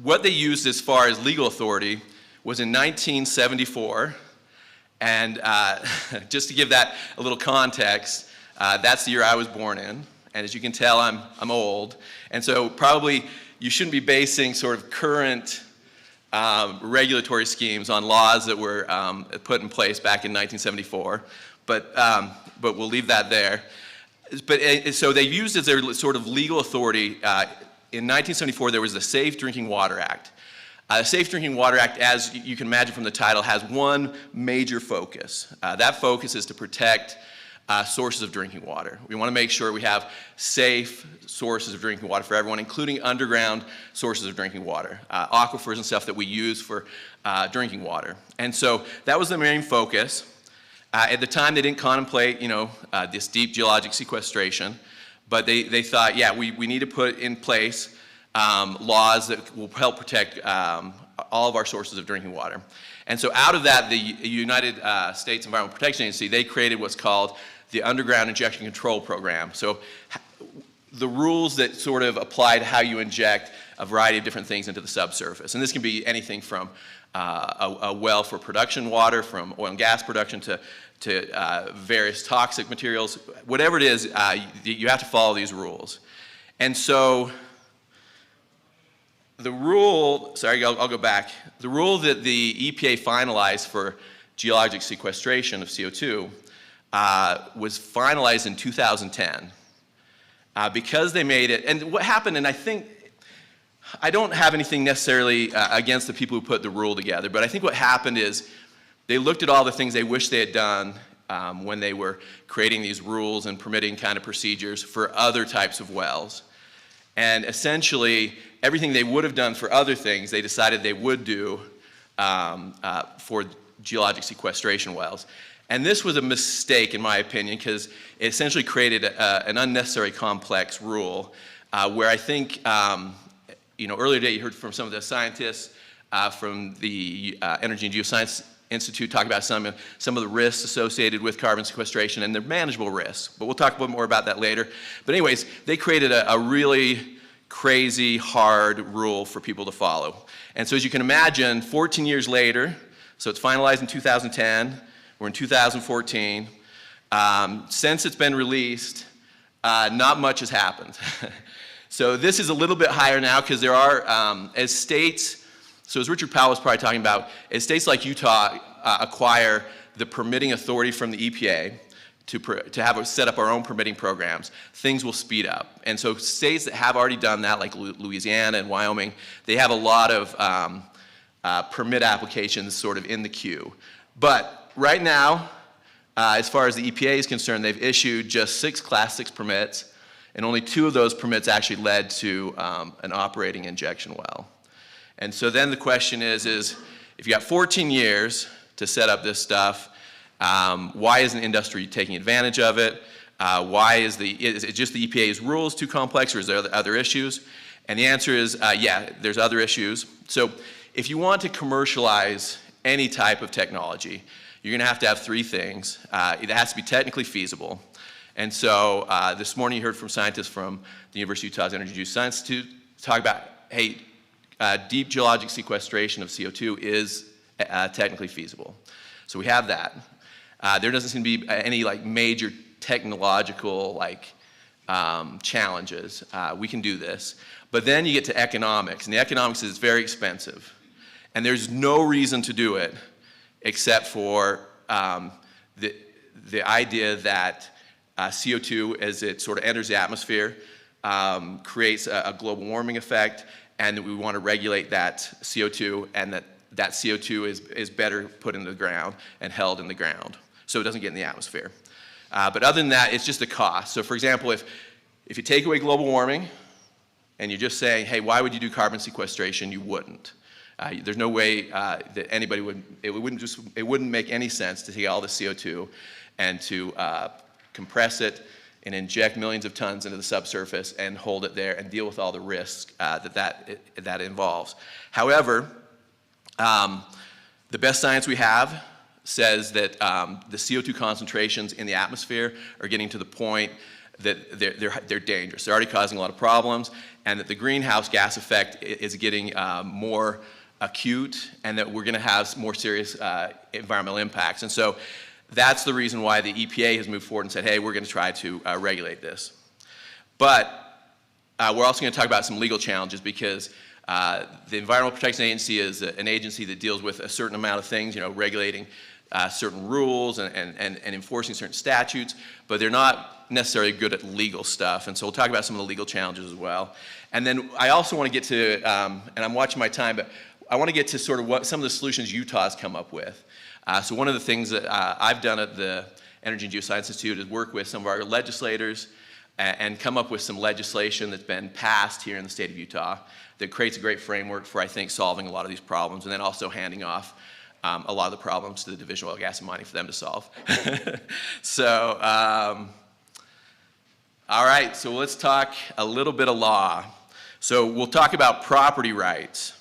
what they used as far as legal authority was in 1974, and just to give that a little context, that's the year I was born in, and as you can tell, I'm old, and so probably you shouldn't be basing sort of current regulatory schemes on laws that were put in place back in 1974, but we'll leave that there. But so they used as their sort of legal authority, in 1974 there was the Safe Drinking Water Act. The Safe Drinking Water Act, as you can imagine from the title, has one major focus. That focus is to protect sources of drinking water. We want to make sure we have safe sources of drinking water for everyone, including underground sources of drinking water, aquifers and stuff that we use for drinking water. And so that was the main focus. At the time, they didn't contemplate, this deep geologic sequestration, but they thought, yeah, we need to put in place laws that will help protect all of our sources of drinking water. And so out of that, the United States Environmental Protection Agency, they created what's called the Underground Injection Control Program. So the rules that sort of apply to how you inject a variety of different things into the subsurface. And this can be anything from a well for production water, from oil and gas production to various toxic materials. Whatever it is, you have to follow these rules. And so the rule, sorry, I'll go back. The rule that the EPA finalized for geologic sequestration of CO2 was finalized in 2010 because they made it, and what happened, and I don't have anything necessarily against the people who put the rule together, but I think what happened is they looked at all the things they wish they had done when they were creating these rules and permitting kind of procedures for other types of wells. And essentially, everything they would have done for other things, they decided they would do for geologic sequestration wells. And this was a mistake, in my opinion, because it essentially created an unnecessary complex rule where I think, earlier today you heard from some of the scientists from the Energy and Geoscience Institute talk about some of the risks associated with carbon sequestration, and they're manageable risks. But we'll talk a bit more about that later. But anyways, they created a really crazy, hard rule for people to follow. And so as you can imagine, 14 years later, so it's finalized in 2010, we're in 2014. Since it's been released, not much has happened. So this is a little bit higher now because there are, as states, so as Richard Powell was probably talking about, as states like Utah acquire the permitting authority from the EPA to set up our own permitting programs, things will speed up. And so states that have already done that, like Louisiana and Wyoming, they have a lot of permit applications sort of in the queue. But right now, as far as the EPA is concerned, they've issued just 6 Class 6 permits, and only 2 of those permits actually led to an operating injection well. And so then the question is if you got 14 years to set up this stuff, why isn't industry taking advantage of it? Why is it just the EPA's rules too complex, or is there other issues? And the answer is, yeah, there's other issues. So if you want to commercialize any type of technology, you're going to have 3 things. It has to be technically feasible. And so this morning you heard from scientists from the University of Utah's Energy and Geoscience Institute talk about, hey, deep geologic sequestration of CO2 is technically feasible. So we have that. There doesn't seem to be any major technological challenges. We can do this. But then you get to economics, and the economics is very expensive. And there's no reason to do it except for the idea that CO2, as it sort of enters the atmosphere, creates a global warming effect, and that we want to regulate that CO2, and that CO2 is better put into the ground and held in the ground, so it doesn't get in the atmosphere. But other than that, it's just a cost. So for example, if you take away global warming, and you're just saying, hey, why would you do carbon sequestration? You wouldn't. There's no way that anybody would, it wouldn't make any sense to take all the CO2 and to compress it and inject millions of tons into the subsurface and hold it there and deal with all the risks that involves. However, the best science we have says that the CO2 concentrations in the atmosphere are getting to the point that they're dangerous. They're already causing a lot of problems, and that the greenhouse gas effect is getting more acute, and that we're going to have more serious environmental impacts. And so that's the reason why the EPA has moved forward and said, hey, we're going to try to regulate this. But we're also going to talk about some legal challenges, because the Environmental Protection Agency is an agency that deals with a certain amount of things, you know, regulating certain rules and enforcing certain statutes, but they're not necessarily good at legal stuff. And so we'll talk about some of the legal challenges as well. And then I also want to get to, and I'm watching my time, but I want to get to sort of what some of the solutions Utah's come up with. So one of the things that I've done at the Energy and Geoscience Institute is work with some of our legislators and come up with some legislation that's been passed here in the state of Utah that creates a great framework for, I think, solving a lot of these problems, and then also handing off a lot of the problems to the Division of Oil, Gas, and Mining for them to solve. So, all right, so let's talk a little bit of law. So we'll talk about property rights.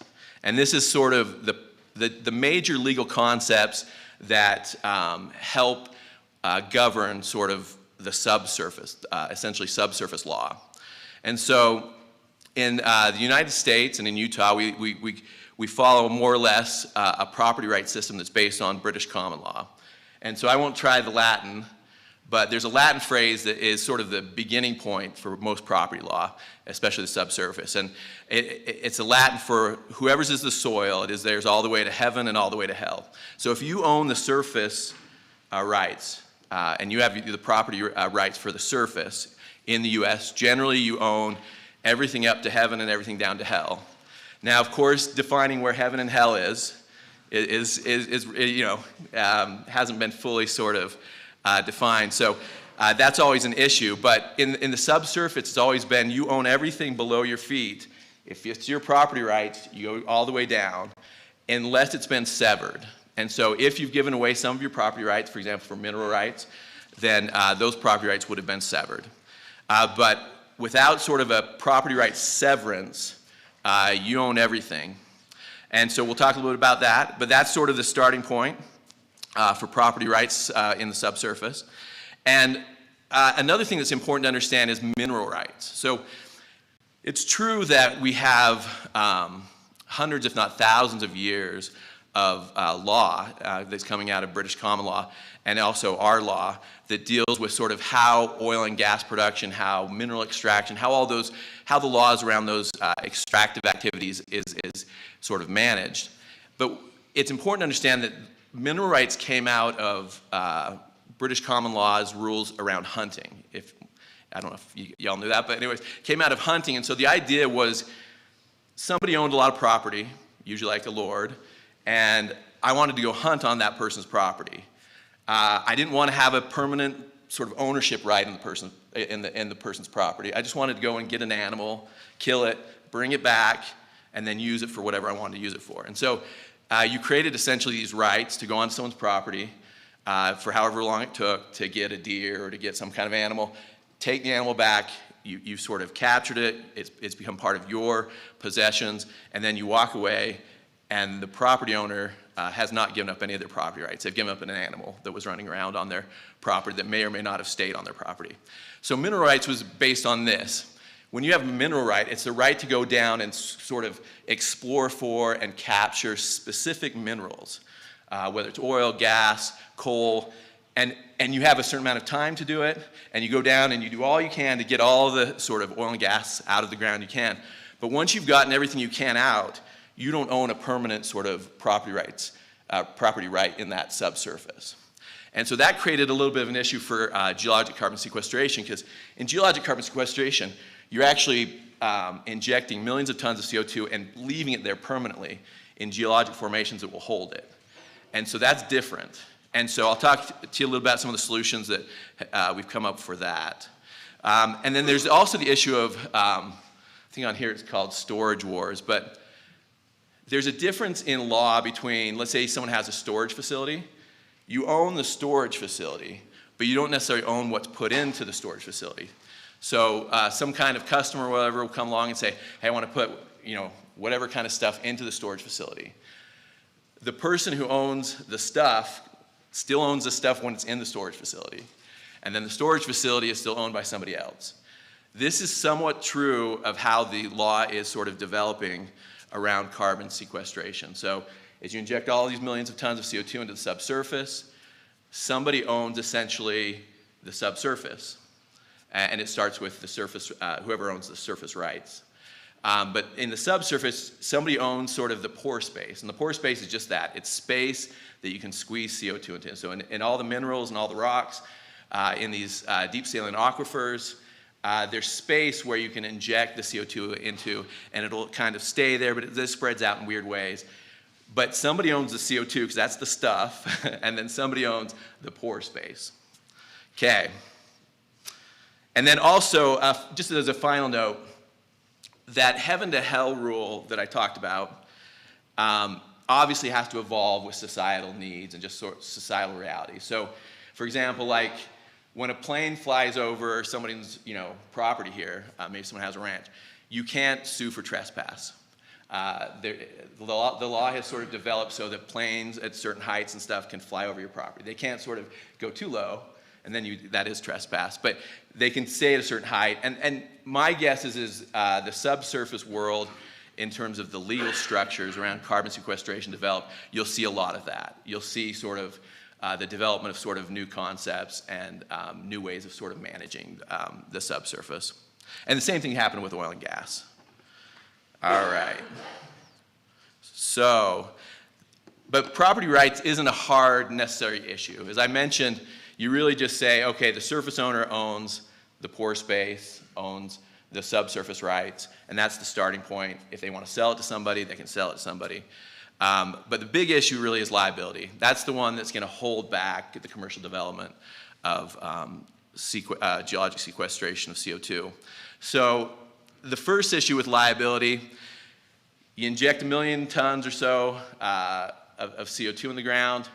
And this is sort of the major legal concepts that help govern sort of the subsurface, essentially subsurface law. And so in the United States and in Utah, we follow more or less a property rights system that's based on British common law. And so I won't try the Latin, but there's a Latin phrase that is sort of the beginning point for most property law, especially the subsurface. And it's a Latin for whoever's is the soil, it is theirs all the way to heaven and all the way to hell. So if you own the surface rights, and you have the property rights for the surface in the U.S., generally you own everything up to heaven and everything down to hell. Now, of course, defining where heaven and hell is you know, hasn't been fully sort of defined. So that's always an issue. But in the subsurface, it's always been you own everything below your feet. If it's your property rights, you go all the way down, unless it's been severed. And so if you've given away some of your property rights, for example, for mineral rights, then those property rights would have been severed. But without sort of a property rights severance, you own everything. And so we'll talk a little bit about that, but that's sort of the starting point for property rights in the subsurface. And another thing that's important to understand is mineral rights. So it's true that we have hundreds, if not thousands of years of law that's coming out of British common law, and also our law that deals with sort of how oil and gas production, how mineral extraction, how the laws around those extractive activities is sort of managed. But it's important to understand that mineral rights came out of British common law's rules around hunting. I don't know if y'all knew that, but anyways, came out of hunting. And so the idea was somebody owned a lot of property, usually like a lord, and I wanted to go hunt on that person's property. I didn't want to have a permanent sort of ownership right in the person's property. I just wanted to go and get an animal, kill it, bring it back, and then use it for whatever I wanted to use it for. And so you created essentially these rights to go on someone's property for however long it took to get a deer or to get some kind of animal, take the animal back, you sort of captured it, it's become part of your possessions, and then you walk away, and the property owner has not given up any of their property rights. They've given up an animal that was running around on their property that may or may not have stayed on their property. So mineral rights was based on this. When you have a mineral right, it's the right to go down and sort of explore for and capture specific minerals, whether it's oil, gas, coal, and you have a certain amount of time to do it, and you go down and you do all you can to get all the sort of oil and gas out of the ground you can. But once you've gotten everything you can out, you don't own a permanent sort of property right in that subsurface. And so that created a little bit of an issue for geologic carbon sequestration, because in geologic carbon sequestration, you're actually injecting millions of tons of CO2 and leaving it there permanently in geologic formations that will hold it. And so that's different. And so I'll talk to you a little about some of the solutions that we've come up for that. And then there's also the issue of, I think on here it's called storage wars, but there's a difference in law between, let's say someone has a storage facility. You own the storage facility, but you don't necessarily own what's put into the storage facility. So some kind of customer or whatever will come along and say, hey, I want to put, whatever kind of stuff into the storage facility. The person who owns the stuff still owns the stuff when it's in the storage facility. And then the storage facility is still owned by somebody else. This is somewhat true of how the law is sort of developing around carbon sequestration. So as you inject all these millions of tons of CO2 into the subsurface, somebody owns essentially the subsurface. And it starts with the surface, whoever owns the surface rights. But in the subsurface, somebody owns sort of the pore space. And the pore space is just that. It's space that you can squeeze CO2 into. So in all the minerals and all the rocks, in these deep saline aquifers, there's space where you can inject the CO2 into, and it'll kind of stay there, but this spreads out in weird ways. But somebody owns the CO2, because that's the stuff, and then somebody owns the pore space. Okay. And then also, just as a final note, that heaven to hell rule that I talked about obviously has to evolve with societal needs and just sort of societal reality. So, for example, like when a plane flies over somebody's property here, maybe someone has a ranch, you can't sue for trespass. The law has sort of developed so that planes at certain heights and stuff can fly over your property. They can't sort of go too low, and then that is trespass. But they can stay at a certain height. And my guess is the subsurface world, in terms of the legal structures around carbon sequestration developed, you'll see a lot of that. You'll see sort of the development of sort of new concepts and new ways of sort of managing the subsurface. And the same thing happened with oil and gas. All right. So, but property rights isn't a hard, necessary issue. As I mentioned, you really just say, okay, the surface owner owns the pore space, owns the subsurface rights, and that's the starting point. If they want to sell it to somebody, they can sell it to somebody. But the big issue really is liability. That's the one that's going to hold back the commercial development of geologic sequestration of CO2. So the first issue with liability, you inject 1 million tons or so of CO2 in the ground.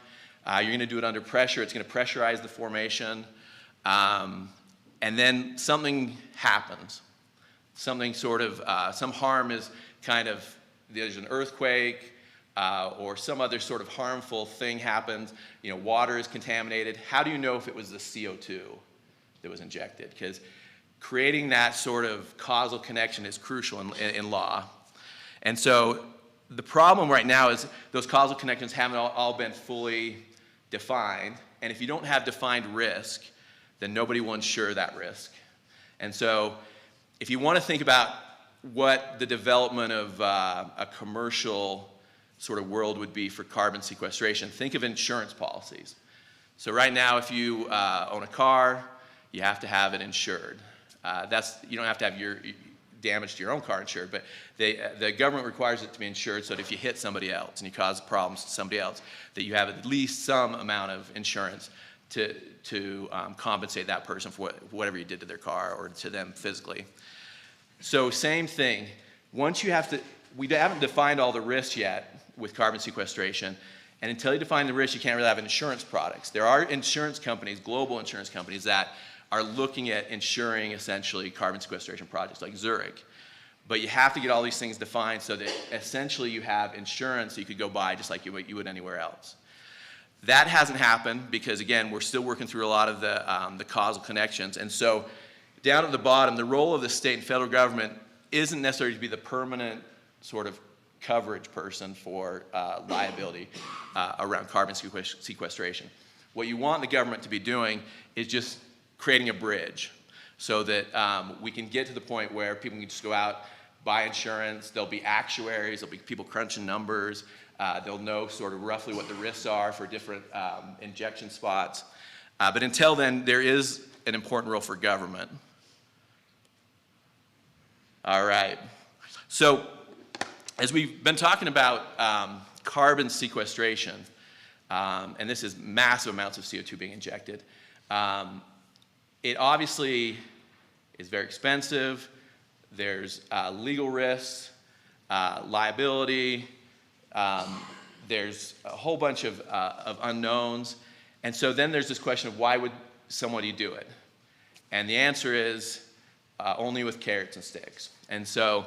You're going to do it under pressure. It's going to pressurize the formation. And then something happens. Something sort of, some harm is kind of, there's an earthquake or some other sort of harmful thing happens. Water is contaminated. How do you know if it was the CO2 that was injected? Because creating that sort of causal connection is crucial in law. And so the problem right now is those causal connections haven't all been fully defined. And if you don't have defined risk, then nobody will insure that risk. And so if you want to think about what the development of a commercial sort of world would be for carbon sequestration, think of insurance policies. So right now, if you own a car, you have to have it insured. You don't have to have your damage to your own car insured, but the government requires it to be insured so that if you hit somebody else and you cause problems to somebody else, that you have at least some amount of insurance to compensate that person for whatever you did to their car or to them physically. So same thing. Once you we haven't defined all the risks yet with carbon sequestration, and until you define the risk, you can't really have insurance products. There are insurance companies, global insurance companies, that are looking at insuring essentially carbon sequestration projects like Zurich. But you have to get all these things defined so that essentially you have insurance that you could go buy just like you would anywhere else. That hasn't happened because, again, we're still working through a lot of the causal connections. And so down at the bottom, the role of the state and federal government isn't necessarily to be the permanent sort of coverage person for liability around carbon sequestration. What you want the government to be doing is just creating a bridge so that we can get to the point where people can just go out, buy insurance, there'll be actuaries, there'll be people crunching numbers, they'll know sort of roughly what the risks are for different injection spots. But until then, there is an important role for government. All right. So as we've been talking about carbon sequestration, and this is massive amounts of CO2 being injected, it obviously is very expensive. There's legal risks, liability, there's a whole bunch of unknowns. And so then there's this question of why would somebody do it? And the answer is only with carrots and sticks. And so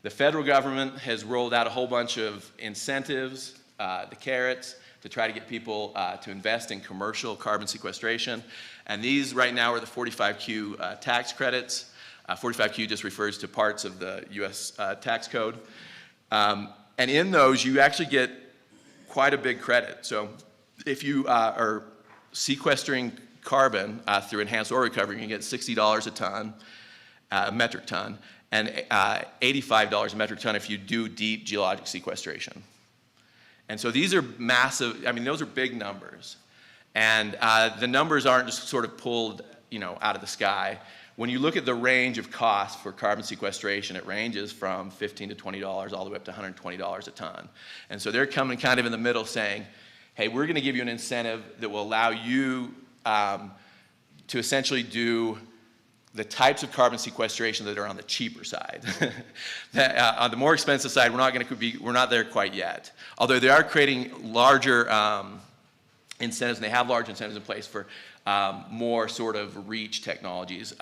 the federal government has rolled out a whole bunch of incentives, the carrots, to try to get people to invest in commercial carbon sequestration. And these right now are the 45Q tax credits. 45Q just refers to parts of the US tax code. And in those, you actually get quite a big credit. So if you are sequestering carbon through enhanced oil recovery, you can get $60 a ton, a metric ton, and $85 a metric ton if you do deep geologic sequestration. And so these are massive, I mean, those are big numbers. And the numbers aren't just sort of pulled, out of the sky. When you look at the range of costs for carbon sequestration, it ranges from $15 to $20 all the way up to $120 a ton. And so they're coming kind of in the middle saying, hey, we're gonna give you an incentive that will allow you to essentially do the types of carbon sequestration that are on the cheaper side. On the more expensive side, we're not there quite yet. Although they are creating larger incentives, and they have large incentives in place for more sort of reach technologies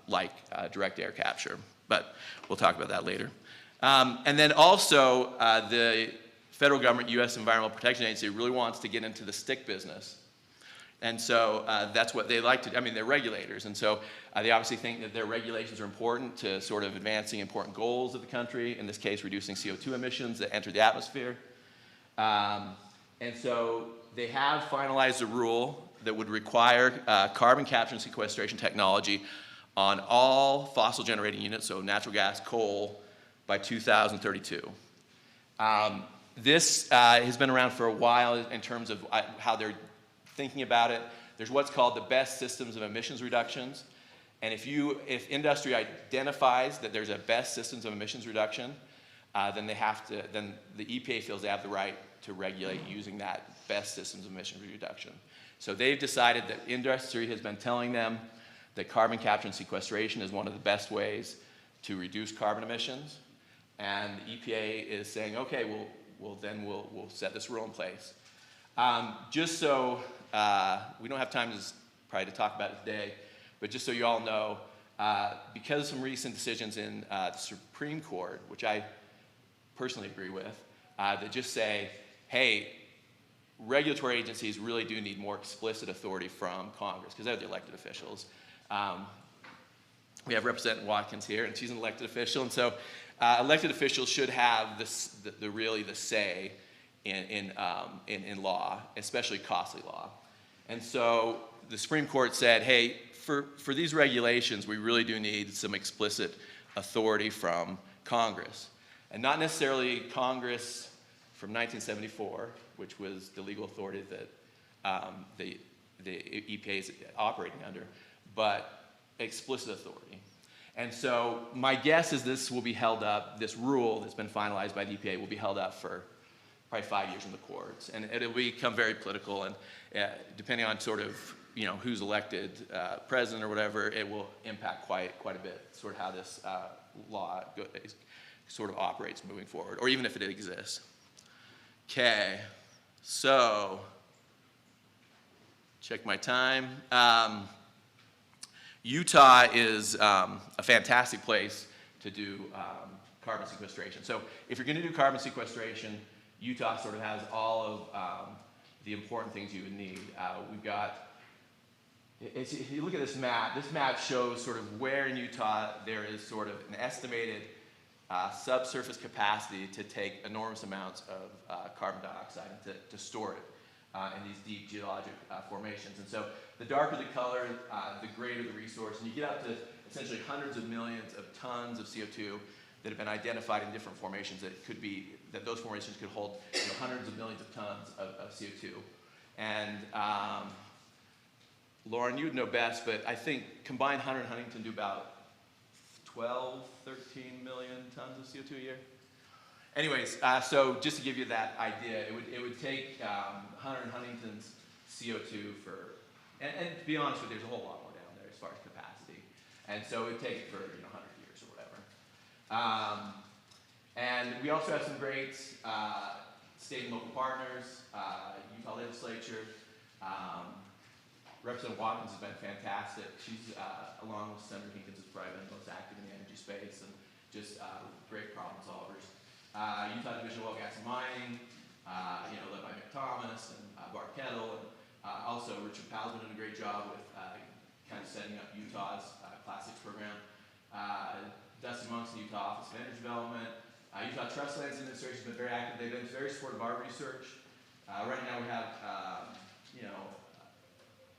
like direct air capture. But we'll talk about that later. And then also, the federal government, U.S. Environmental Protection Agency, really wants to get into the stick business. And so that's what they like to do. I mean, they're regulators, and so they obviously think that their regulations are important to sort of advancing important goals of the country, in this case, reducing CO2 emissions that enter the atmosphere. And so they have finalized a rule that would require carbon capture and sequestration technology on all fossil generating units, so natural gas, coal, by 2032. This has been around for a while in terms of how they're thinking about it. There's what's called the best systems of emissions reductions. And if industry identifies that there's a best systems of emissions reduction, then the EPA feels they have the right to regulate using that best systems of emissions reduction. So they've decided that industry has been telling them that carbon capture and sequestration is one of the best ways to reduce carbon emissions. And the EPA is saying, okay, we'll set this rule in place. Just so, we don't have time probably to talk about it today, but just so you all know, because of some recent decisions in the Supreme Court, which I personally agree with, that just say, hey, regulatory agencies really do need more explicit authority from Congress, because they're the elected officials. We have Representative Watkins here, and she's an elected official, and so elected officials should have really the say in law, especially costly law. And so the Supreme Court said, hey, for these regulations, we really do need some explicit authority from Congress. And not necessarily Congress from 1974, which was the legal authority that the EPA is operating under, but explicit authority. And so my guess is this will be held up, this rule that's been finalized by the EPA will be held up for probably 5 years in the courts. And it'll become very political, and depending on sort of, who's elected president or whatever, it will impact quite a bit, sort of how this law sort of operates moving forward, or even if it exists. Okay, so, check my time. Utah is a fantastic place to do carbon sequestration. So if you're going to do carbon sequestration, Utah sort of has all of the important things you would need. We've got, if you look at this map shows sort of where in Utah there is sort of an estimated subsurface capacity to take enormous amounts of carbon dioxide and to store it in these deep geologic formations. And so the darker the color, the greater the resource, and you get up to essentially hundreds of millions of tons of CO2 that have been identified in different formations that those formations could hold hundreds of millions of tons of CO2. And Lauren, you would know best, but I think combined Hunter and Huntington do about 12, 13 million tons of CO2 a year. Anyways, so just to give you that idea, it would take Hunter and Huntington's CO2 for, and to be honest with you, there's a whole lot more down there as far as capacity. And so it would take it for 100 years or whatever. And we also have some great state and local partners, Utah legislature. Representative Watkins has been fantastic. She's, along with Senator Hinkins, has probably been most active in the energy space and just great problem solvers. Utah Division of Oil, Gas, and Mining, led by Mick Thomas and Bart Kettle, and also Richard Powell's been doing a great job with kind of setting up Utah's Classics program. Dusty Monk's in Utah Office of Energy Development. Utah Trust Lands Administration has been very active. They've been very supportive of our research. Right now we have,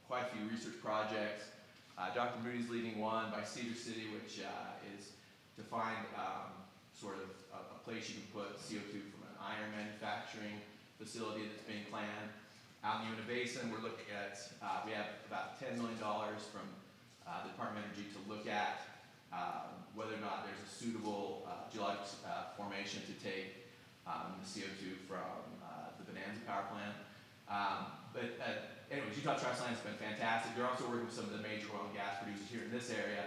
quite a few research projects. Dr. Moodie's leading one by Cedar City, which is to find sort of a place you can put CO2 from an iron manufacturing facility that's being planned. Out in the Uinta Basin, we're looking at, we have about $10 million from the Department of Energy to look at whether or not there's a suitable geologic formation to take the CO2 from the Bonanza power plant. Anyways, Utah Trust Land has been fantastic. They're also working with some of the major oil and gas producers here in this area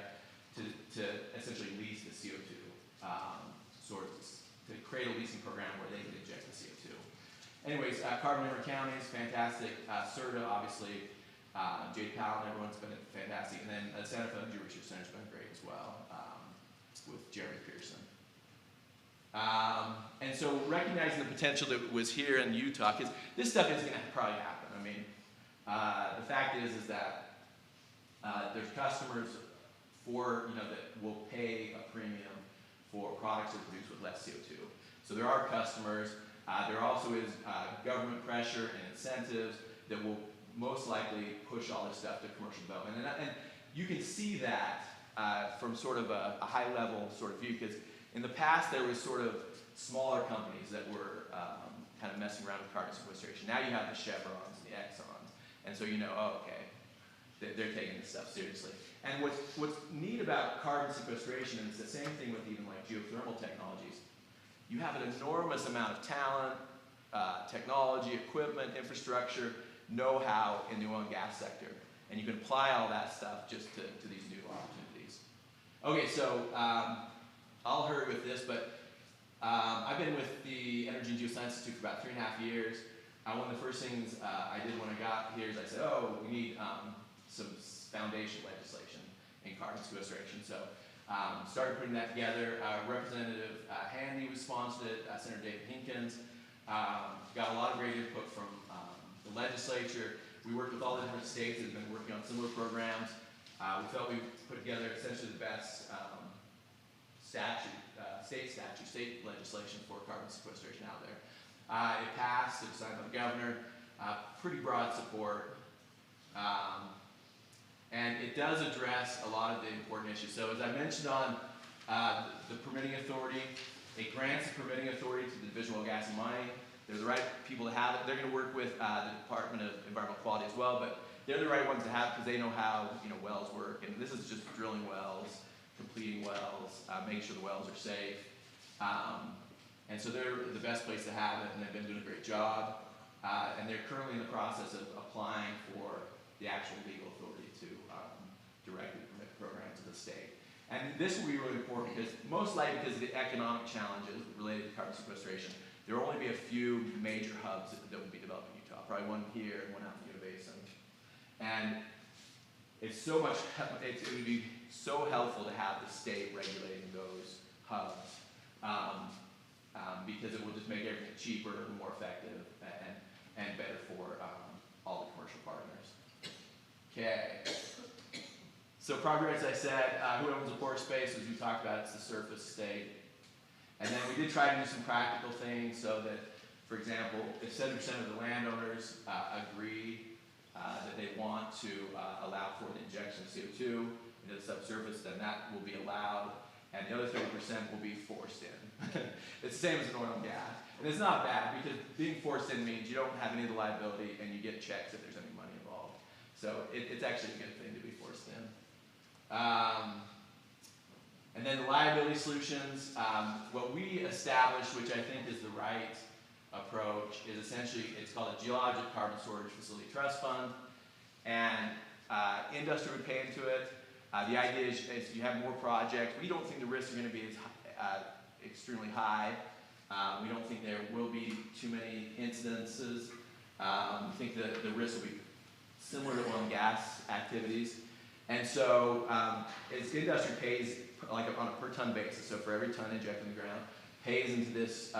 to essentially lease the CO2, to create a leasing program where they can inject the CO2. Anyways, Carbon River County is fantastic. SERDA, obviously, Jade, Powell, and everyone's been fantastic. And then Santa Fe Energy Research Center has been great as well, with Jeremy Pearson. And so recognizing the potential that was here in Utah, because this stuff is going to probably happen. I mean, the fact is that there's customers that will pay a premium for products that are produced with less CO2. So there are customers. There also is government pressure and incentives that will most likely push all this stuff to commercial development. And you can see that from sort of a high level sort of view, because in the past there was sort of smaller companies that were kind of messing around with carbon sequestration. Now you have the Chevrons and the Exxons, and so okay, they're taking this stuff seriously. And what's neat about carbon sequestration, and it's the same thing with even like geothermal technologies, you have an enormous amount of talent, technology, equipment, infrastructure, know-how in the oil and gas sector. And you can apply all that stuff just to these new opportunities. Okay, so I'll hurry with this, but I've been with the Energy and Geoscience Institute for about 3.5 years. One of the first things I did when I got here is I said, we need some foundation legislation in carbon sequestration. So started putting that together. Representative Handy sponsored it, Senator David Hinkins. Got a lot of great input from the legislature. We worked with all the different states that have been working on similar programs. We felt we put together essentially the best state legislation for carbon sequestration out there. It passed, it was signed by the governor, pretty broad support. And it does address a lot of the important issues. So as I mentioned on the permitting authority, it grants the permitting authority to the Division of Oil, Gas, and Mining. They're the right people to have it. They're going to work with the Department of Environmental Quality as well, but they're the right ones to have because they know how wells work. And this is just drilling wells, completing wells, making sure the wells are safe. And so they're the best place to have it, and they've been doing a great job. And they're currently in the process of applying for the actual legal authority to directly permit programs to the state. And this will be really important because most likely because of the economic challenges related to carbon sequestration, there will only be a few major hubs that will be developed in Utah, probably one here and one out in the Uinta Basin. And it's so much, it would be so helpful to have the state regulating those hubs because it will just make everything cheaper and more effective and better for all the commercial partners. Okay. So property rights, I said, who owns the pore space, as we talked about, it's the surface state. And then we did try to do some practical things so that, for example, if 70% of the landowners agree that they want to allow for the injection of CO2 into the subsurface, then that will be allowed, and the other 30% will be forced in. It's the same as in oil and gas. And it's not bad because being forced in means you don't have any of the liability and you get checks if there's any money involved. So it's actually a good thing to be forced in. And then the liability solutions, what we established, which I think is the right approach, is essentially, it's called a Geologic Carbon Storage Facility Trust Fund, and industry would pay into it. The idea is you have more projects. We don't think the risks are going to be as extremely high. We don't think there will be too many incidences. We think that the risk will be similar to oil and gas activities. And so as industry pays like on a per ton basis, so for every ton injected in the ground, pays into this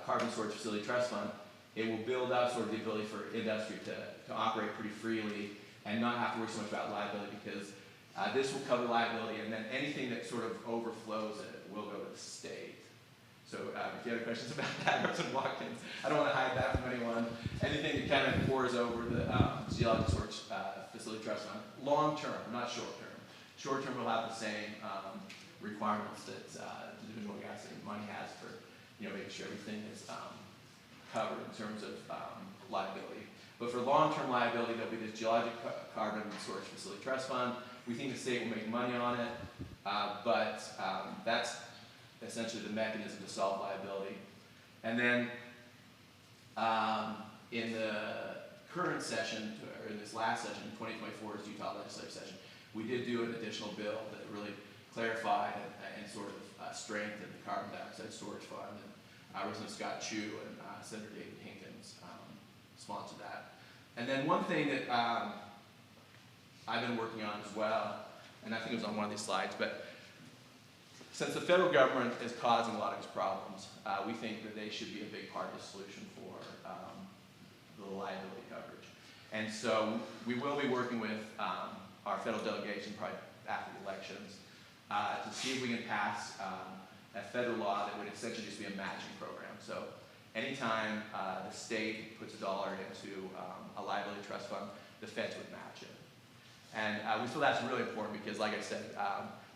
carbon storage facility trust fund, it will build up sort of the ability for industry to operate pretty freely and not have to worry so much about liability, because this will cover liability, and then anything that sort of overflows it will go to the state. So if you have questions about that, Representative Watkins, I don't want to hide that from anyone. Anything that kind of pours over the Geologic Storage Facility Trust Fund, long term, not short term. Short term will have the same requirements that the Division of Oil and Gas money has for, making sure everything is covered in terms of liability. But for long-term liability, there'll be this Geologic Carbon Storage Facility Trust Fund. We think the state will make money on it, but that's essentially the mechanism to solve liability. And then in the current session, or in this last session, 2024's Utah legislative session, we did do an additional bill that really clarified and sort of strengthened the carbon dioxide storage fund. And Representative Scott Chu and Senator David Hinkins sponsored that. And then one thing that I've been working on as well, and I think it was on one of these slides, but since the federal government is causing a lot of these problems, we think that they should be a big part of the solution for the liability coverage. And so we will be working with our federal delegation probably after the elections to see if we can pass a federal law that would essentially just be a matching program. So anytime the state puts $1 into a liability trust fund, the feds would match it. And we feel that's really important because, like I said,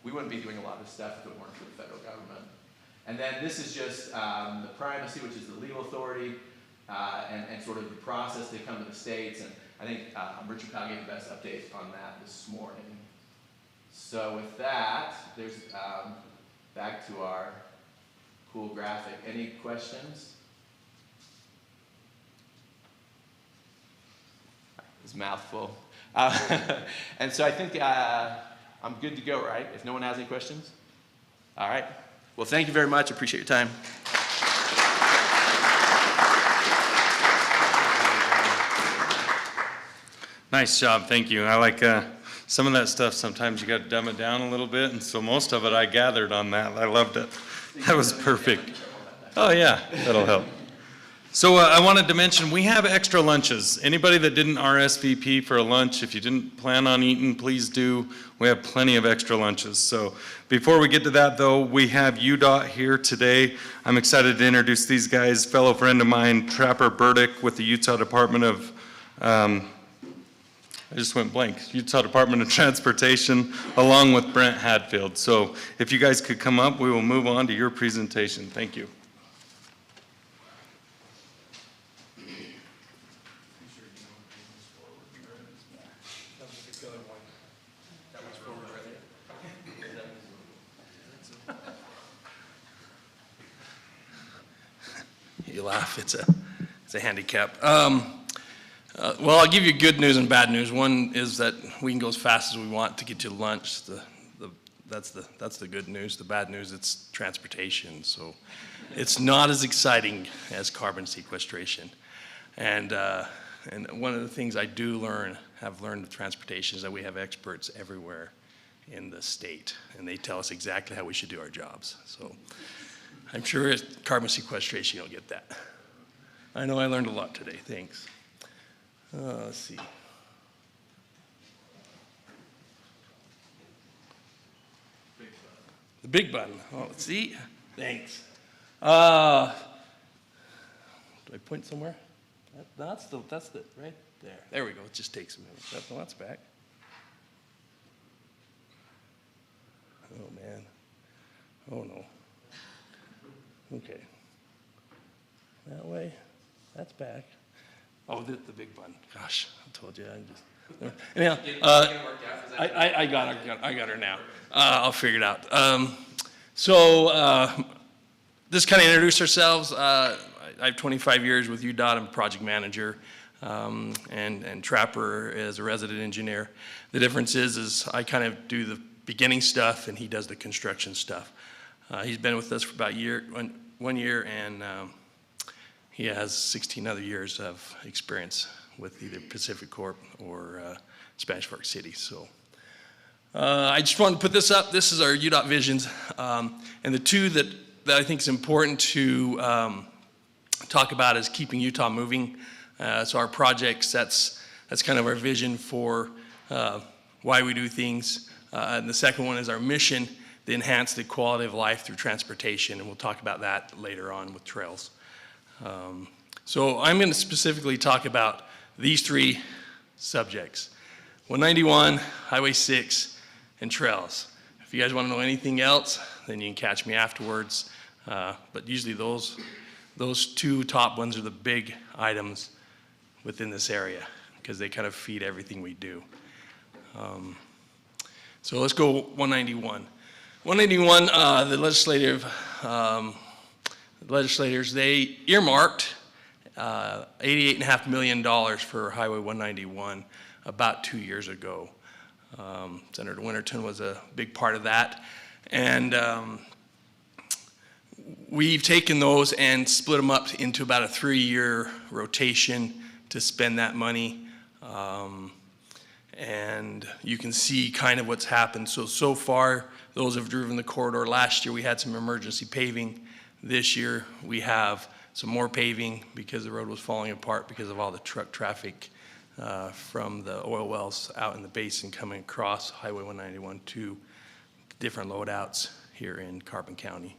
we wouldn't be doing a lot of this stuff if it weren't for the federal government. And then this is just the primacy, which is the legal authority, and sort of the process they come to the states. And I think Richard Powell gave the best update on that this morning. So with that, there's back to our cool graphic. Any questions? His mouthful. And so I think I'm good to go, right? If no one has any questions? All right. Well, thank you very much. I appreciate your time. Nice job, thank you. I like some of that stuff, sometimes you got to dumb it down a little bit, and so most of it I gathered on that. I loved it. That was perfect. Oh yeah, that'll help. So I wanted to mention, we have extra lunches. Anybody that didn't RSVP for a lunch, if you didn't plan on eating, please do. We have plenty of extra lunches. So before we get to that though, we have UDOT here today. I'm excited to introduce these guys. Fellow friend of mine, Trapper Burdick with the Utah Department of, I just went blank, Utah Department of Transportation, along with Brent Hadfield. So if you guys could come up, we will move on to your presentation. Thank you. You laugh, it's a handicap. Well, I'll give you good news and bad news. One is that we can go as fast as we want to get you lunch. That's the good news. The bad news, it's transportation. So it's not as exciting as carbon sequestration. And one of the things I have learned with transportation is that we have experts everywhere in the state, and they tell us exactly how we should do our jobs. So I'm sure at carbon sequestration you'll get that. I know I learned a lot today. Thanks. Let's see. The big button. Oh, let's see. Thanks. Do I point somewhere? That's the right there. There we go. It just takes a minute. No, that's back. Oh man. Oh no. Okay. That way. That's back. Oh, the big button. Gosh, I told you. Anyhow, I got her now. I'll figure it out. Just kind of introduce ourselves. I have 25 years with UDOT. I'm a project manager, and Trapper is a resident engineer. The difference is I kind of do the beginning stuff, and he does the construction stuff. He's been with us for about one year, and he has 16 other years of experience with either Pacific Corp or Spanish Fork City. So I just wanted to put this up. This is our UDOT visions, and the two that I think is important to talk about is keeping Utah moving. So our projects, that's kind of our vision for why we do things. And the second one is our mission to enhance the quality of life through transportation, and we'll talk about that later on with trails. So I'm going to specifically talk about these three subjects: 191, Highway 6, and trails. If you guys want to know anything else, then you can catch me afterwards. But usually those two top ones are the big items within this area because they kind of feed everything we do. So let's go 191. 191, the legislators, they earmarked $88.5 million for Highway 191 about 2 years ago. Senator Winterton was a big part of that. And we've taken those and split them up into about a 3-year rotation to spend that money. And you can see kind of what's happened. So far, those have driven the corridor. Last year, we had some emergency paving. This year, we have some more paving because the road was falling apart because of all the truck traffic from the oil wells out in the basin coming across Highway 191 to different loadouts here in Carbon County.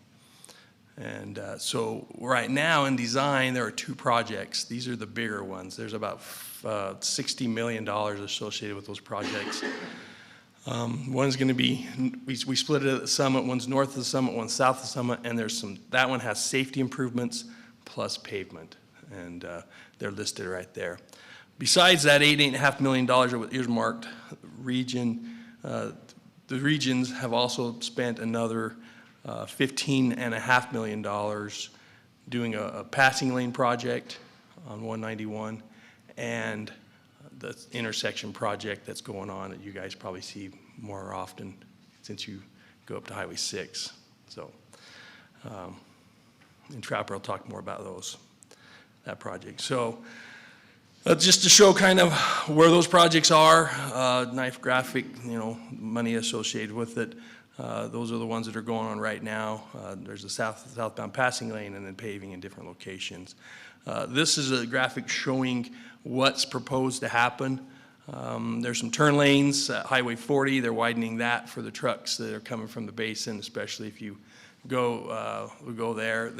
And so right now in design, there are 2 projects. These are the bigger ones. There's about $60 million associated with those projects. One's going to be, we split it at the summit. One's north of the summit, one's south of the summit, and that one has safety improvements plus pavement, and they're listed right there. Besides that $8.5 million earmarked region, the regions have also spent another $15.5 million doing a passing lane project on 191 and the intersection project that's going on that you guys probably see more often since you go up to Highway 6. So, in Trapper, I'll talk more about that project. So, just to show kind of where those projects are, nice graphic, money associated with it. Those are the ones that are going on right now. There's a southbound passing lane and then paving in different locations. This is a graphic showing what's proposed to happen. There's some turn lanes at Highway 40. They're widening that for the trucks that are coming from the basin, especially if you go there.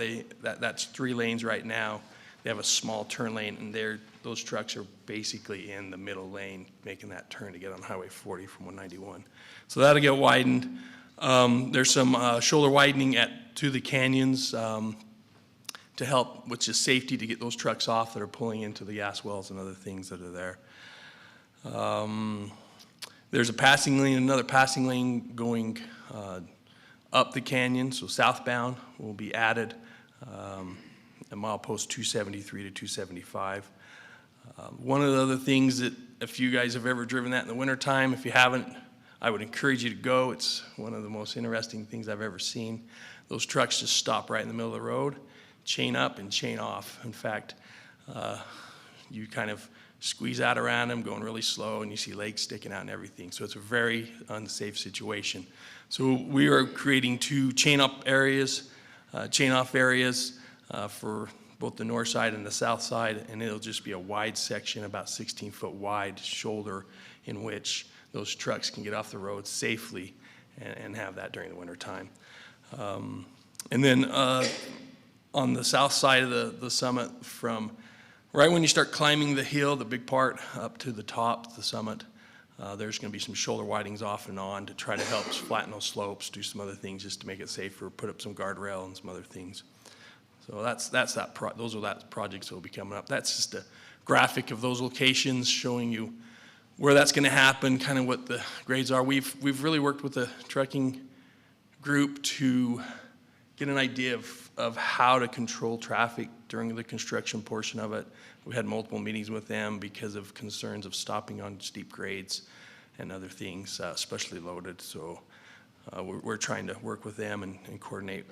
That's 3 lanes right now. They have a small turn lane, and those trucks are basically in the middle lane making that turn to get on Highway 40 from 191. So that'll get widened. There's some shoulder widening to the canyons to help, which is safety to get those trucks off that are pulling into the gas wells and other things that are there. There's a passing lane, another passing lane going up the canyon, so southbound will be added at milepost 273 to 275. One of the other things that, if you guys have ever driven that in the wintertime, if you haven't, I would encourage you to go. It's one of the most interesting things I've ever seen. Those trucks just stop right in the middle of the road, chain up and chain off. In fact, you kind of squeeze out around them going really slow, and you see legs sticking out and everything. So it's a very unsafe situation. So we are creating 2 chain-off areas for both the north side and the south side, and it'll just be a wide section, about 16-foot wide shoulder, in which those trucks can get off the road safely and have that during the winter time. And then on the south side of the summit, from right when you start climbing the hill, the big part up to the top, the summit, there's going to be some shoulder widenings off and on to try to help flatten those slopes, do some other things just to make it safer, put up some guardrail and some other things. So those are that projects that will be coming up. That's just a graphic of those locations showing you where that's going to happen, kind of what the grades are. We've really worked with the trucking group to get an idea of how to control traffic during the construction portion of it. We had multiple meetings with them because of concerns of stopping on steep grades and other things, especially loaded. So we're trying to work with them and coordinate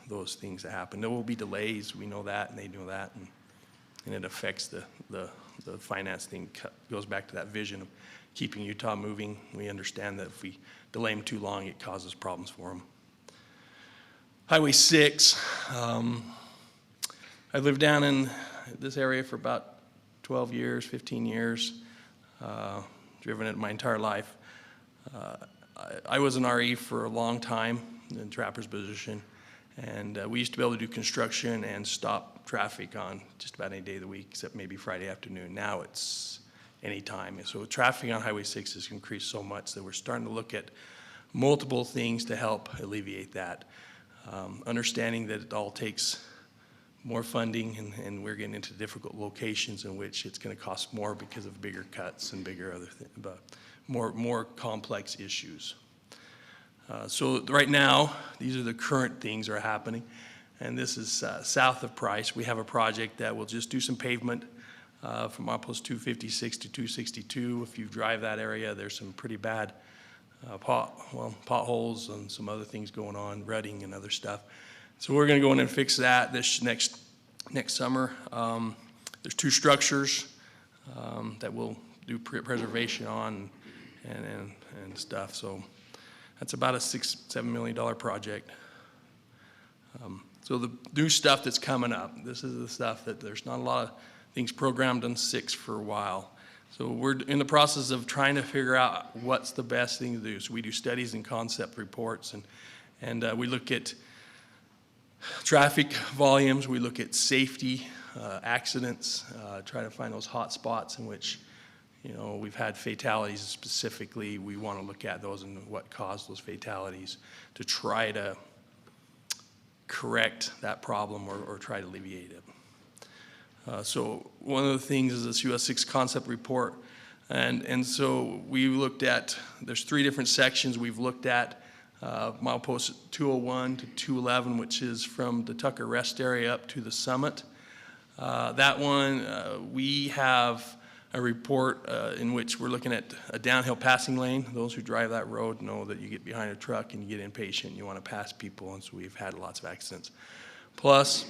those things that happen. There will be delays, we know that, and they know that, and it affects the financing. Goes back to that vision of keeping Utah moving. We understand that if we delay them too long, it causes problems for them. Highway 6, I lived down in this area for about 12 years, 15 years, driven it my entire life. I was an RE for a long time in trapper's position, and we used to be able to do construction and stop traffic on just about any day of the week, except maybe Friday afternoon. Now it's any time. So traffic on Highway 6 has increased so much that we're starting to look at multiple things to help alleviate that. Understanding that it all takes more funding, and we're getting into difficult locations in which it's going to cost more because of bigger cuts and bigger other but more complex issues. So right now, these are the current things that are happening, and this is south of Price. We have a project that will just do some pavement from milepost 256 to 262. If you drive that area, there's some pretty bad potholes and some other things going on, rutting and other stuff. So we're going to go in and fix that this next summer. There's 2 structures that we'll do preservation on and stuff. So that's about a $6-7 million project. So the new stuff that's coming up, this is the stuff that there's not a lot of things programmed on 6 for a while. So we're in the process of trying to figure out what's the best thing to do. So we do studies and concept reports, and we look at traffic volumes, we look at safety, accidents, try to find those hot spots in which, you know, we've had fatalities specifically. We want to look at those and what caused those fatalities to try to correct that problem or try to alleviate it. So one of the things is this US 6 concept report, and so we looked at, there's 3 different sections we've looked at, milepost 201 to 211, which is from the Tucker Rest area up to the summit. That one, we have a report in which we're looking at a downhill passing lane. Those who drive that road know that you get behind a truck and you get impatient, you want to pass people, and so we've had lots of accidents. Plus,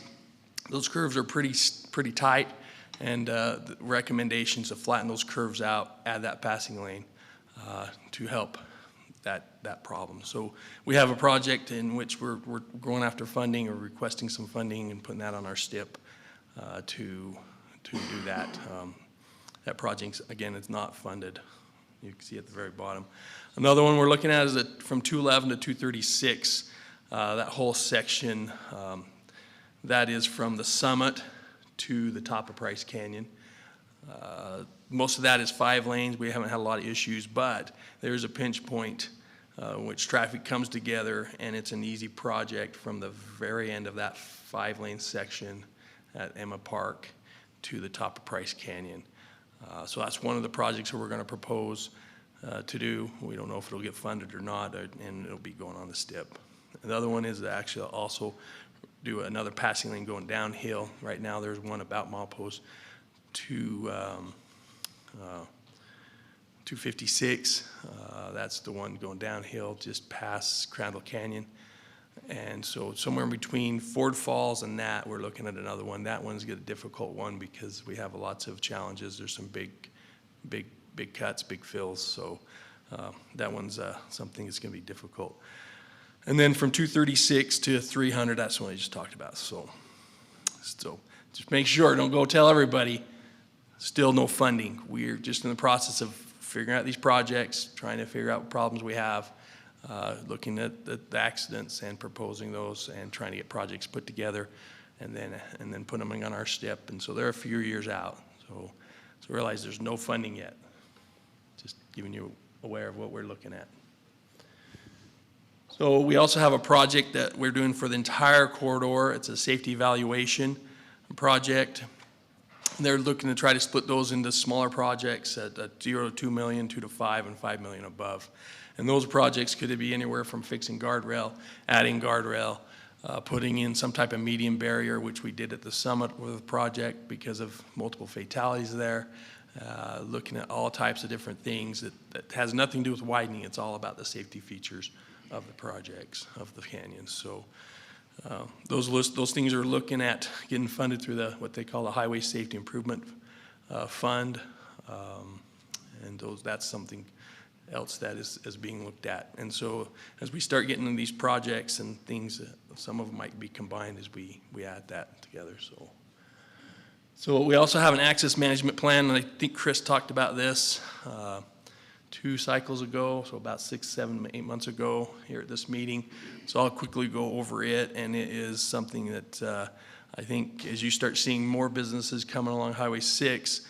those curves are pretty tight, and the recommendations to flatten those curves out, add that passing lane to help that problem. So we have a project in which we're going after funding or requesting some funding and putting that on our STIP to do that. That project, again, is not funded. You can see at the very bottom. Another one we're looking at is from 211 to 236, that whole section. That is from the summit to the top of Price Canyon. Most of that is 5 lanes. We haven't had a lot of issues, but there's a pinch point in which traffic comes together, and it's an easy project from the very end of that 5-lane section at Emma Park to the top of Price Canyon. So that's one of the projects that we're going to propose to do. We don't know if it'll get funded or not, and it'll be going on the STIP. Another one is to actually also do another passing lane going downhill. Right now there's one about milepost 256. That's the one going downhill just past Crandall Canyon. And so somewhere in between Ford Falls and that, we're looking at another one. That one's a difficult one because we have lots of challenges. There's some big cuts, big fills. So that one's something that's going to be difficult. And then from 236 to 300, that's the one I just talked about. So just make sure, don't go tell everybody, still no funding. We're just in the process of figuring out these projects, trying to figure out what problems we have, looking at the accidents and proposing those and trying to get projects put together and then put them on our STIP. And so they're a few years out. So realize there's no funding yet. Just giving you aware of what we're looking at. So we also have a project that we're doing for the entire corridor. It's a safety evaluation project. They're looking to try to split those into smaller projects at 0 to 2 million, 2 to 5, and 5 million above. And those projects could be anywhere from fixing guardrail, adding guardrail, putting in some type of medium barrier, which we did at the summit with the project because of multiple fatalities there. Looking at all types of different things that has nothing to do with widening. It's all about the safety features of the projects, of the canyons. So those things are looking at getting funded through what they call the Highway Safety Improvement Fund. And that's something else that is being looked at. And so as we start getting into these projects and things, some of them might be combined as we add that together. So we also have an access management plan, and I think Chris talked about this 2 cycles ago, so about 6, 7, 8 months ago here at this meeting. So I'll quickly go over it, and it is something that I think as you start seeing more businesses coming along Highway 6,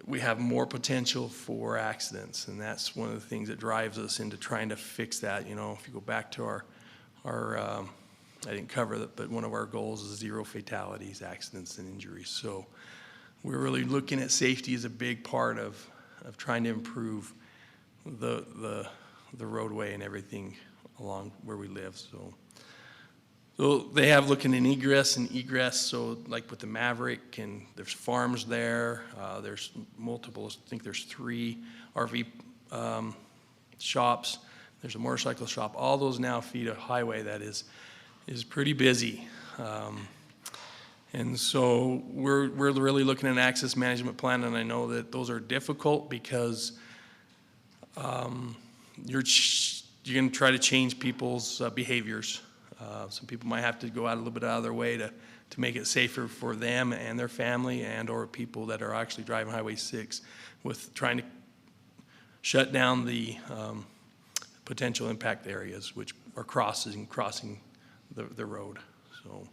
we have more potential for accidents, and that's one of the things that drives us into trying to fix that. You know, if you go back to our I didn't cover that, but one of our goals is 0 fatalities, accidents, and injuries. So we're really looking at safety as a big part of trying to improve the roadway and everything along where we live. So they have looking in egress and egress, so like with the Maverick, and there's farms there, there's multiple, I think there's 3 RV shops, there's a motorcycle shop. All those now feed a highway that is pretty busy. And so we're really looking at an access management plan, and I know that those are difficult because you're going to try to change people's behaviors. Some people might have to go out a little bit out of their way to make it safer for them and their family, and or people that are actually driving Highway 6 with trying to shut down the potential impact areas which are crossing the road. So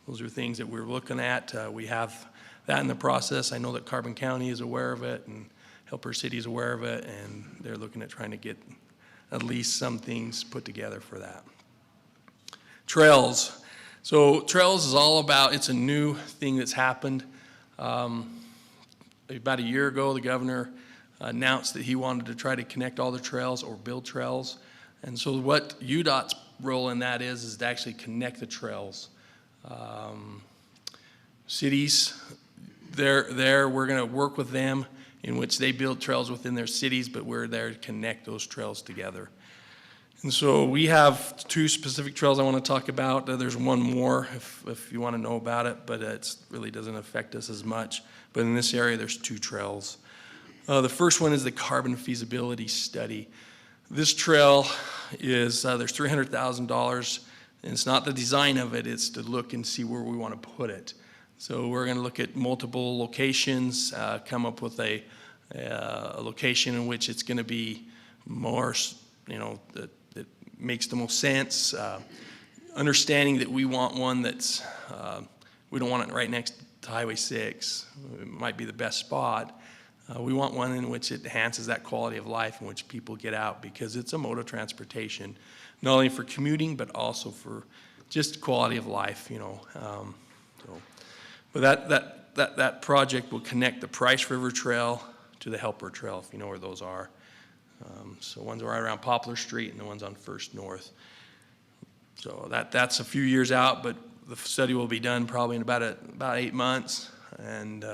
those are things that we're looking at. We have that in the process. I know that Carbon County is aware of it, and Helper City is aware of it, and they're looking at trying to get at least some things put together for that. Trails. So trails is all about, it's a new thing that's happened. About a year ago, the governor announced that he wanted to try to connect all the trails or build trails. And so what UDOT's role in that is to actually connect the trails. Cities, we're going to work with them in which they build trails within their cities, but we're there to connect those trails together. And so we have 2 specific trails I want to talk about. There's one more if you want to know about it, but it really doesn't affect us as much. But in this area, there's 2 trails. The first one is the carbon feasibility study. This trail is, there's $300,000, and it's not the design of it, it's to look and see where we want to put it. So we're going to look at multiple locations, come up with a location in which it's going to be more, that makes the most sense. Understanding that we want one that's, we don't want it right next to Highway 6. It might be the best spot. We want one in which it enhances that quality of life in which people get out, because it's a mode of transportation, not only for commuting, but also for just quality of life, But that project will connect the Price River Trail to the Helper Trail, if you know where those are. So one's right around Poplar Street, and the one's on First North. So that's a few years out, but the study will be done probably in about 8 months, and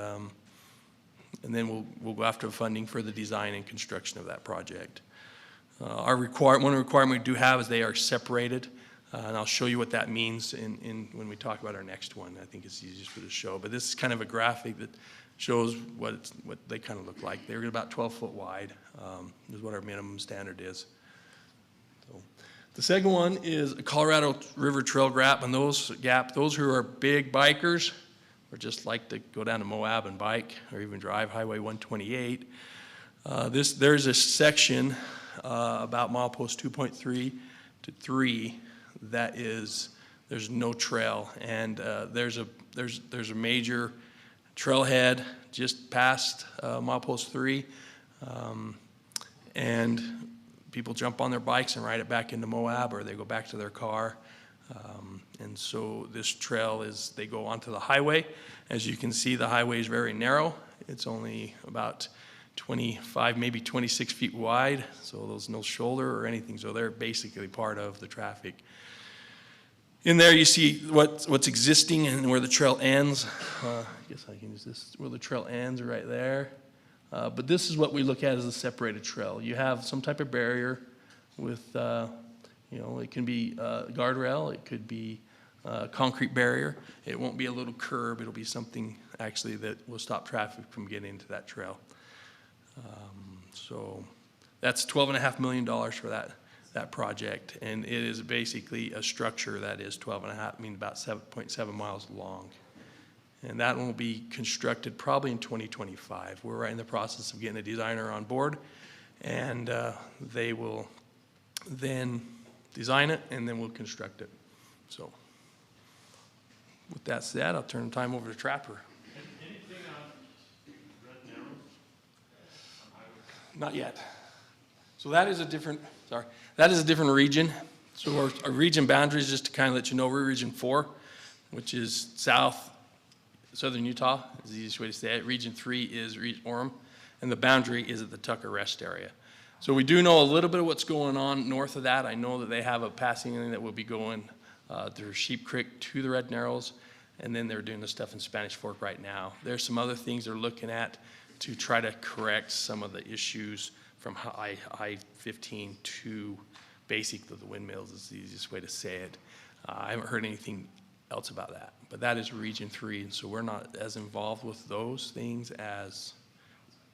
then we'll go after funding for the design and construction of that project. One requirement we do have is they are separated, and I'll show you what that means when we talk about our next one. I think it's easiest for the show, but this is kind of a graphic that shows what they kind of look like. They're about 12 foot wide, is what our minimum standard is. So, the second one is a Colorado River Trail gap, and those who are big bikers or just like to go down to Moab and bike or even drive Highway 128. There's a section about milepost 2.3 to 3 that there's no trail, and there's a major trailhead just past milepost 3, and people jump on their bikes and ride it back into Moab, or they go back to their car. And so this trail they go onto the highway. As you can see, the highway is very narrow. It's only about 25, maybe 26 feet wide, so there's no shoulder or anything, so they're basically part of the traffic. In there you see what's existing and where the trail ends. I guess I can use this, where the trail ends right there. But this is what we look at as a separated trail. You have some type of barrier with, it can be guardrail, it could be concrete barrier. It won't be a little curb, it'll be something actually that will stop traffic from getting into that trail. So that's $12.5 million for that project, and it is basically a structure that is 12.5, about 7.7 miles long. And that will be constructed probably in 2025. We're right in the process of getting a designer on board, and they will then design it, and then we'll construct it. So with that said, I'll turn the time over to Trapper. Anything on Red Narrows? Not yet. So that is a different region. So our region boundaries, just to kind of let you know, we're Region 4, which is southern Utah, is the easiest way to say it. Region 3 is Orem, and the boundary is at the Tucker Rest area. So we do know a little bit of what's going on north of that. I know that they have a passing lane that will be going through Sheep Creek to the Red Narrows, and then they're doing the stuff in Spanish Fork right now. There's some other things they're looking at to try to correct some of the issues from I-15 to basically the windmills is the easiest way to say it. I haven't heard anything else about that, but that is Region 3, and so we're not as involved with those things as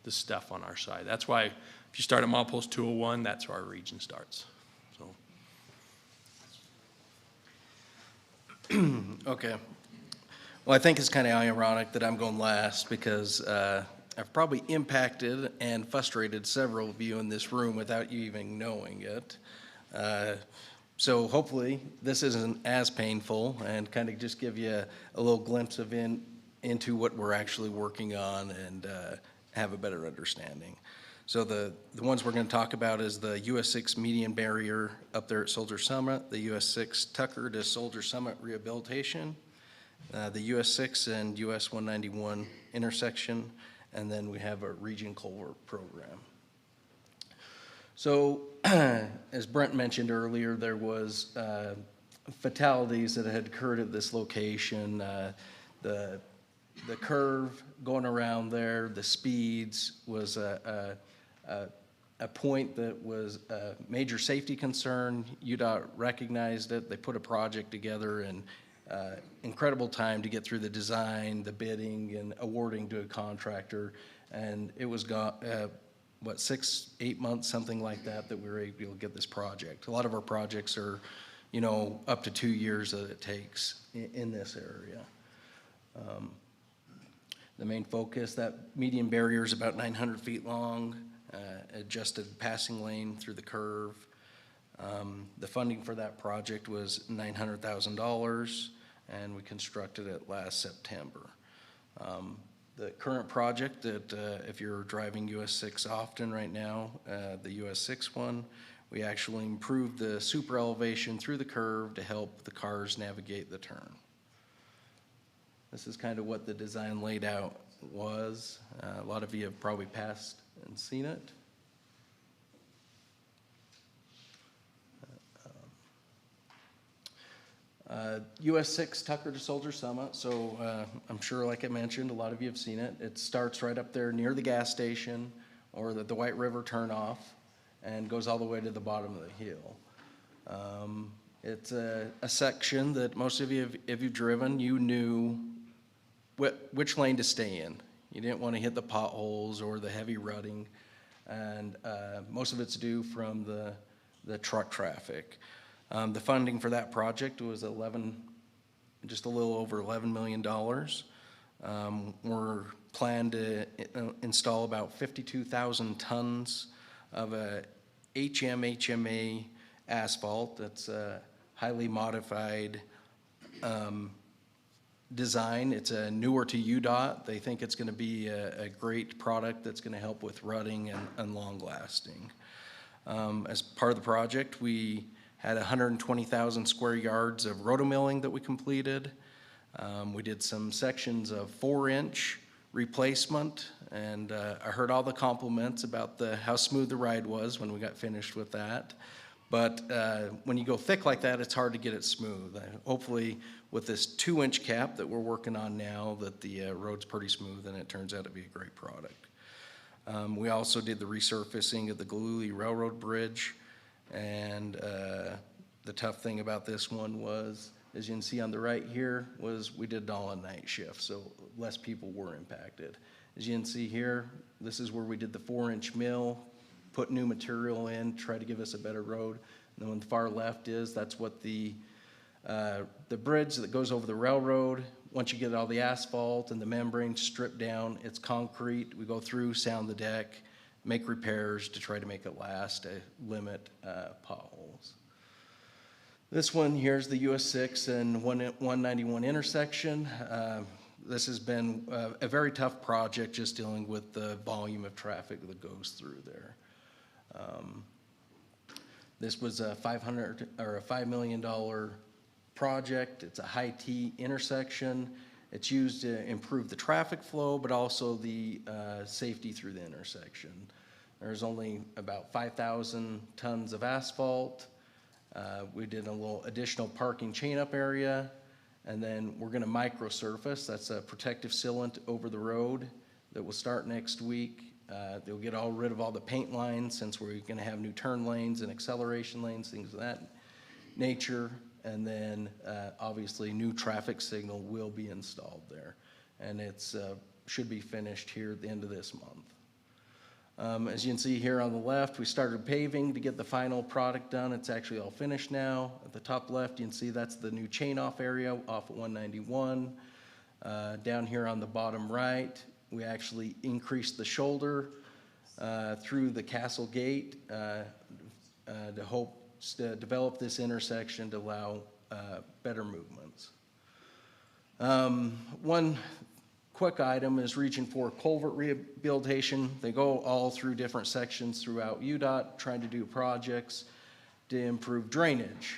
the stuff on our side. That's why if you start at milepost 201, that's where our region starts. So. Okay. Well, I think it's kind of ironic that I'm going last because I've probably impacted and frustrated several of you in this room without you even knowing it. So hopefully this isn't as painful and kind of just give you a little glimpse of into what we're actually working on and have a better understanding. So the ones we're going to talk about is the US 6 median barrier up there at Soldier Summit, the US 6 Tucker to Soldier Summit rehabilitation, the US 6 and US 191 intersection, and then we have a region culvert program. So as Brent mentioned earlier, there was fatalities that had occurred at this location. The curve going around there, the speeds was a point that was a major safety concern. UDOT recognized it. They put a project together and incredible time to get through the design, the bidding, and awarding to a contractor. And it was 6-8 months, something like that, we were able to get this project. A lot of our projects are, up to 2 years that it takes in this area. The main focus, that median barrier is about 900 feet long, adjusted passing lane through the curve. The funding for that project was $900,000, and we constructed it last September. The current project that if you're driving US 6 often right now, the US 6 one, we actually improved the super elevation through the curve to help the cars navigate the turn. This is kind of what the design laid out was. A lot of you have probably passed and seen it. US 6 Tucker to Soldier Summit. So I'm sure, like I mentioned, a lot of you have seen it. It starts right up there near the gas station or the White River turnoff and goes all the way to the bottom of the hill. It's a section that most of you, if you've driven, you knew which lane to stay in. You didn't want to hit the potholes or the heavy rutting, and most of it's due from the truck traffic. The funding for that project was just a little over $11 million. We're planned to install about 52,000 tons of a HMA asphalt. That's a highly modified design. It's newer to UDOT. They think it's going to be a great product that's going to help with rutting and long lasting. As part of the project, we had 120,000 square yards of rotomilling that we completed. We did some sections of 4-inch replacement, and I heard all the compliments about how smooth the ride was when we got finished with that. But when you go thick like that, it's hard to get it smooth. Hopefully, with this 2-inch cap that we're working on now, that the road's pretty smooth, and it turns out to be a great product. We also did the resurfacing of the Galooly Railroad Bridge, and the tough thing about this one was, as you can see on the right here, was we did it all on night shift, so less people were impacted. As you can see here, this is where we did the 4-inch mill, put new material in, try to give us a better road. And then on the far left that's what the bridge that goes over the railroad. Once you get all the asphalt and the membrane stripped down, it's concrete. We go through, sound the deck, make repairs to try to make it last, to limit potholes. This one here is the US 6 and 191 intersection. This has been a very tough project, just dealing with the volume of traffic that goes through there. This was a $5 million project. It's a high T intersection. It's used to improve the traffic flow, but also the safety through the intersection. There's only about 5,000 tons of asphalt. We did a little additional parking chain-up area, and then we're going to microsurface. That's a protective sealant over the road that will start next week. They'll get rid of all the paint lines, since we're going to have new turn lanes and acceleration lanes, things of that nature. And then obviously new traffic signal will be installed there, and it's should be finished here at the end of this month. As you can see here on the left, we started paving to get the final product done. It's actually all finished now. At the top left, you can see that's the new chain off area off at 191. Down here on the bottom right, we actually increased the shoulder through the Castle Gate to hope to develop this intersection to allow better movements. One quick item is Region 4 culvert rehabilitation. They go all through different sections throughout UDOT, trying to do projects to improve drainage.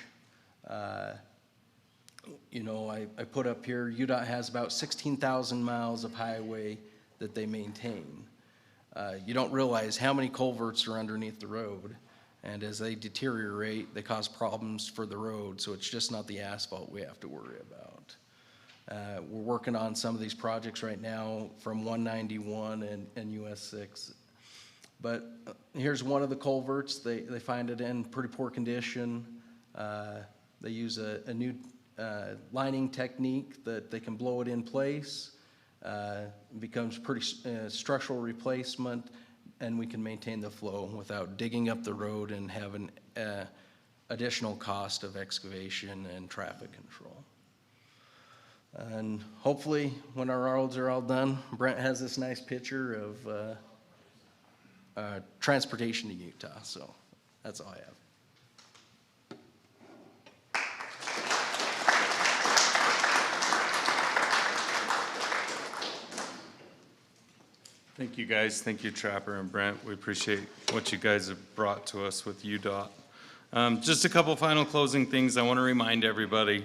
You know, I put up here, UDOT has about 16,000 miles of highway that they maintain. You don't realize how many culverts are underneath the road, and as they deteriorate, they cause problems for the road, so it's just not the asphalt we have to worry about. We're working on some of these projects right now from 191 and US 6. But here's one of the culverts. They find it in pretty poor condition. They use a new lining technique that they can blow it in place. It becomes pretty structural replacement, and we can maintain the flow without digging up the road and having additional cost of excavation and traffic control. And hopefully, when our roads are all done, Brent has this nice picture of transportation to Utah. So that's all I have. Thank you, guys. Thank you, Trapper and Brent. We appreciate what you guys have brought to us with UDOT. Just a couple final closing things. I want to remind everybody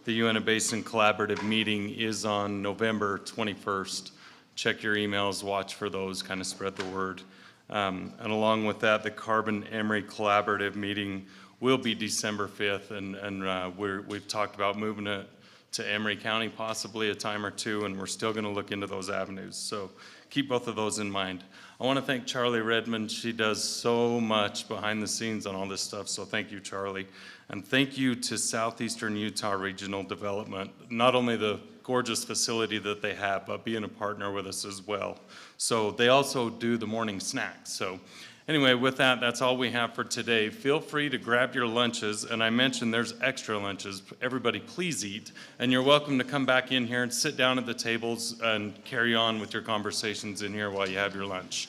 the Uinta Basin Collaborative meeting is on November 21st. Check your emails, watch for those, kind of spread the word. And along with that, the Carbon Emery Collaborative meeting will be December 5th, and we've talked about moving it to Emery County possibly a time or two, and we're still going to look into those avenues. So keep both of those in mind. I want to thank Charlie Redmond. She does so much behind the scenes on all this stuff, so thank you, Charlie. And thank you to Southeastern Utah Regional Development, not only the gorgeous facility that they have, but being a partner with us as well. So they also do the morning snacks. So anyway, with that, that's all we have for today. Feel free to grab your lunches, and I mentioned there's extra lunches. Everybody please eat, and you're welcome to come back in here and sit down at the tables and carry on with your conversations in here while you have your lunch.